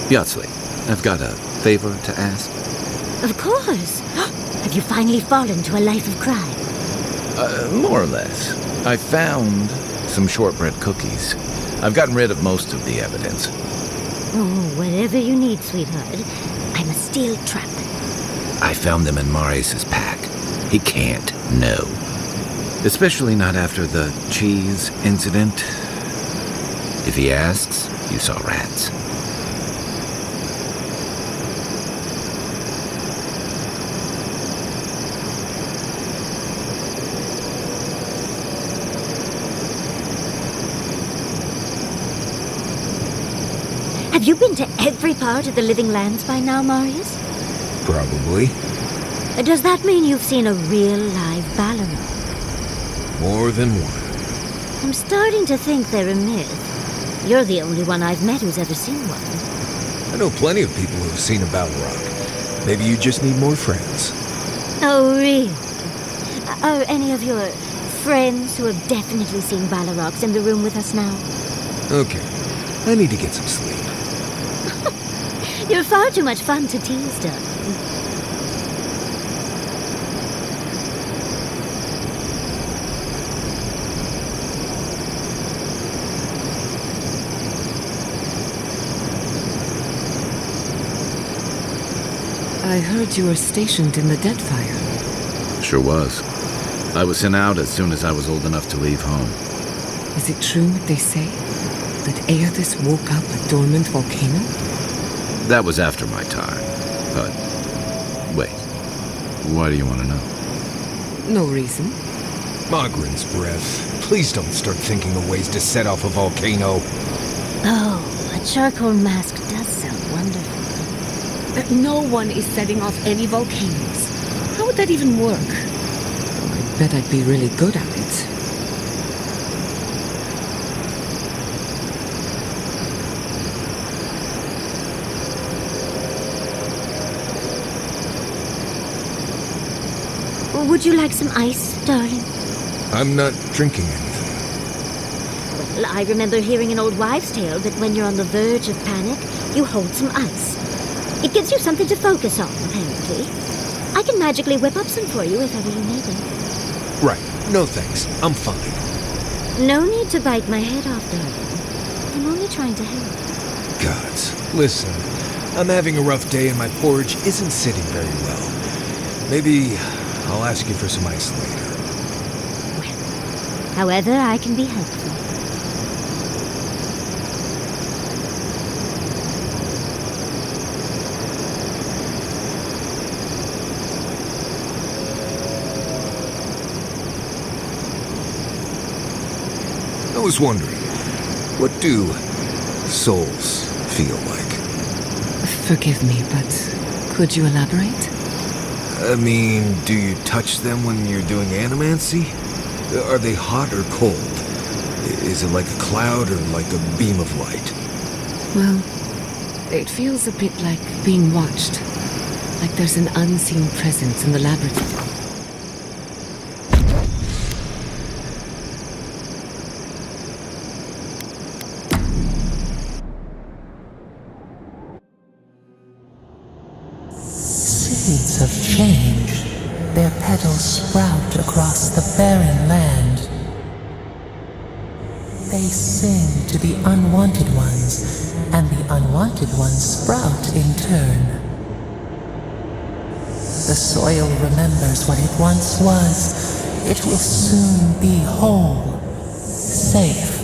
Yatsley, I've got a favor to ask. Of course. Have you finally fallen to a life of crime? More or less. I found some shortbread cookies. I've gotten rid of most of the evidence. Oh, whatever you need, sweetheart. I'm a steel trap. I found them in Marius's pack. He can't know. Especially not after the cheese incident. If he asks, you saw rats. Have you been to every part of the Living Lands by now, Marius? Probably. Does that mean you've seen a real live Balrog? More than one. I'm starting to think they're a myth. You're the only one I've met who's ever seen one. I know plenty of people who've seen a Balrog. Maybe you just need more friends. Oh, really? Are any of your friends who have definitely seen Balrogs in the room with us now? Okay, I need to get some sleep. You're far too much fun to tease, darling. I heard you were stationed in the Deadfire. Sure was. I was sent out as soon as I was old enough to leave home. Is it true what they say? That Aerthis woke up a dormant volcano? That was after my time. But, wait. Why do you want to know? No reason. Mogren's breath. Please don't start thinking of ways to set off a volcano. Oh, a charcoal mask does sound wonderful. No one is setting off any volcanoes. How would that even work? I bet I'd be really good at it. Would you like some ice, darling? I'm not drinking anything. Well, I remember hearing an old wives' tale that when you're on the verge of panic, you hold some ice. It gives you something to focus on, apparently. I can magically whip up some for you if ever you need it. Right. No thanks. I'm fine. No need to bite my head off, darling. I'm only trying to help. Gods. Listen, I'm having a rough day and my porridge isn't sitting very well. Maybe I'll ask you for some ice later. Well, however I can be helpful. I was wondering, what do souls feel like? Forgive me, but could you elaborate? I mean, do you touch them when you're doing animancy? Are they hot or cold? Is it like a cloud or like a beam of light? Well, it feels a bit like being watched. Like there's an unseen presence in the laboratory. Seeds of change, their petals sprout across the barren land. They sing to the unwanted ones, and the unwanted ones sprout in turn. The soil remembers what it once was. It will soon be whole, safe.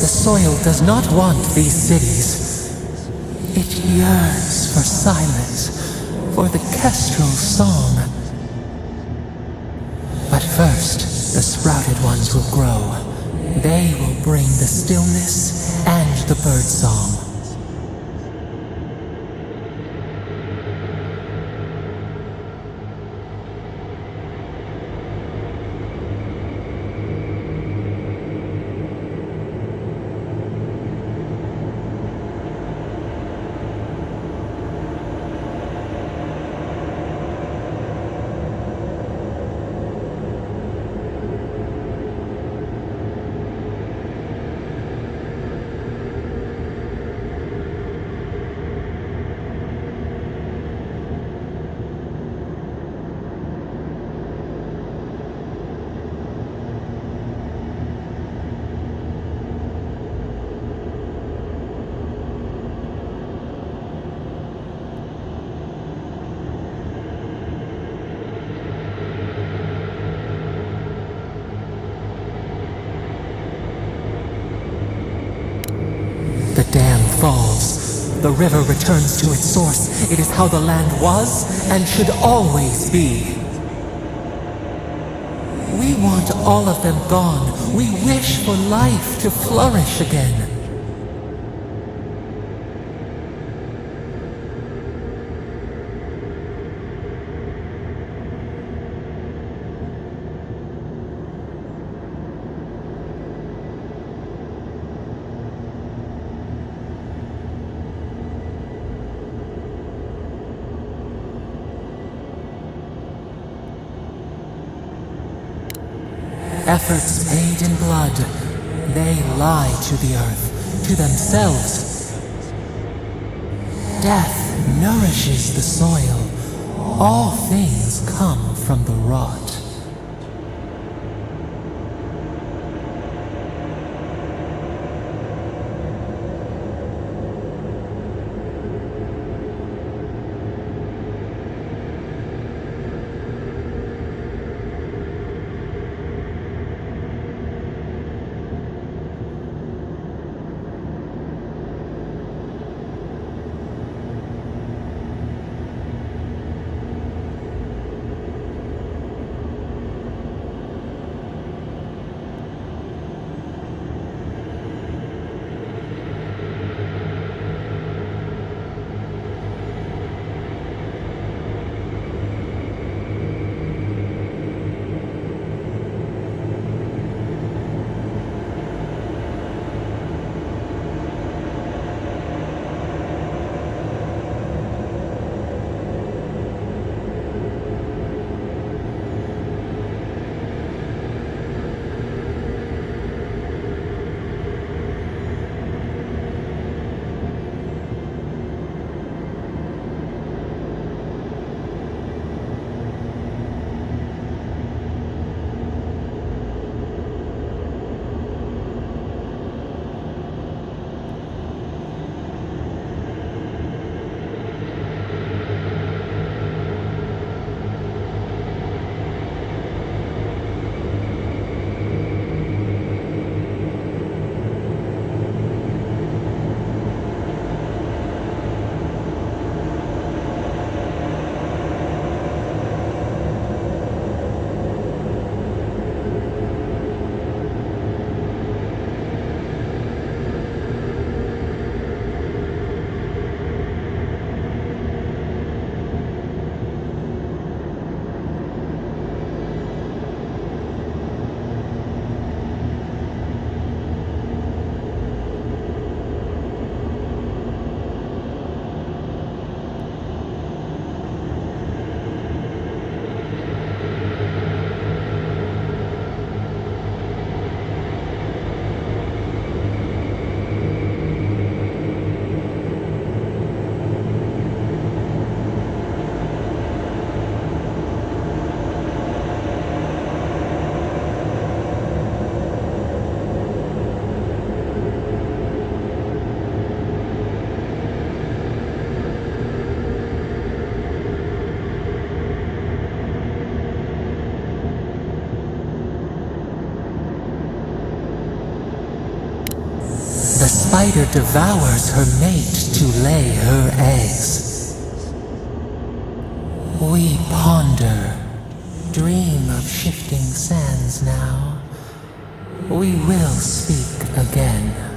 The soil does not want these cities. It yearns for silence, for the kestrel song. But first, the sprouted ones will grow. They will bring the stillness and the bird song. The dam falls. The river returns to its source. It is how the land was and should always be. We want all of them gone. We wish for life to flourish again. Efforts paid in blood, they lie to the earth, to themselves. Death nourishes the soil. All things come from the rot. The spider devours her mate to lay her eggs. We ponder, dream of shifting sands now. We will speak again.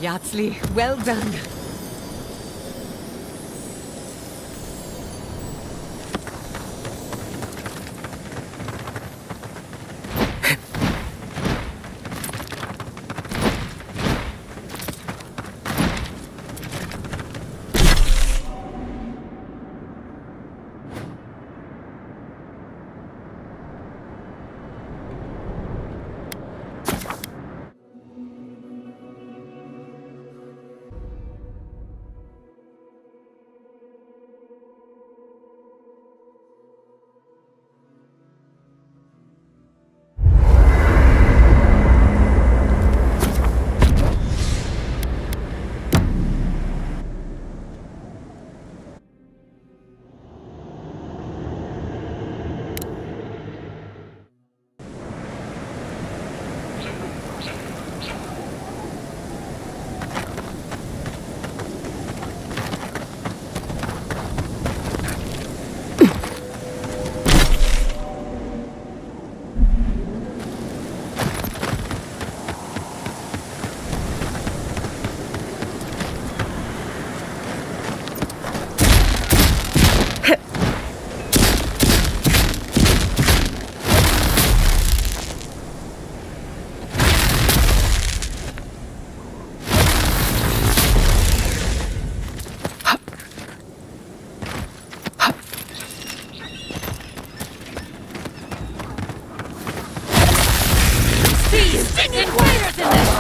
Yatsli, well done.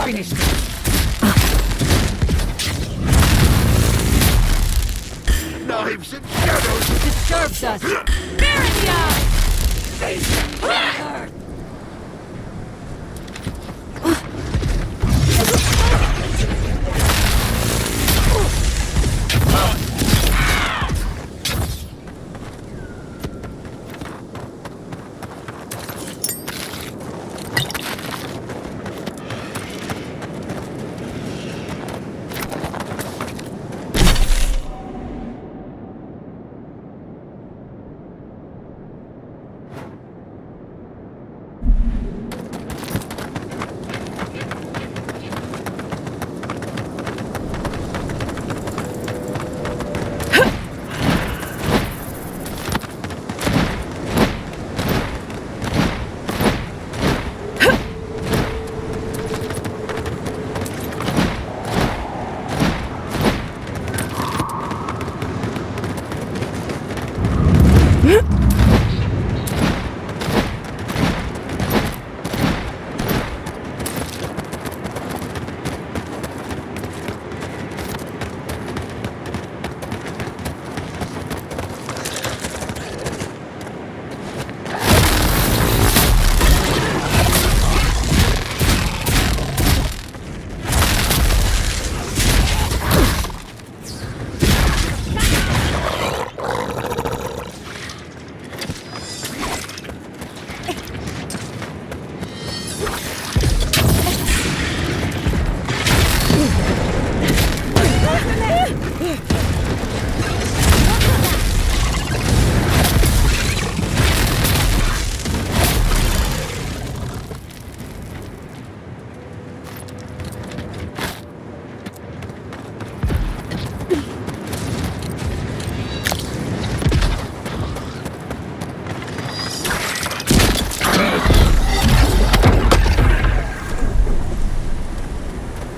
Finish this. Knives and shadows! It disturbs us! Bear in the eye!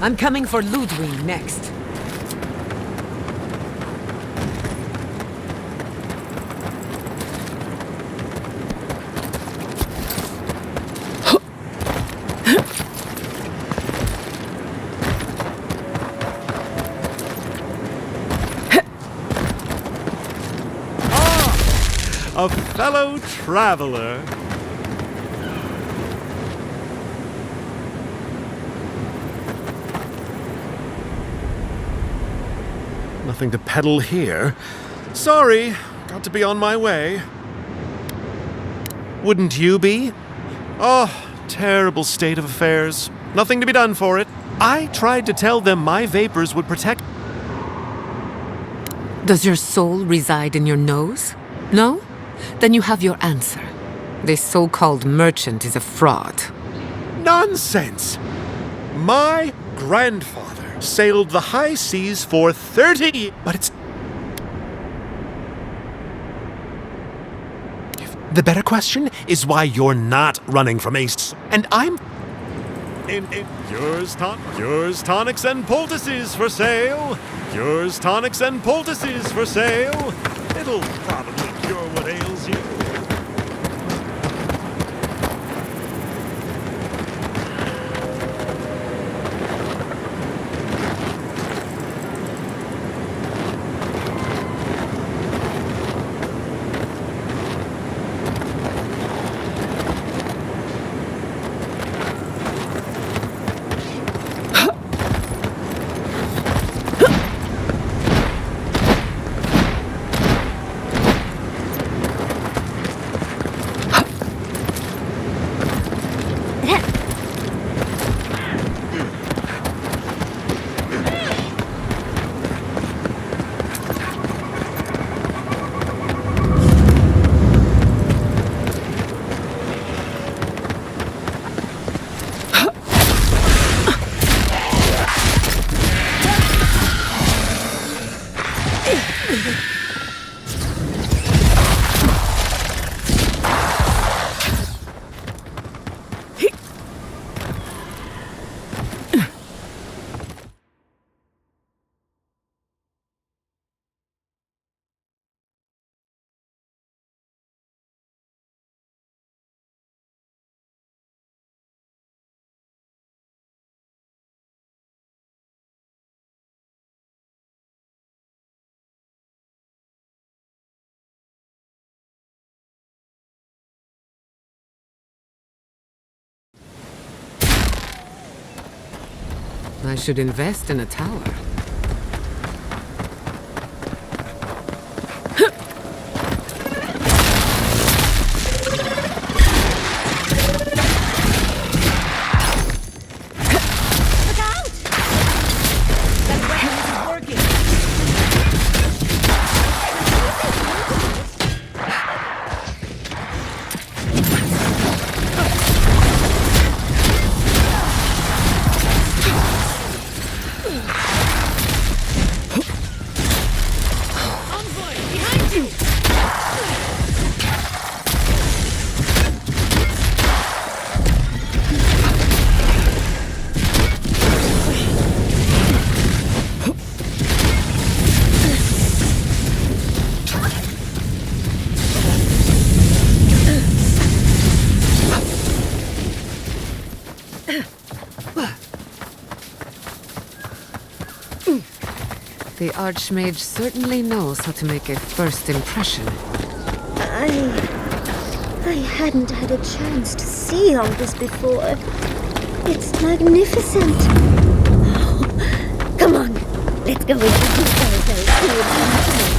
I'm coming for Ludwig next. A fellow traveler. Nothing to peddle here. Sorry, got to be on my way. Wouldn't you be? Oh, terrible state of affairs. Nothing to be done for it. I tried to tell them my vapors would protect... Does your soul reside in your nose? No? Then you have your answer. This so-called merchant is a fraud. Nonsense! My grandfather sailed the high seas for 30 years. But it's... The better question is why you're not running from Ace. And I'm... Yours tonics and poultices for sale. Yours tonics and poultices for sale. It'll probably cure what ails you. I should invest in a tower. The Archmage certainly knows how to make a first impression. I hadn't had a chance to see all this before. It's magnificent. Oh, come on, let's go into the details and see what's happening.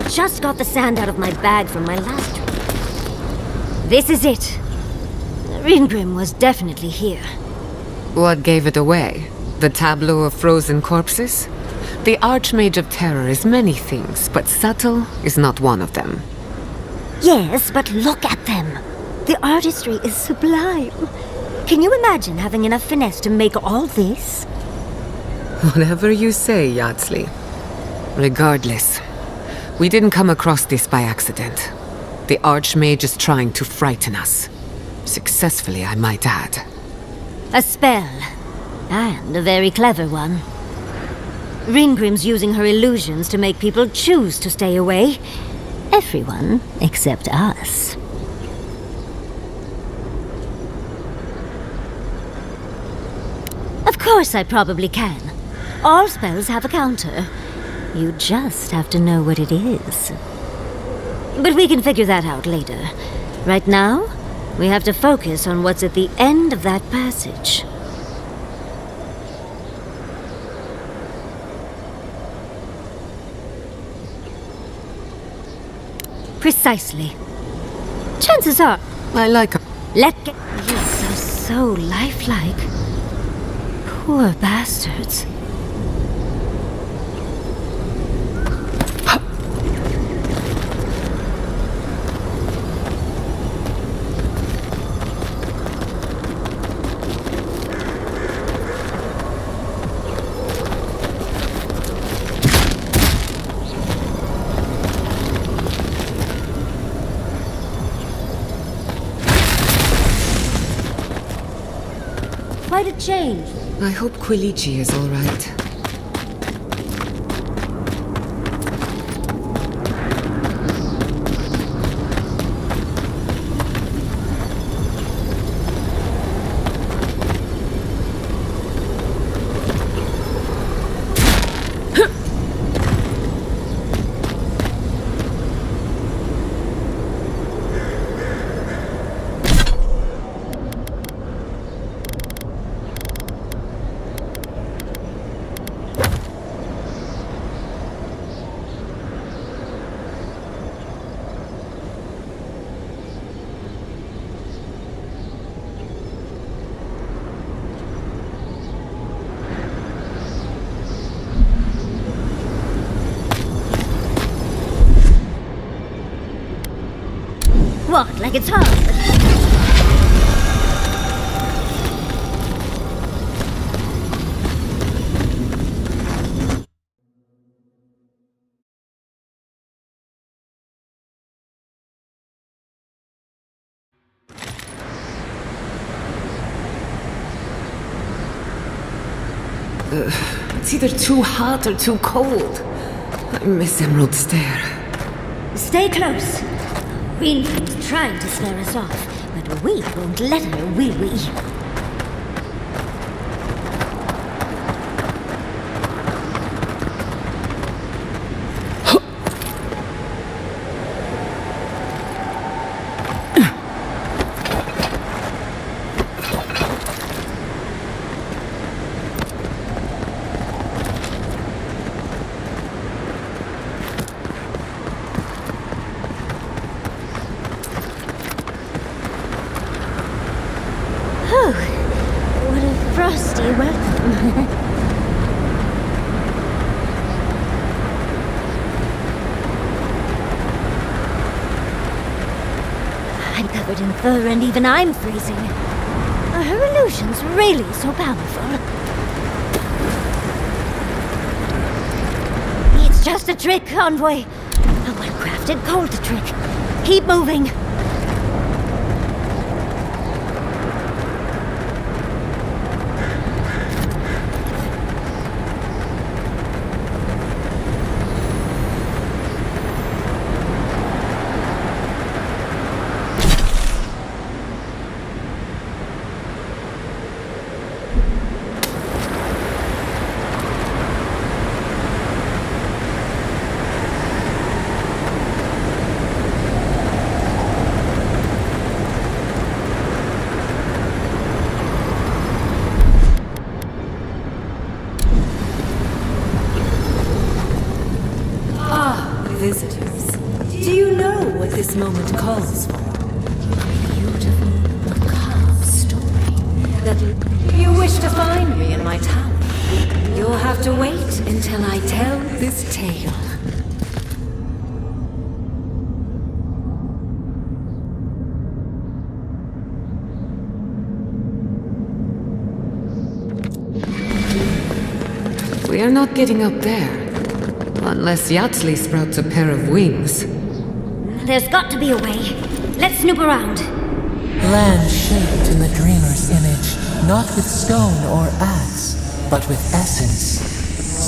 Just got the sand out of my bag from my last trip. This is it. Ringrim was definitely here. What gave it away? The tableau of frozen corpses? The Archmage of Terror is many things, but subtle is not one of them. Yes, but look at them. The artistry is sublime. Can you imagine having enough finesse to make all this? Whatever you say, Yardsley. Regardless, we didn't come across this by accident. The Archmage is trying to frighten us. Successfully, I might add. A spell. And a very clever one. Ringrim's using her illusions to make people choose to stay away. Everyone except us. Of course I probably can. All spells have a counter. You just have to know what it is. But we can figure that out later. Right now, we have to focus on what's at the end of that passage. Precisely. Chances are... I like her. Let get... Yes, are so lifelike. Poor bastards. Quite a change. I hope Quilici is all right. What, like it's hard? It's either too hot or too cold. I miss Emerald Stair. Stay close. Greenfield's trying to scare us off, but we won't let her, will we? What a frosty welcome. I'm covered in fur and even I'm freezing. Are her illusions really so powerful? It's just a trick, Envoy. A well-crafted cold trick. Keep moving. Visitors, do you know what this moment calls for? A beautiful, macabre story that you wish to find me in my tower. You'll have to wait until I tell this tale. We are not getting up there. Unless Yatsley sprouts a pair of wings. There's got to be a way. Let's snoop around. Land shaped in the dreamer's image, not with stone or axe, but with essence.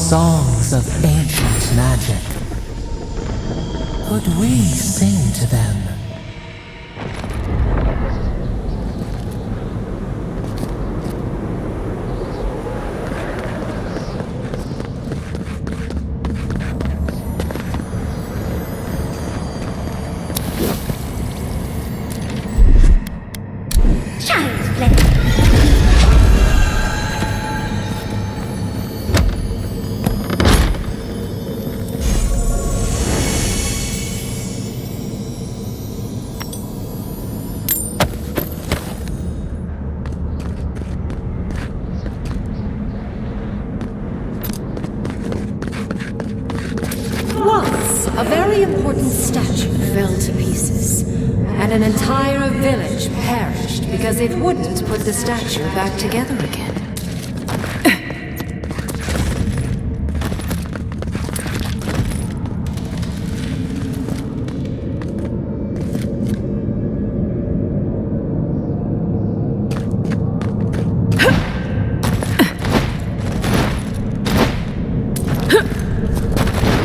Songs of ancient magic. Could we sing to them? A very important statue fell to pieces, and an entire village perished because it wouldn't put the statue back together again.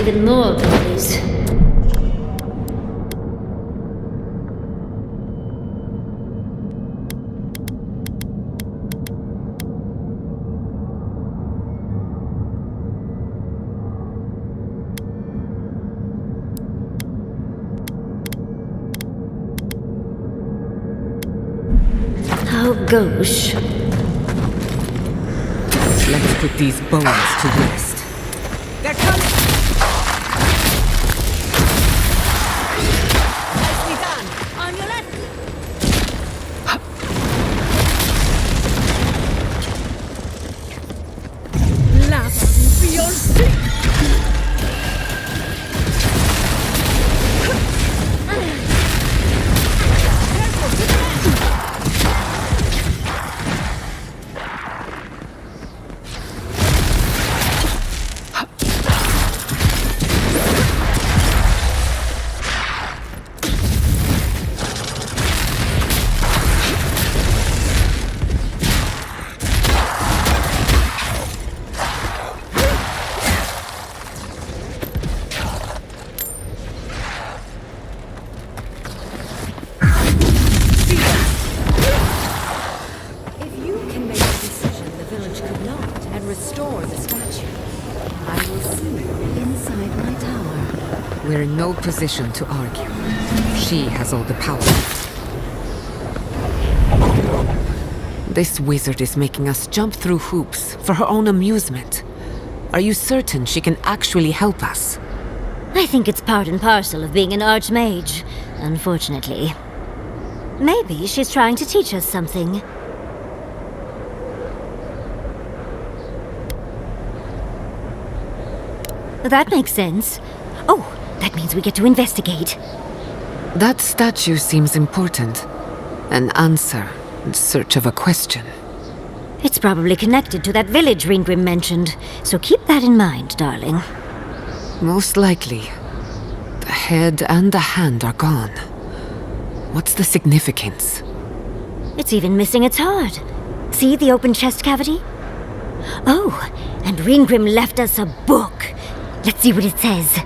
Even more goodies. Oh, gosh. Let's put these bones to rest. They're coming! Nicely done. On your left. Laugh be your seat! If you can make a decision the village could not and restore the statue, I will see you inside my tower. We're in no position to argue. She has all the power. This wizard is making us jump through hoops for her own amusement. Are you certain she can actually help us? I think it's part and parcel of being an archmage, unfortunately. Maybe she's trying to teach us something. That makes sense. Oh, that means we get to investigate. That statue seems important. An answer in search of a question. It's probably connected to that village Ringrim mentioned, so keep that in mind, darling. Most likely. The head and the hand are gone. What's the significance? It's even missing its heart. See the open chest cavity? Oh, and Ringrim left us a book. Let's see what it says.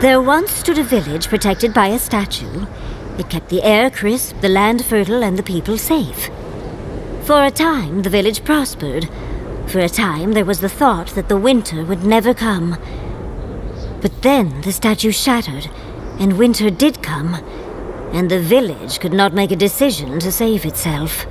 There once stood a village protected by a statue. It kept the air crisp, the land fertile, and the people safe. For a time, the village prospered. For a time, there was the thought that the winter would never come. But then the statue shattered, and winter did come, and the village could not make a decision to save itself.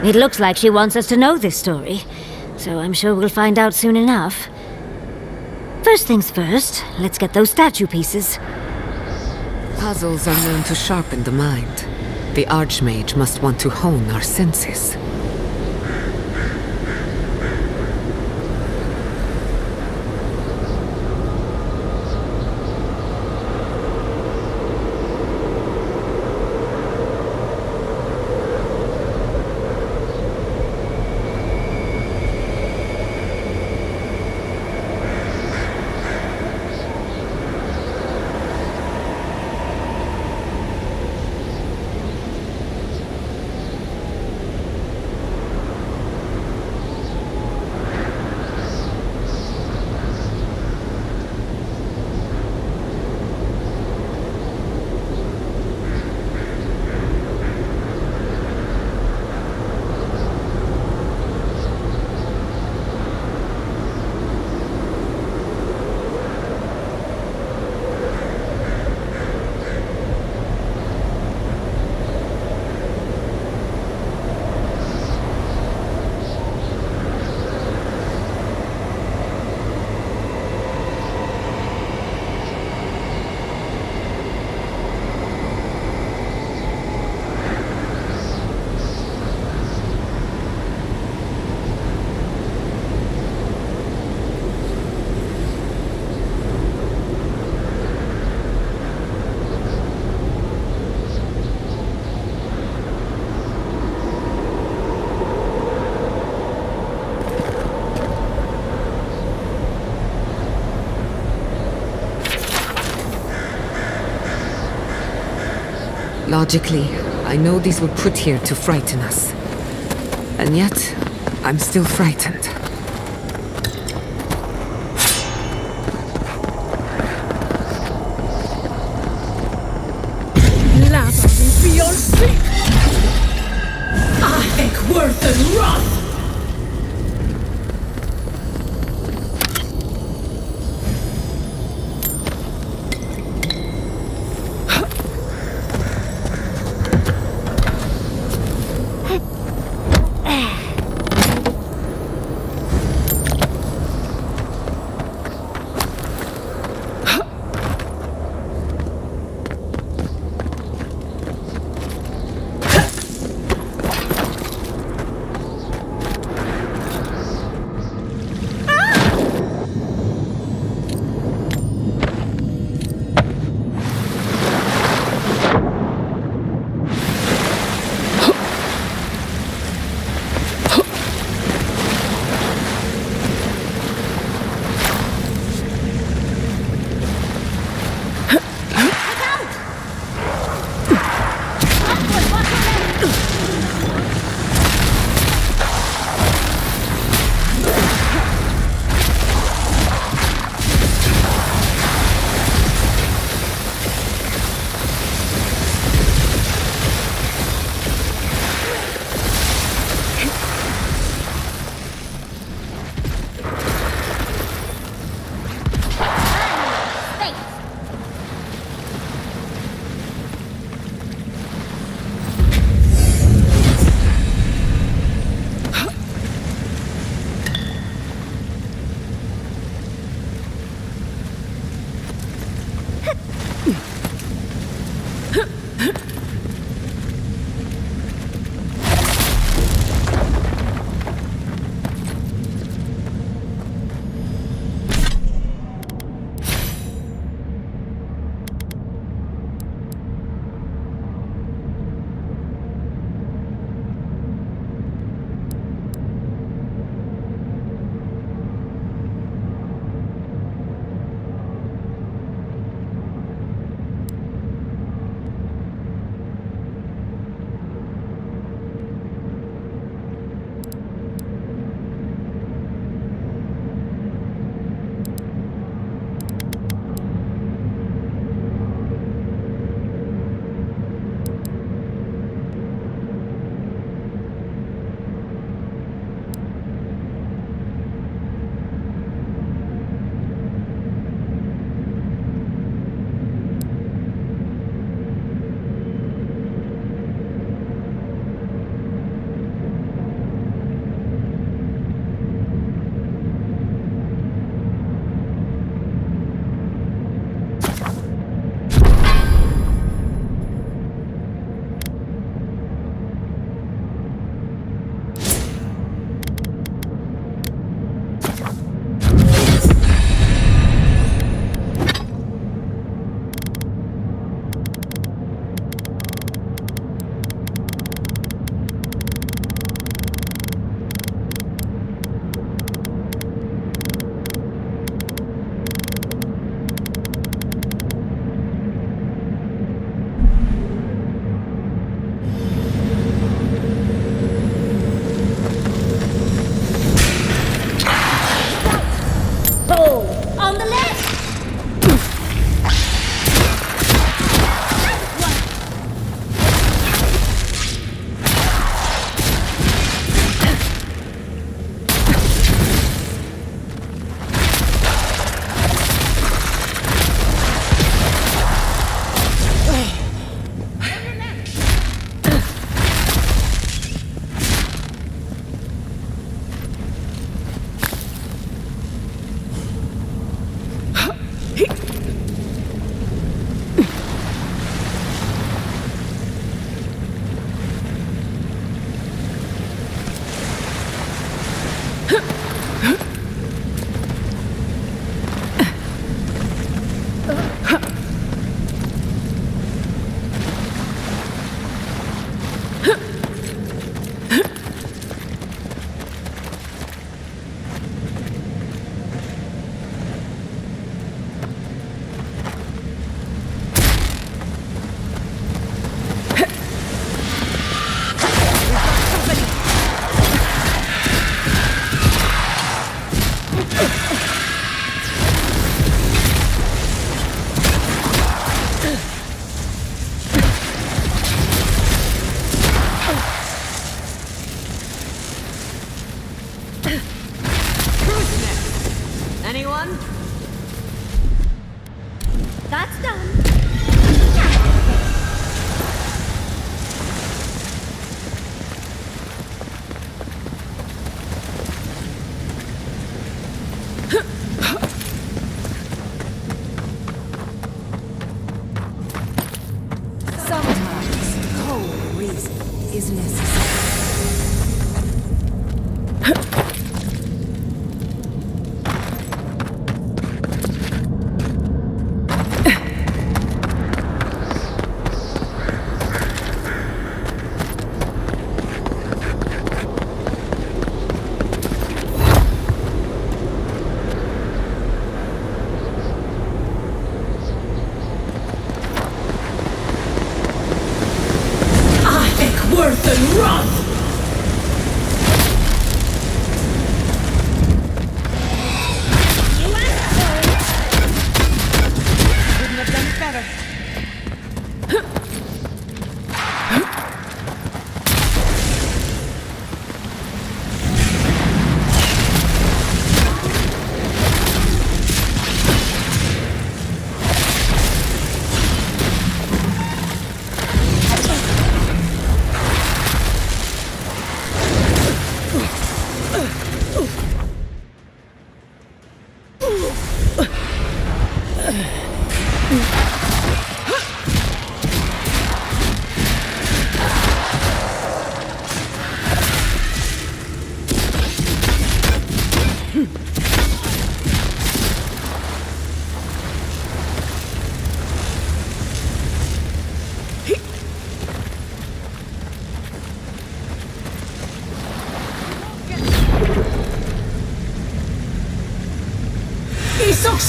It looks like she wants us to know this story, so I'm sure we'll find out soon enough. First things first, let's get those statue pieces. Puzzles are known to sharpen the mind. The Archmage must want to hone our senses. Logically, I know these were put here to frighten us. And yet, I'm still frightened. Labyrinth beyond sleep! Ahek worth and wrath!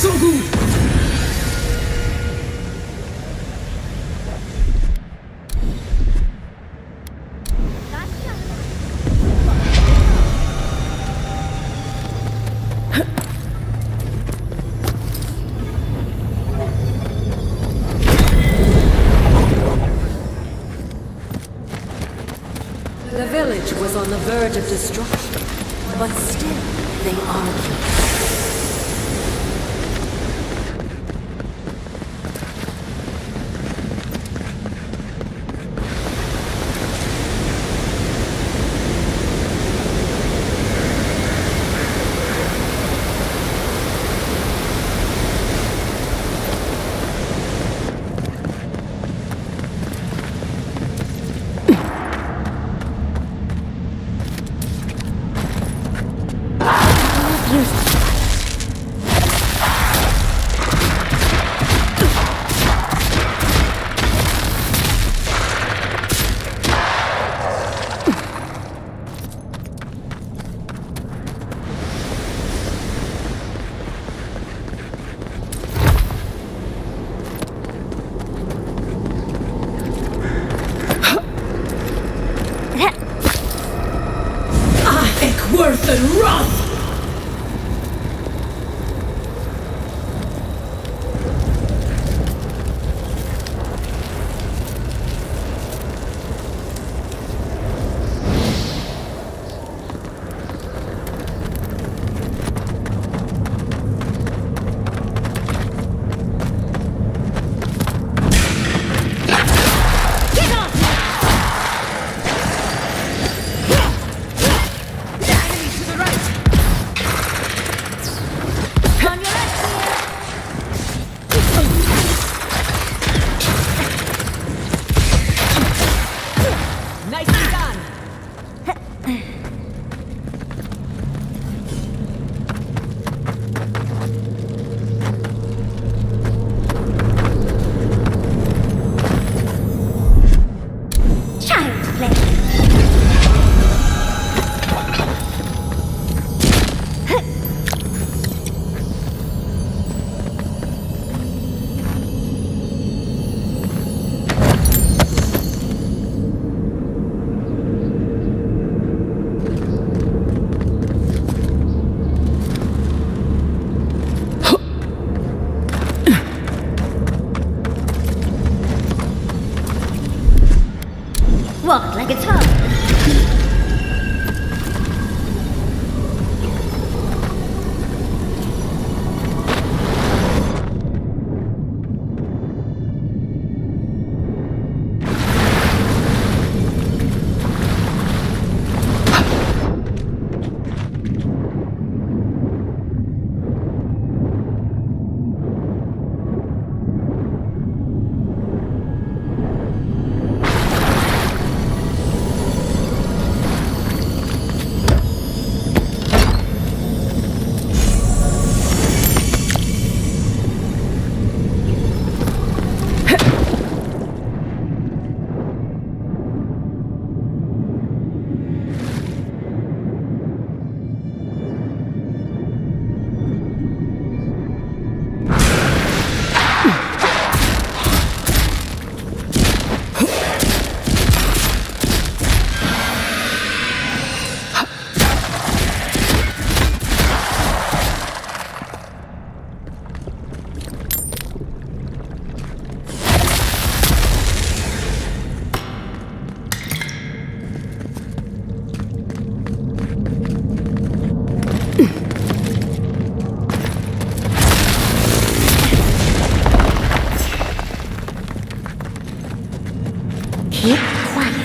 So good! The village was on the verge of destruction, but still they argued. Worth and wrath! Walk like it's home. Keep quiet.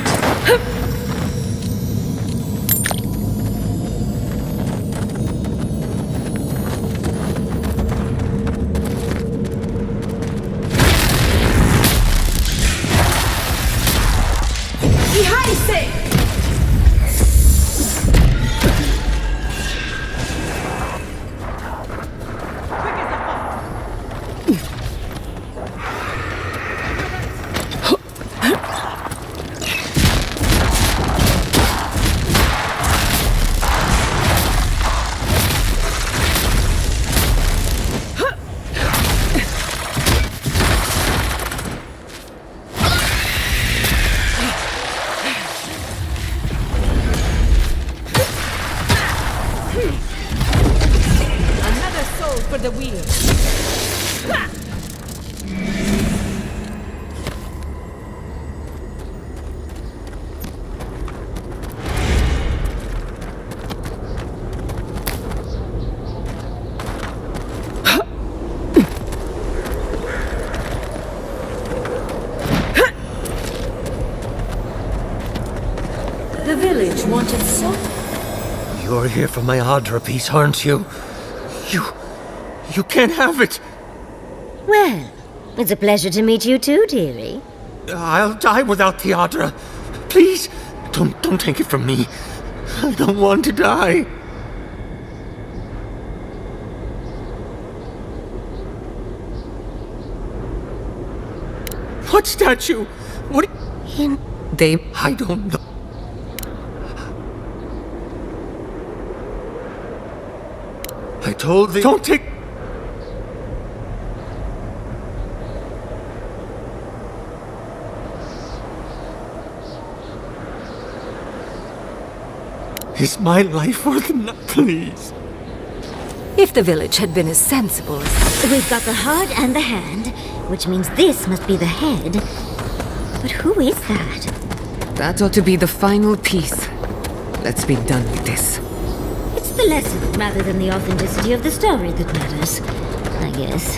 for the wheel. The village wanted so... You're here for my Audra piece, aren't you? You can't have it! Well, it's a pleasure to meet you too, dearie. I'll die without the Audra. Please, don't take it from me. I don't want to die. What statue? What? I don't know. I told thee. Don't take. Is my life worth nothing? Please. If the village had been as sensible as... We've got the heart and the hand, which means this must be the head. But who is that? That ought to be the final piece. Let's be done with this. It's the lesson rather than the authenticity of the story that matters, I guess.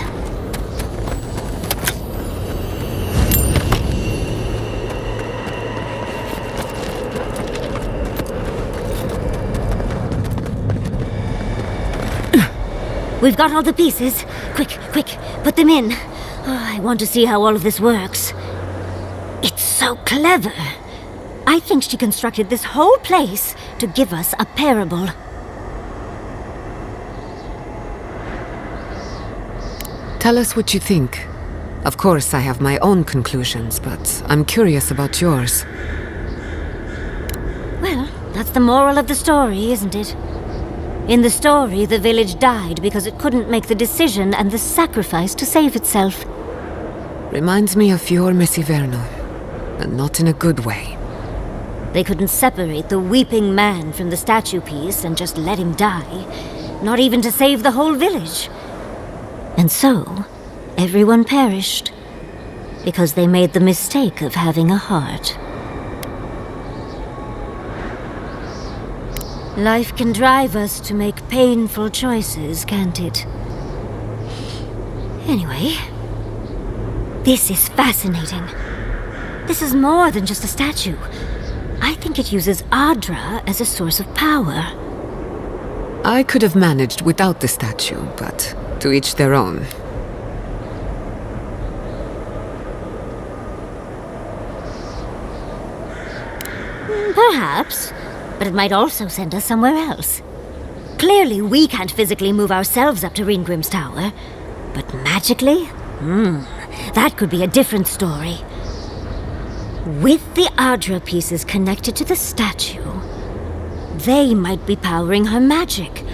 We've got all the pieces. Quick, put them in. Oh, I want to see how all of this works. It's so clever. I think she constructed this whole place to give us a parable. Tell us what you think. Of course, I have my own conclusions, but I'm curious about yours. Well, that's the moral of the story, isn't it? In the story, the village died because it couldn't make the decision and the sacrifice to save itself. Reminds me of your Missy Verno, and not in a good way. They couldn't separate the weeping man from the statue piece and just let him die, not even to save the whole village. And so, everyone perished, because they made the mistake of having a heart. Life can drive us to make painful choices, can't it? Anyway, this is fascinating. This is more than just a statue. I think it uses Audra as a source of power. I could have managed without the statue, but to each their own. Perhaps. But it might also send us somewhere else. Clearly, we can't physically move ourselves up to Ringrim's tower. But magically? That could be a different story. With the Audra pieces connected to the statue, they might be powering her magic.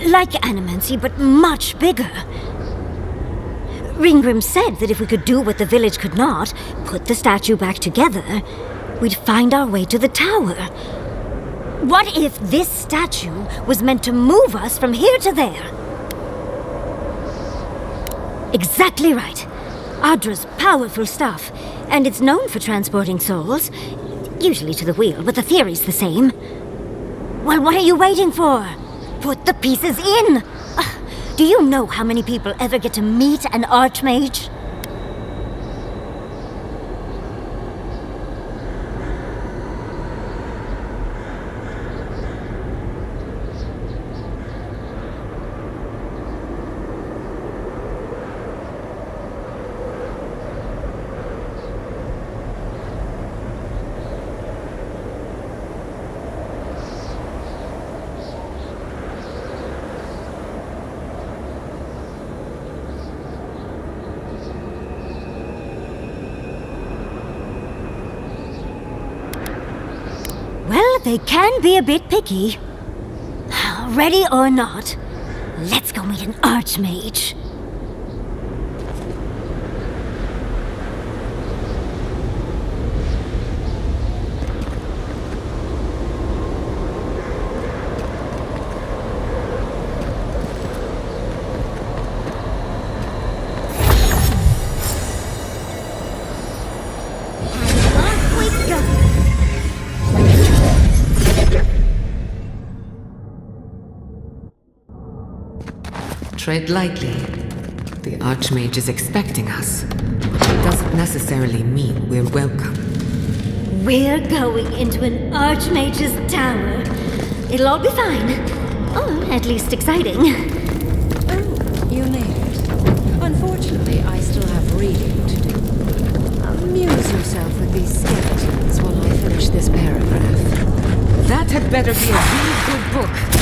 Like animancy, but much bigger. Ringgrim said that if we could do what the village could not, put the statue back together, we'd find our way to the tower. What if this statue was meant to move us from here to there? Exactly right. Audra's powerful stuff, and it's known for transporting souls. Usually to the wheel, but the theory's the same. Well, what are you waiting for? Put the pieces in! Do you know how many people ever get to meet an archmage? Well, they can be a bit picky. Ready or not, let's go meet an archmage. Tread lightly. The Archmage is expecting us, but it doesn't necessarily mean we're welcome. We're going into an Archmage's tower. It'll all be fine. Or at least exciting. Oh, you nailed it. Unfortunately, I still have reading to do. Amuse yourself with these skeletons while I finish this paragraph. That had better be a really good book.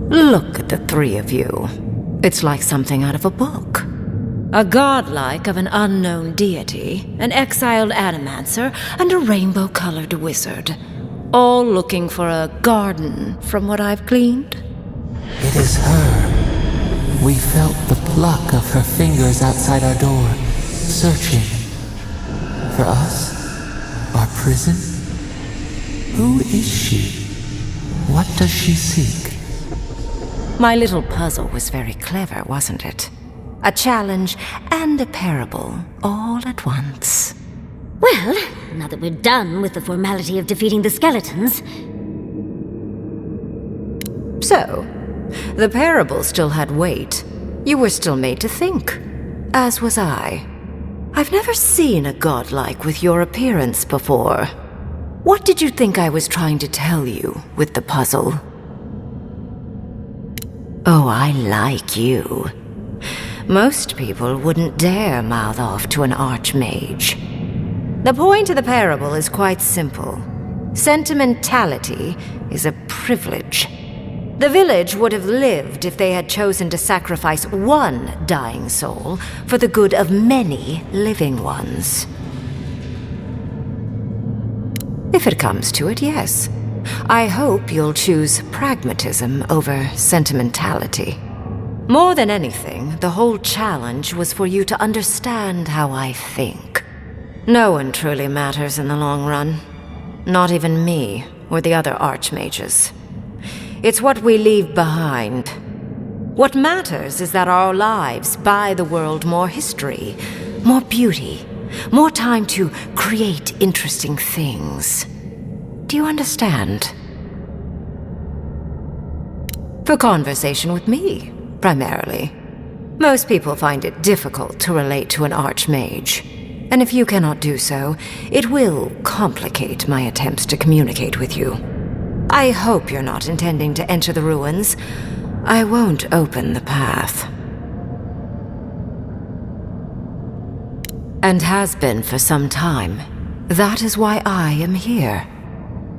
Look at the three of you. It's like something out of a book. A godlike of an unknown deity, an exiled animancer, and a rainbow-colored wizard. All looking for a garden, from what I've gleaned. It is her. We felt the pluck of her fingers outside our door, searching. For us? Our prison? Who is she? What does she seek? My little puzzle was very clever, wasn't it? A challenge and a parable, all at once. Well, now that we're done with the formality of defeating the skeletons... So, the parable still had weight. You were still made to think. As was I. I've never seen a godlike with your appearance before. What did you think I was trying to tell you with the puzzle? Oh, I like you. Most people wouldn't dare mouth off to an archmage. The point of the parable is quite simple. Sentimentality is a privilege. The village would have lived if they had chosen to sacrifice one dying soul for the good of many living ones. If it comes to it, yes. I hope you'll choose pragmatism over sentimentality. More than anything, the whole challenge was for you to understand how I think. No one truly matters in the long run. Not even me or the other archmages. It's what we leave behind. What matters is that our lives buy the world more history, more beauty, more time to create interesting things. Do you understand? For conversation with me, primarily. Most people find it difficult to relate to an archmage. And if you cannot do so, it will complicate my attempts to communicate with you. I hope you're not intending to enter the ruins. I won't open the path. And has been for some time. That is why I am here.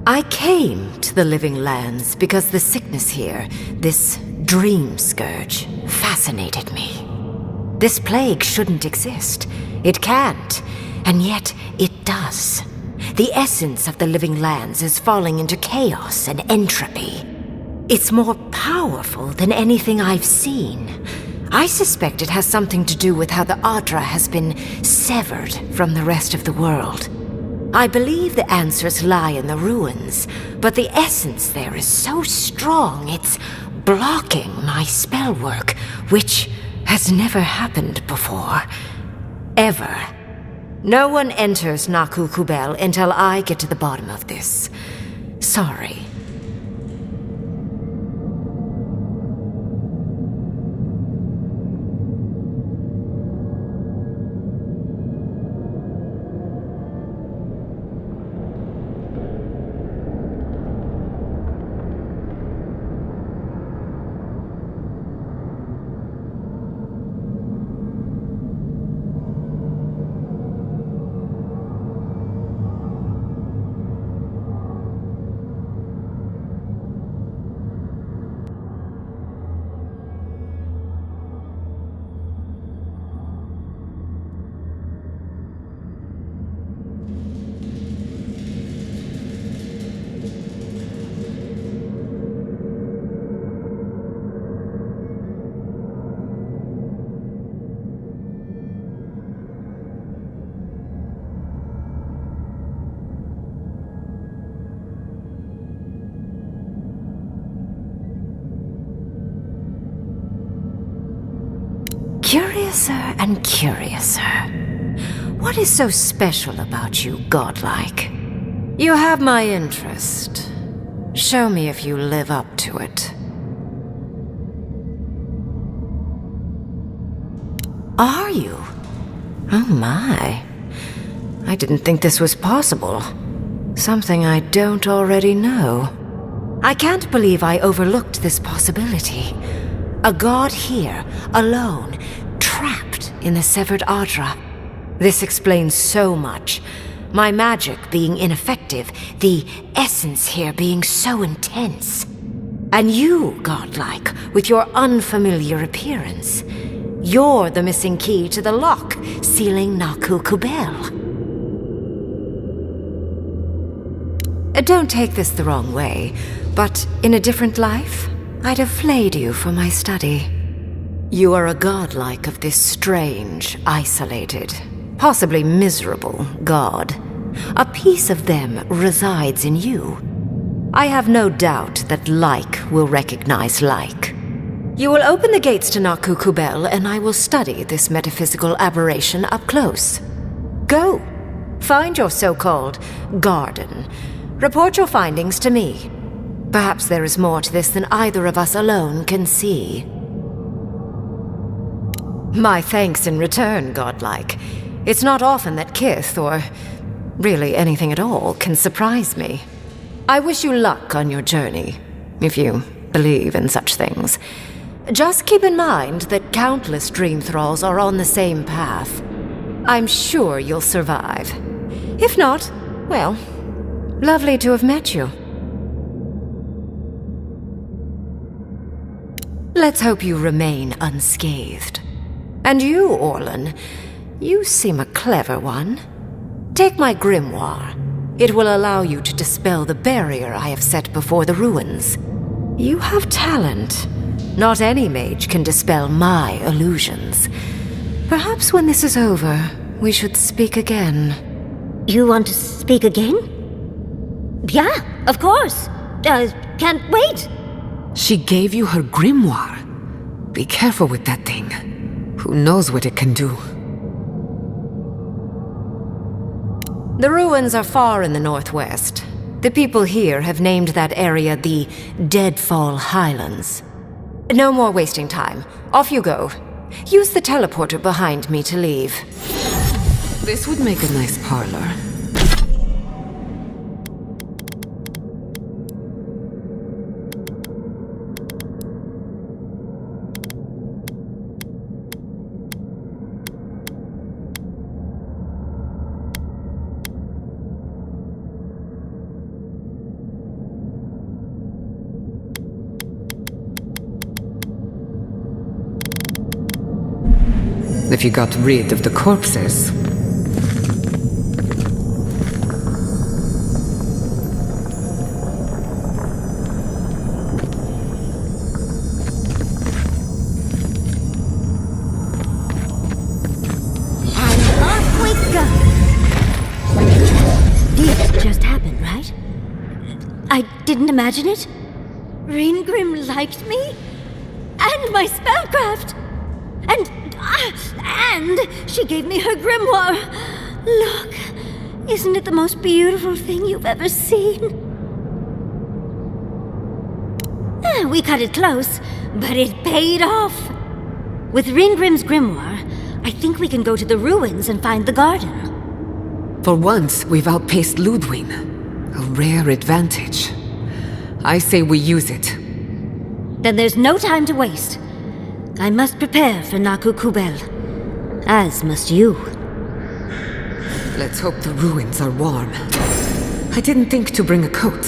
I came to the Living Lands because the sickness here, this dream scourge, fascinated me. This plague shouldn't exist. It can't, and yet it does. The essence of the Living Lands is falling into chaos and entropy. It's more powerful than anything I've seen. I suspect it has something to do with how the Adra has been severed from the rest of the world. I believe the answers lie in the ruins, but the essence there is so strong it's blocking my spell work, which has never happened before. Ever. No one enters Naku Kubel until I get to the bottom of this. Sorry. Curiouser and curiouser. What is so special about you, godlike? You have my interest. Show me if you live up to it. Are you? Oh my. I didn't think this was possible. Something I don't already know. I can't believe I overlooked this possibility. A god here, alone, trapped in the severed Adra. This explains so much. My magic being ineffective, the essence here being so intense. And you, godlike, with your unfamiliar appearance. You're the missing key to the lock, sealing Naku Kubel. Don't take this the wrong way, but in a different life, I'd have flayed you for my study. You are a godlike of this strange, isolated, possibly miserable god. A piece of them resides in you. I have no doubt that like will recognize like. You will open the gates to Naku Kubel, and I will study this metaphysical aberration up close. Go. Find your so-called garden. Report your findings to me. Perhaps there is more to this than either of us alone can see. My thanks in return, godlike. It's not often that Kith, or really anything at all, can surprise me. I wish you luck on your journey, if you believe in such things. Just keep in mind that countless dream thralls are on the same path. I'm sure you'll survive. If not, well, lovely to have met you. Let's hope you remain unscathed. And you, Orlan, you seem a clever one. Take my grimoire. It will allow you to dispel the barrier I have set before the ruins. You have talent. Not any mage can dispel my illusions. Perhaps when this is over, we should speak again. You want to speak again? Yeah, of course. Can't wait. She gave you her grimoire. Be careful with that thing. Who knows what it can do? The ruins are far in the northwest. The people here have named that area the Deadfall Highlands. No more wasting time. Off you go. Use the teleporter behind me to leave. This would make a nice parlor. If you got rid of the corpses. And off we go! This just happened, right? I didn't imagine it. Reengrim liked me? And my spellcraft! And she gave me her grimoire. Look, isn't it the most beautiful thing you've ever seen? We cut it close, but it paid off. With Reengrim's grimoire, I think we can go to the ruins and find the garden. For once, we've outpaced Ludwig. A rare advantage. I say we use it. Then there's no time to waste. I must prepare for Naku Kubel. As must you. Let's hope the ruins are warm. I didn't think to bring a coat.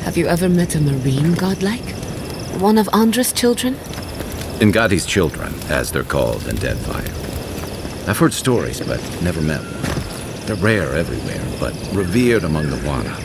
Have you ever met a marine godlike? One of Andra's children? Ngati's children, as they're called in Deadfire. I've heard stories, but never met one. They're rare everywhere, but revered among the Wana.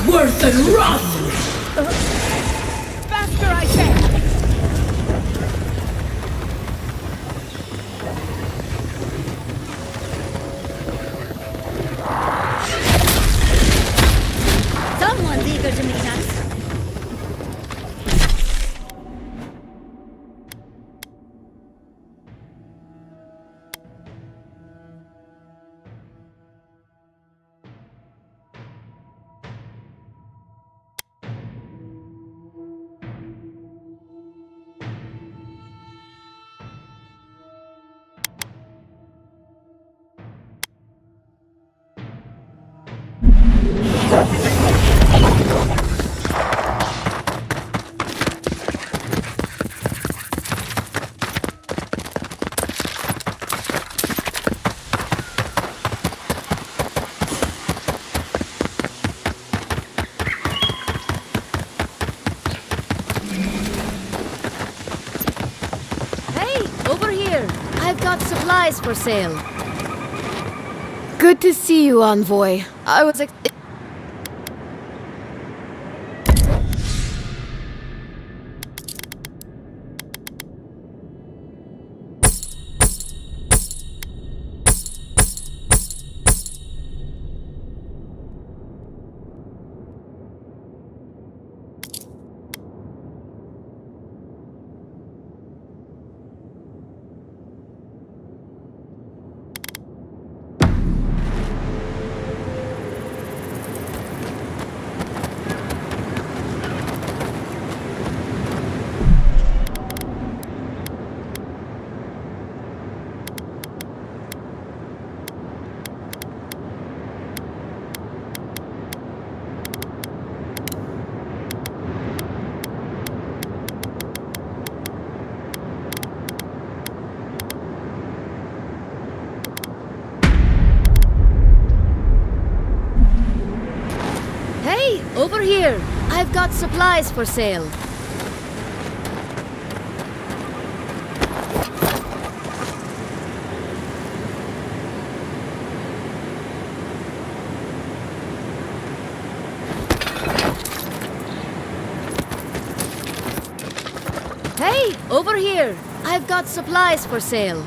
Worth and rough! Faster, I say! Someone's eager to meet us. Over here. I've got supplies for sale. Good to see you, Envoy. I was Over here. I've got supplies for sale. Hey, over here. I've got supplies for sale.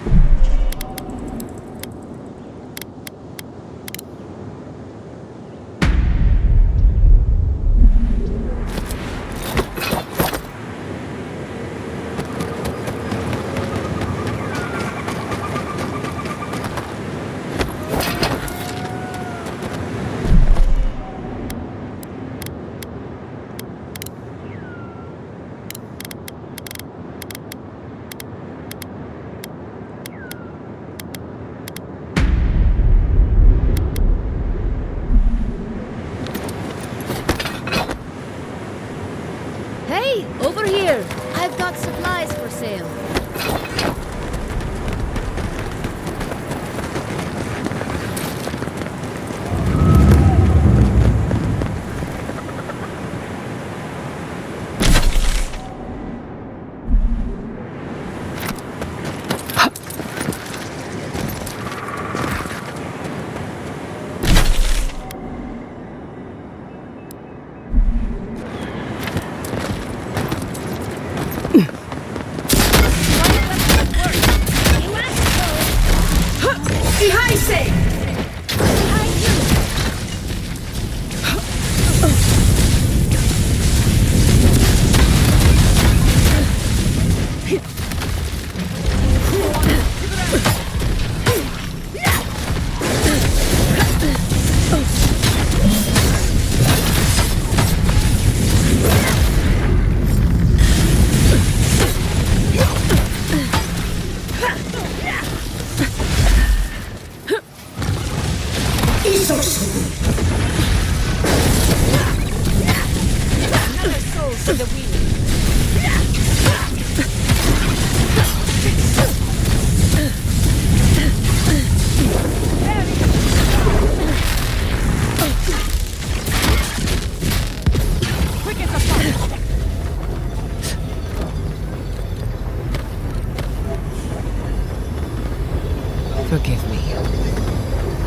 Forgive me.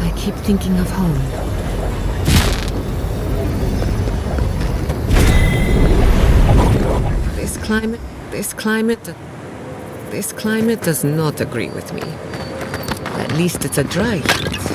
I keep thinking of home. This climate does not agree with me. At least it's a dry heat.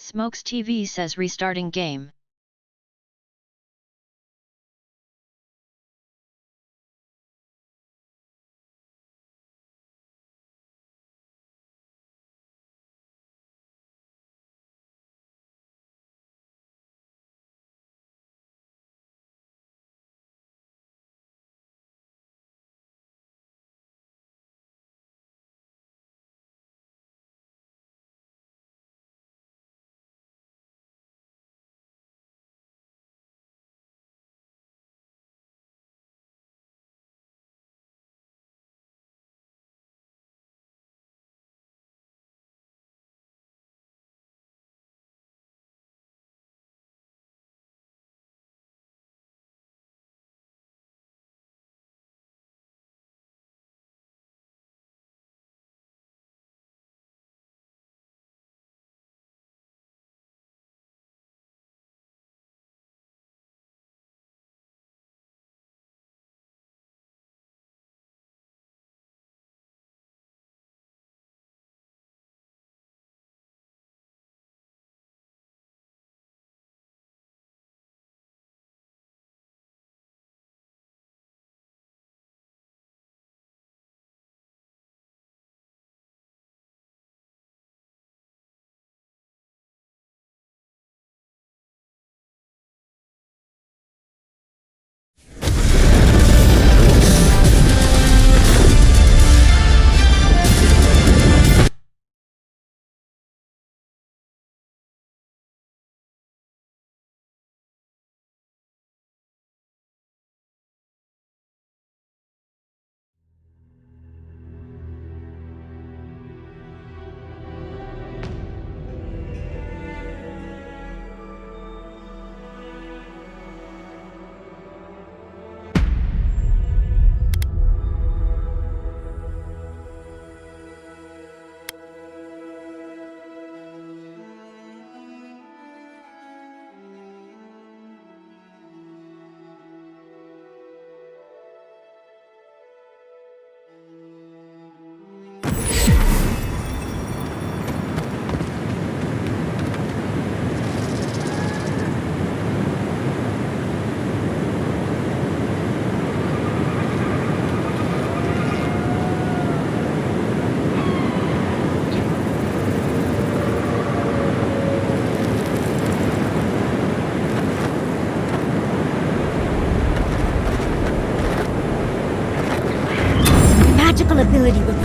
Smokes TV says restarting game.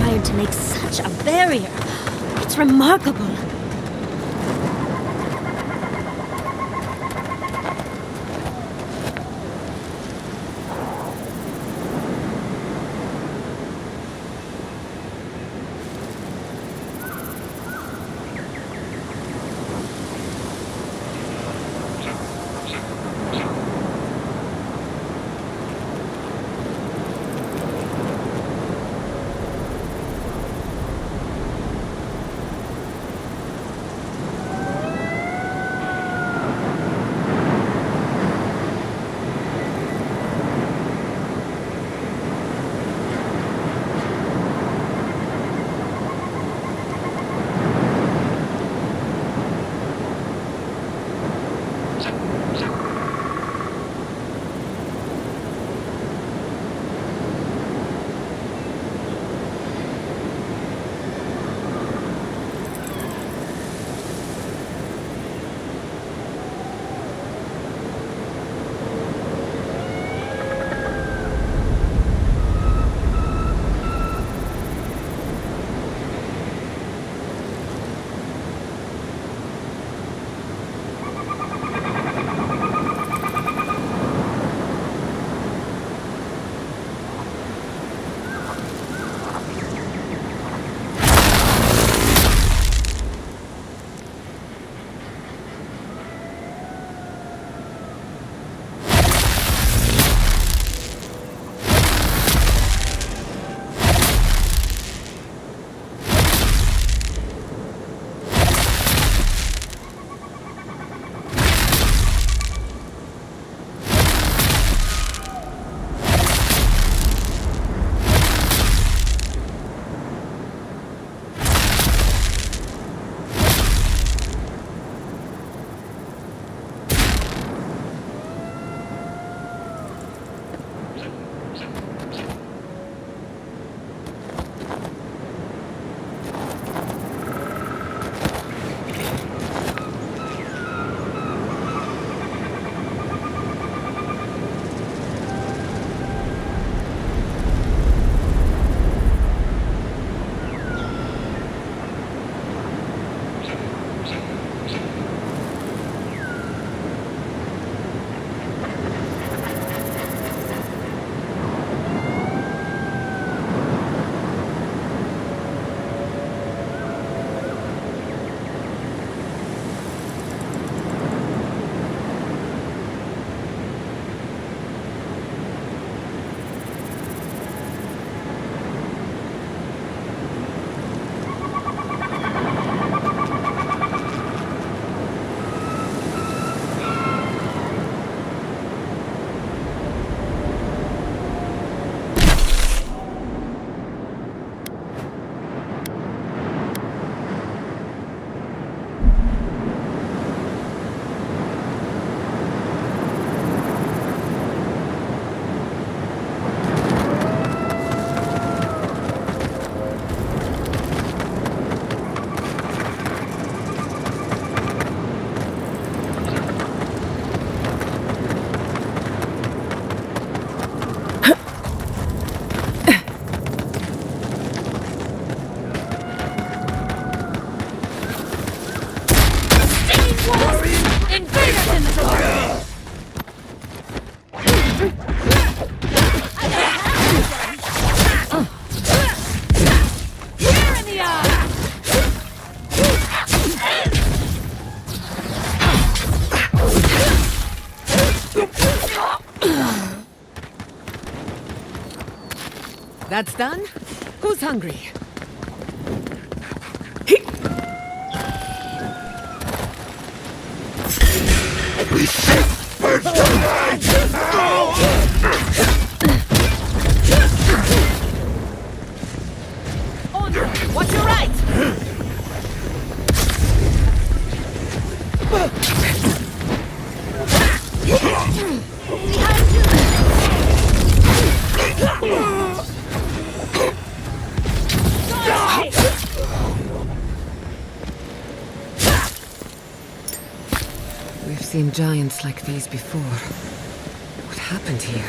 inspired to make such a barrier. It's remarkable. That's done? Who's hungry? Watch your right! We've seen giants like these before. What happened here?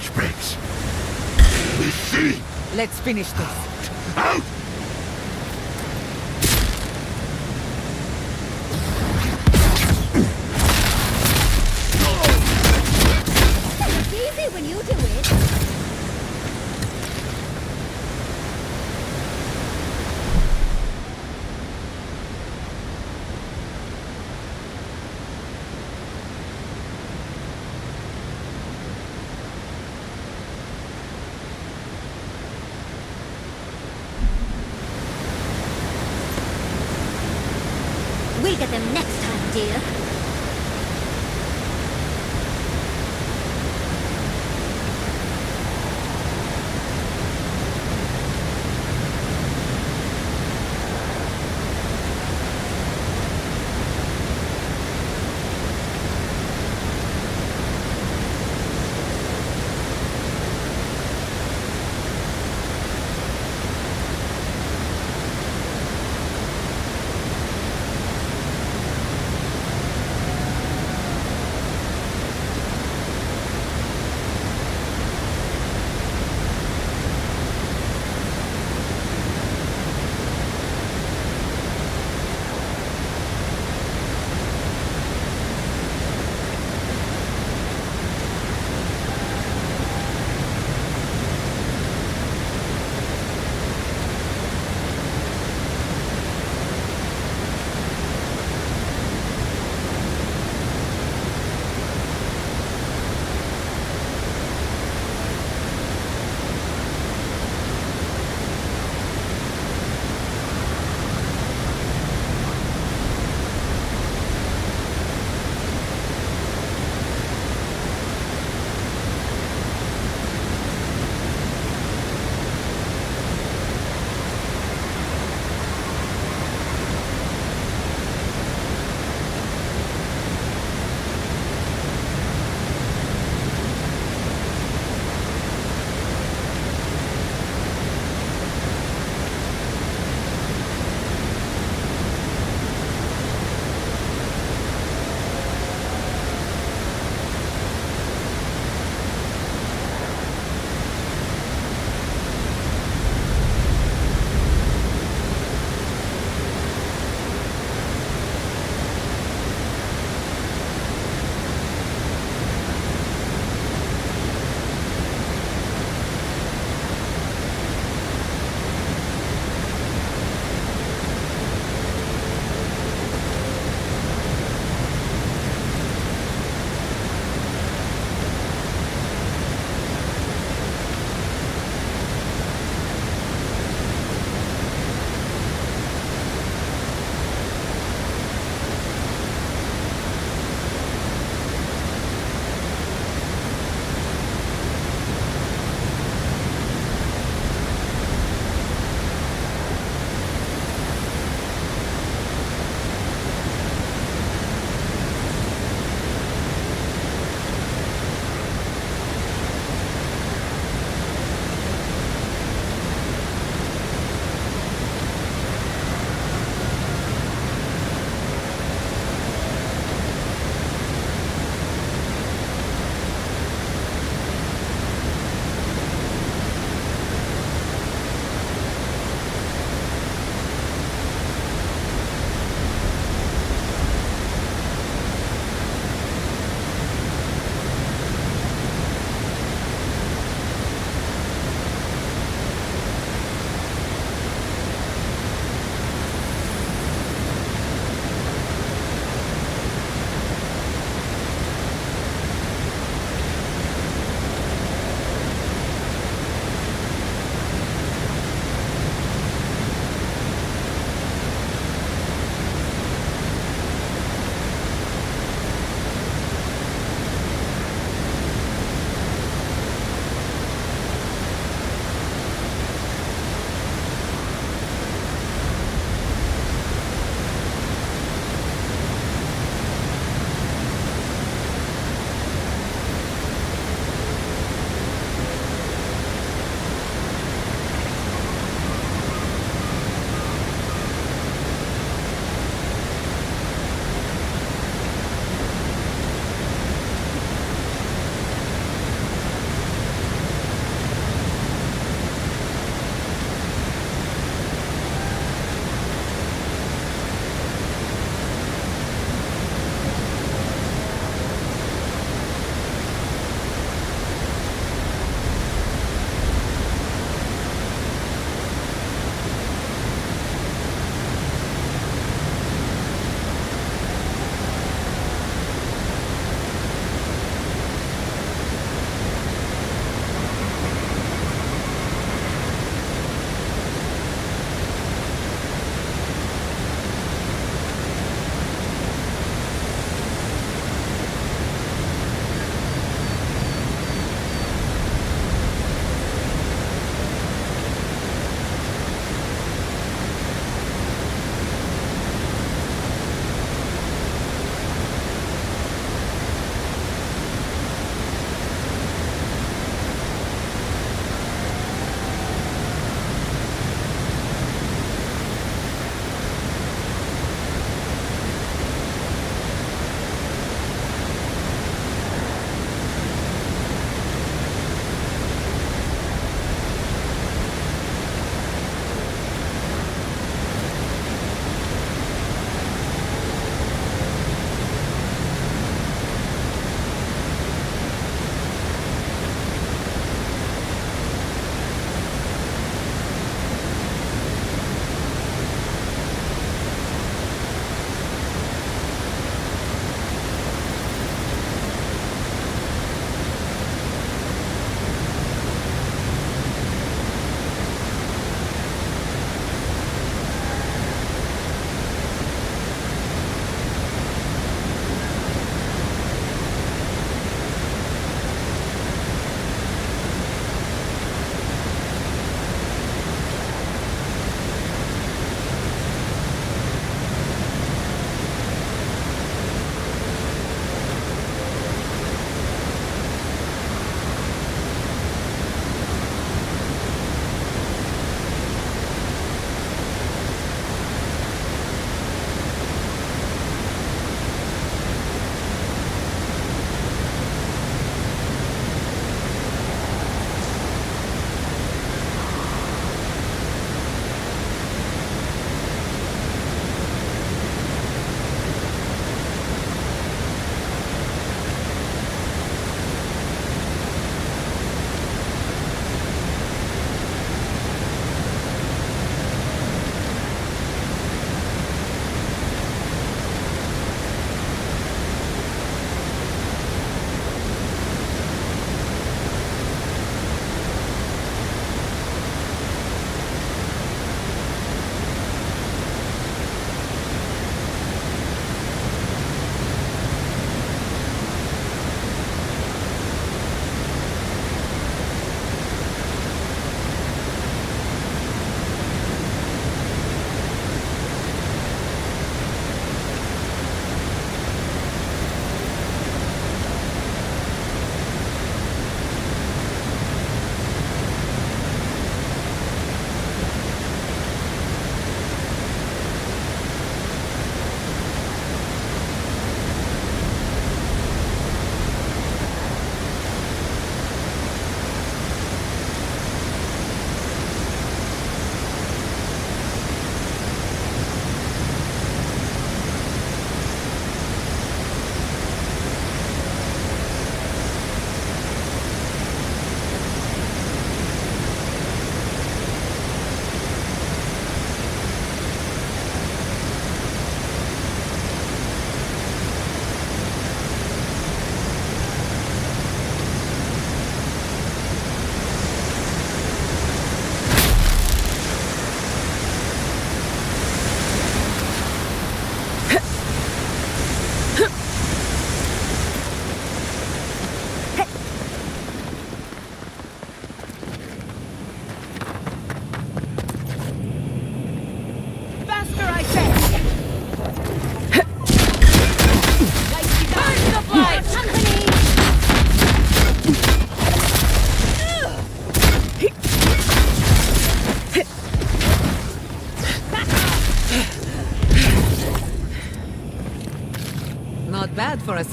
much breaks. We see. Let's finish this. Out! It's easy when you do it. We'll get them next time, dear.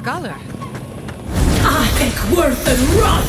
scholar. I think worth and run!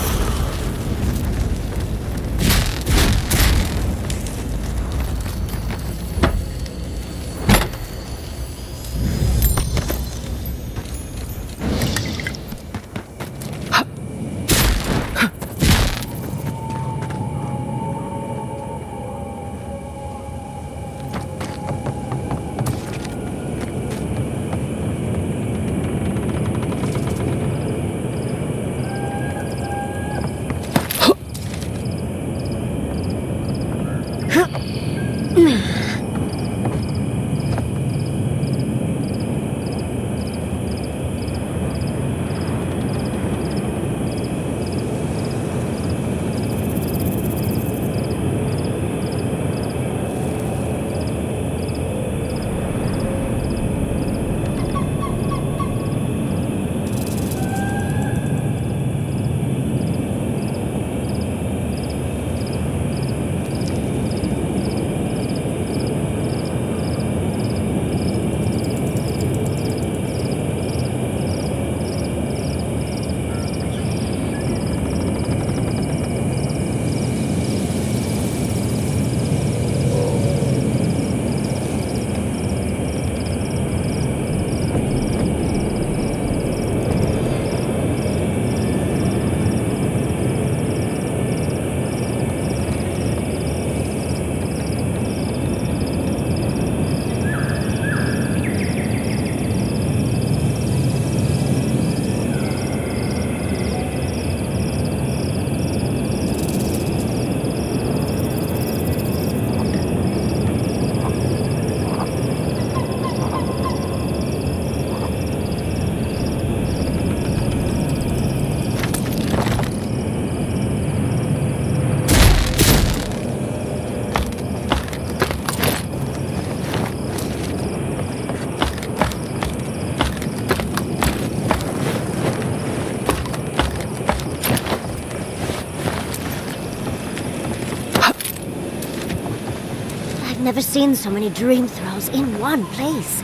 I've never seen so many dream throws in one place.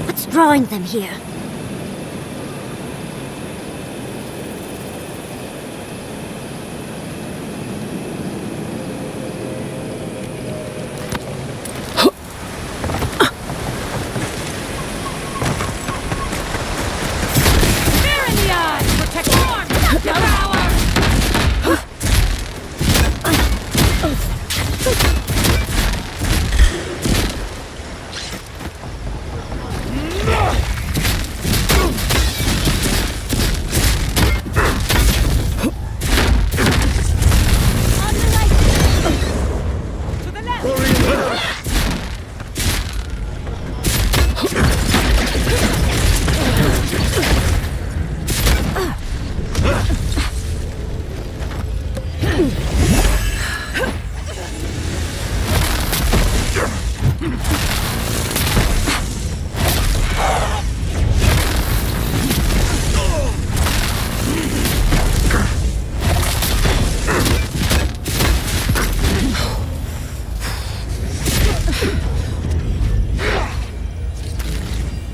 What's drawing them here?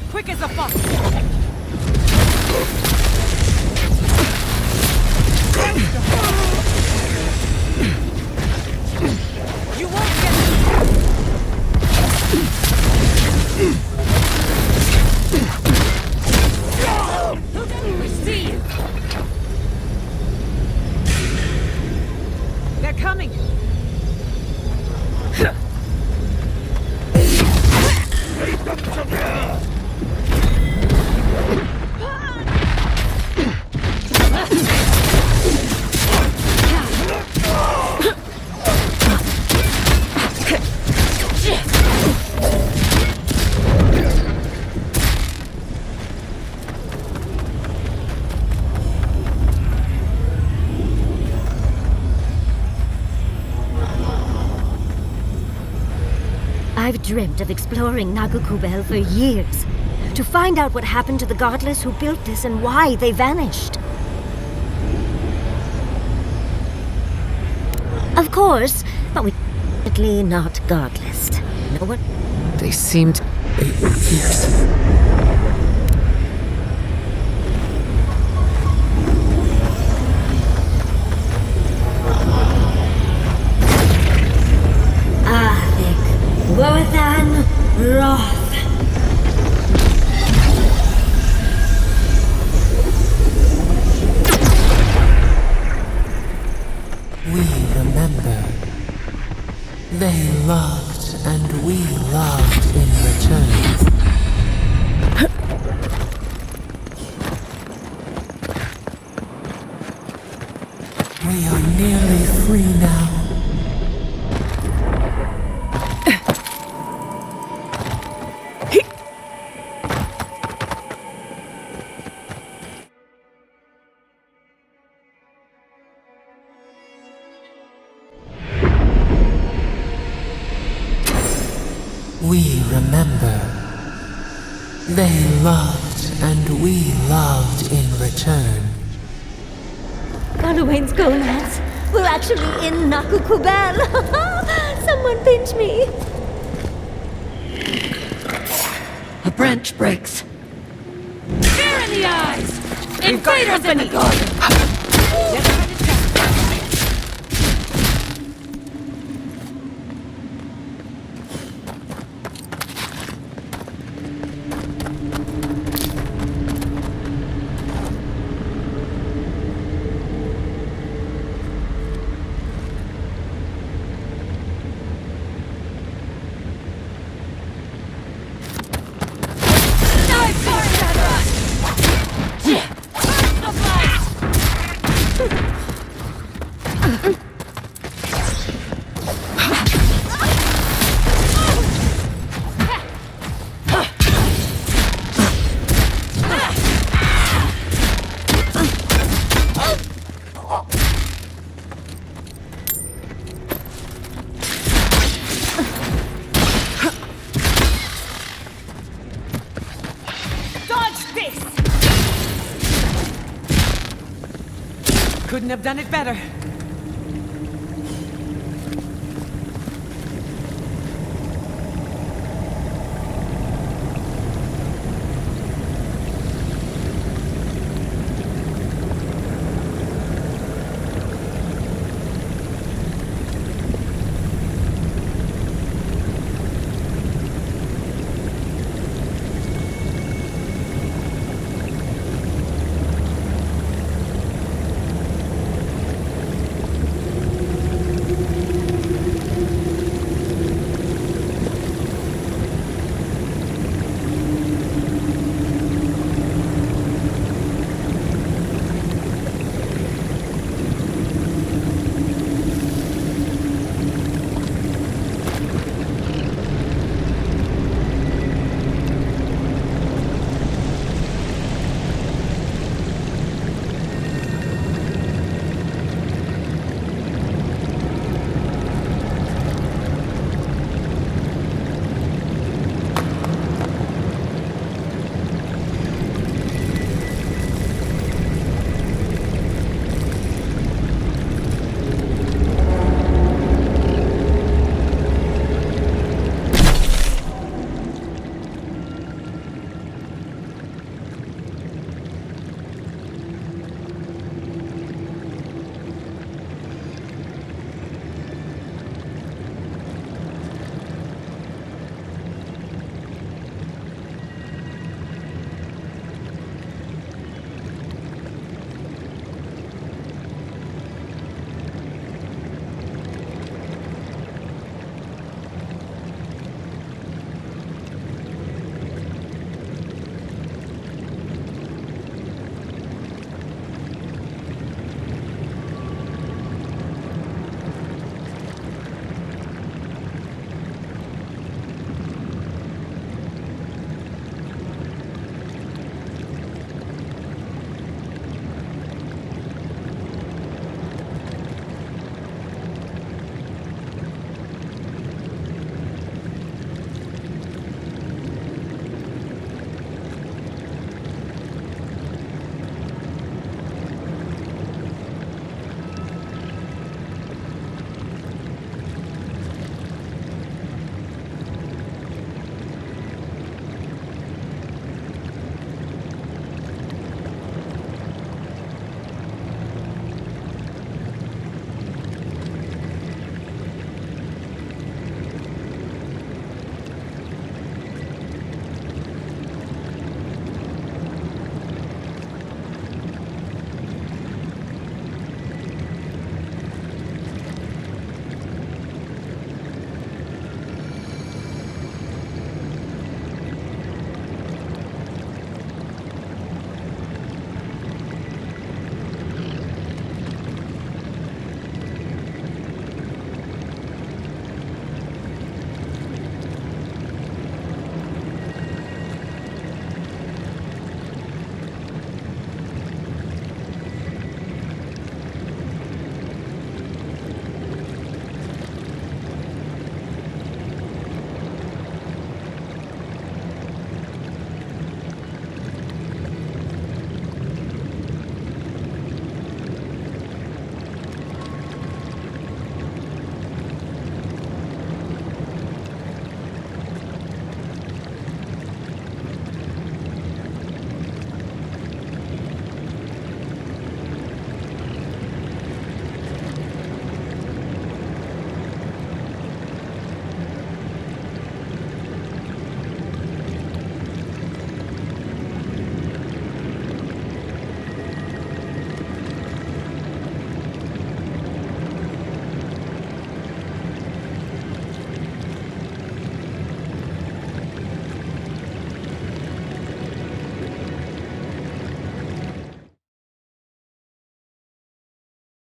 Quick as a fox. You won't get receive. They're coming. I've dreamt of exploring Nagakubel for years, to find out what happened to the godless who built this and why they vanished. Of course, but we're definitely not godless. No one... They seemed 8 years. We remember. They loved and we loved in return. We are nearly free now. We remember. They loved and we loved in return. Gallowayne's gonads. We're actually in Nakukubel. Someone pinch me. A branch breaks. Fear in the eyes! Invaders in the garden! Couldn't have done it better.